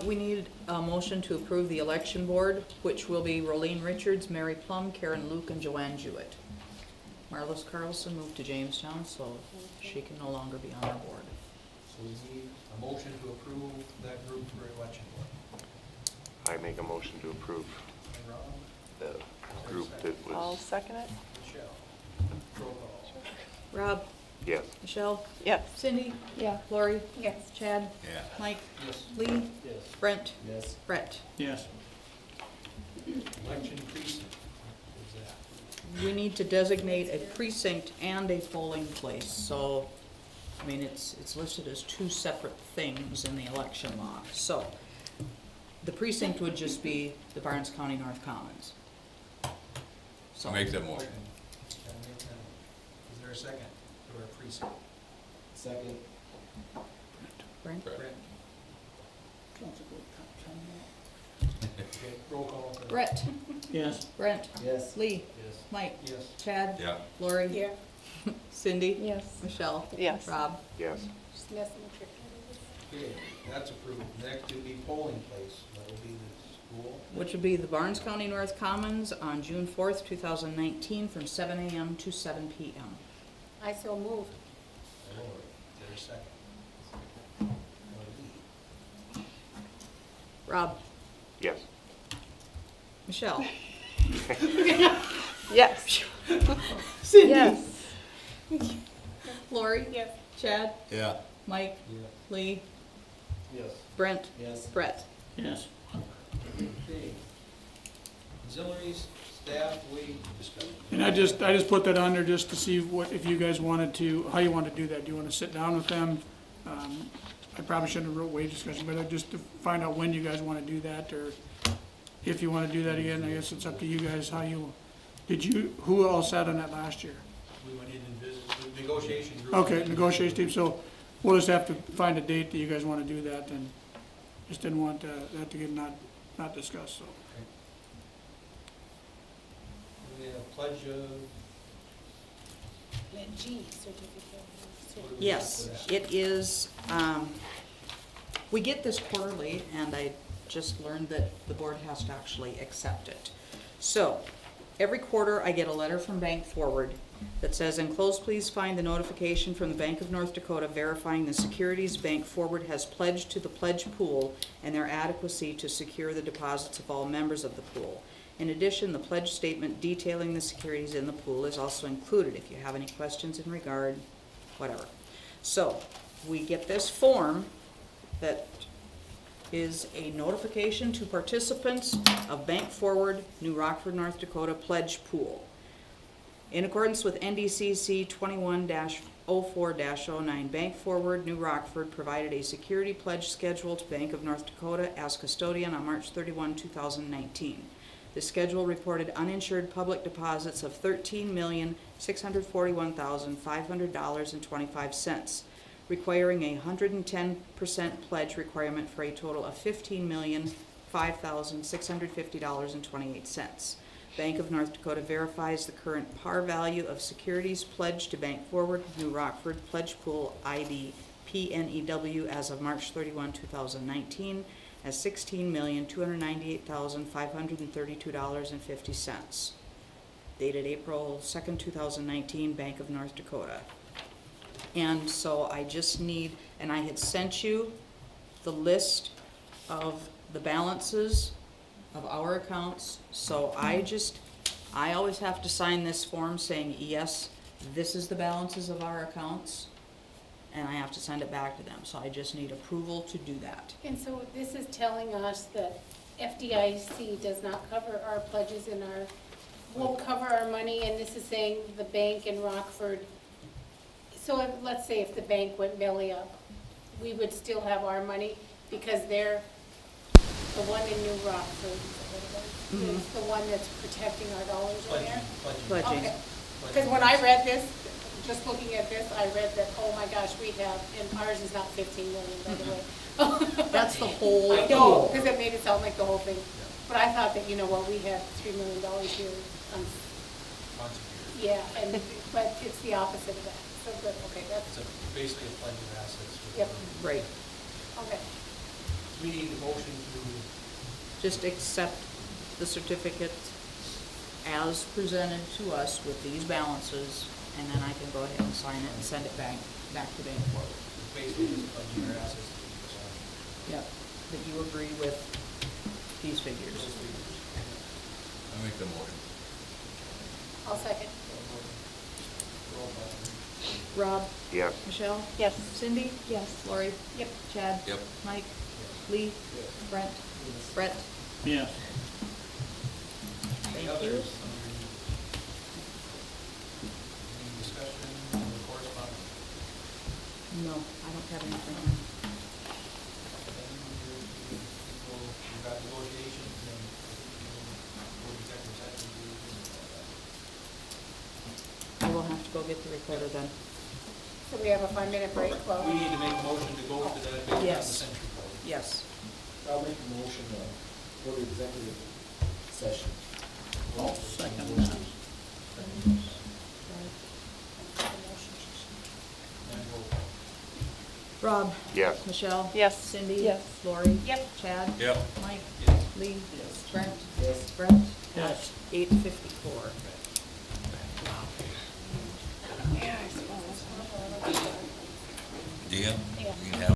Speaker 15: We need a motion to approve the election board, which will be Rolene Richards, Mary Plum, Karen Luke, and Joanne Jewett. Marlis Carlson moved to Jamestown, so she can no longer be on our board.
Speaker 4: So we need a motion to approve that group for election board.
Speaker 5: I make a motion to approve
Speaker 4: And Rob,
Speaker 5: the group that
Speaker 3: I'll
Speaker 5: was,
Speaker 3: second it.
Speaker 4: Michelle, roll call.
Speaker 15: Rob,
Speaker 5: yes.
Speaker 15: Michelle,
Speaker 3: Yes.
Speaker 15: Cindy? Yeah. Lori?
Speaker 2: Yes.
Speaker 15: Chad?
Speaker 8: Yeah.
Speaker 15: Mike?
Speaker 4: Yes.
Speaker 15: Lee?
Speaker 14: Yes.
Speaker 15: Brent?
Speaker 14: Yes.
Speaker 15: Brett?
Speaker 10: Yes.
Speaker 4: Election precinct, what is that?
Speaker 15: We need to designate a precinct and a polling place, so, I mean, it's listed as two separate things in the election law. So, the precinct would just be the Barnes County North Commons. So,
Speaker 8: Make that motion.
Speaker 4: Gotta make that. Is there a second for our precinct?
Speaker 14: Second.
Speaker 15: Brent?
Speaker 4: Brent? Okay, roll call. for that.
Speaker 15: Brett?
Speaker 10: Yes.
Speaker 15: Brent?
Speaker 14: Yes.
Speaker 15: Lee?
Speaker 4: Yes.
Speaker 15: Mike?
Speaker 4: Yes.
Speaker 15: Chad?
Speaker 8: Yeah.
Speaker 15: Lori?
Speaker 2: Yeah,
Speaker 15: Cindy?
Speaker 2: yes.
Speaker 15: Michelle?
Speaker 3: Yes.
Speaker 15: Rob?
Speaker 5: Yes.
Speaker 2: Just messing with your
Speaker 4: Okay, that's approved. Next would be polling place. That would be the school.
Speaker 15: Which would be the Barnes County North Commons on June 4th, 2019, from 7 a.m. to 7 p.m.
Speaker 2: I so move.
Speaker 4: Lord, is there a second? Lee.
Speaker 15: Rob?
Speaker 5: Yes.
Speaker 15: Michelle?
Speaker 3: Yes.
Speaker 15: Cindy?
Speaker 3: Yes.
Speaker 15: Lori?
Speaker 2: Yes.
Speaker 15: Chad?
Speaker 8: Yeah.
Speaker 15: Mike?
Speaker 4: Yeah.
Speaker 15: Lee?
Speaker 14: Yes.
Speaker 15: Brent?
Speaker 14: Yes.
Speaker 15: Brett?
Speaker 10: Yes.
Speaker 4: Okay. Auxiliaries, staff, wage discussion.
Speaker 6: And I just put that on there just to see if you guys wanted to, how you want to do that. Do you want to sit down with them? I probably shouldn't have wrote wage discussion, but just to find out when you guys want to do that, or if you want to do that again, I guess it's up to you guys how you, who all sat on that last year?
Speaker 4: We went in and visited the negotiation group.
Speaker 6: Okay, negotiation team, so we'll just have to find a date that you guys want to do that, and just didn't want that to get not discussed, so.
Speaker 4: We have a pledge of.
Speaker 2: G certificate.
Speaker 4: what do we
Speaker 15: Yes,
Speaker 4: have for that?
Speaker 15: it is, we get this quarterly, and I just learned that the board has to actually accept it. So, every quarter I get a letter from Bank Forward that says, enclosed please find the notification from the Bank of North Dakota verifying the securities Bank Forward has pledged to the pledge pool and their adequacy to secure the deposits of all members of the pool. In addition, the pledge statement detailing the securities in the pool is also included if you have any questions in regard, whatever. So, we get this form that is a notification to participants of Bank Forward, New Rockford, North Dakota Pledge Pool. In accordance with NDCC 21-04-09, Bank Forward, New Rockford provided a security pledge schedule to Bank of North Dakota as custodian on March 31, 2019. The schedule reported uninsured public deposits of $13,641,500.25, requiring a 110% pledge requirement for a total of $15,005,650.28. Bank of North Dakota verifies the current par value of securities pledged to Bank Forward, New Rockford Pledge Pool ID PNEW as of March 31, 2019, as $16,298,532.50. Dated April 2nd, 2019, Bank of North Dakota. And so I just need, and I had sent you the list of the balances of our accounts, so I always have to sign this form saying, yes, this is the balances of our accounts, and I have to send it back to them, so I just need approval to do that.
Speaker 2: And so this is telling us that FDIC does not cover our pledges and won't cover our money, and this is saying the bank in Rockford. So let's say if the bank went belly up, we would still have our money because they're the one in New Rockford, is the one that's protecting our dollars in there?
Speaker 15: Pledging.
Speaker 2: Okay. Because when I read this, just looking at this, I read that, oh my gosh, we have, and ours is not 15 million, by the way.
Speaker 15: That's the whole
Speaker 2: I know,
Speaker 15: deal.
Speaker 2: because it made it sound like the whole thing. But I thought that, you know what, we have $3 million here. Yeah, but it's the opposite of that. So good, okay, that's,
Speaker 4: It's basically a pledge of assets.
Speaker 2: yep,
Speaker 15: Right.
Speaker 2: okay.
Speaker 4: We need a motion to,
Speaker 15: Just accept the certificate as presented to us with these balances, and then I can go ahead and sign it and send it back to Bank Forward.
Speaker 4: basically just pledging our assets.
Speaker 15: Yep. That you agree with these figures.
Speaker 8: I make the motion.
Speaker 2: I'll second.
Speaker 4: Roll call.
Speaker 15: Rob?
Speaker 5: Yes.
Speaker 15: Michelle?
Speaker 3: Yes.
Speaker 15: Cindy? Yes. Lori?
Speaker 2: Yep.
Speaker 15: Chad?
Speaker 8: Yep.
Speaker 15: Mike? Lee? Brent? Brett?
Speaker 10: Yes.
Speaker 4: Any
Speaker 15: Thank
Speaker 4: others?
Speaker 15: you.
Speaker 4: Any discussion or correspondence?
Speaker 15: No, I don't have anything.
Speaker 4: Then we've got negotiations and we'll executive session.
Speaker 15: I will have to go get the recorder then.
Speaker 2: So we have a 5-minute break while
Speaker 4: We need to make a motion to go to that based on the
Speaker 15: Yes.
Speaker 4: century code.
Speaker 15: Yes.
Speaker 14: I'll make a motion for the executive session.
Speaker 10: I'll second that.
Speaker 4: And roll call.
Speaker 15: Rob?
Speaker 5: Yes.
Speaker 15: Michelle?
Speaker 3: Yes.
Speaker 15: Cindy?
Speaker 3: Yes.
Speaker 15: Lori?
Speaker 3: Yep.
Speaker 15: Chad?
Speaker 8: Yep.
Speaker 15: Mike?
Speaker 4: Yes.
Speaker 15: Lee? Brent?
Speaker 14: Yes.
Speaker 15: Brett?
Speaker 10: Yes.
Speaker 15: 8:54.
Speaker 8: Yeah.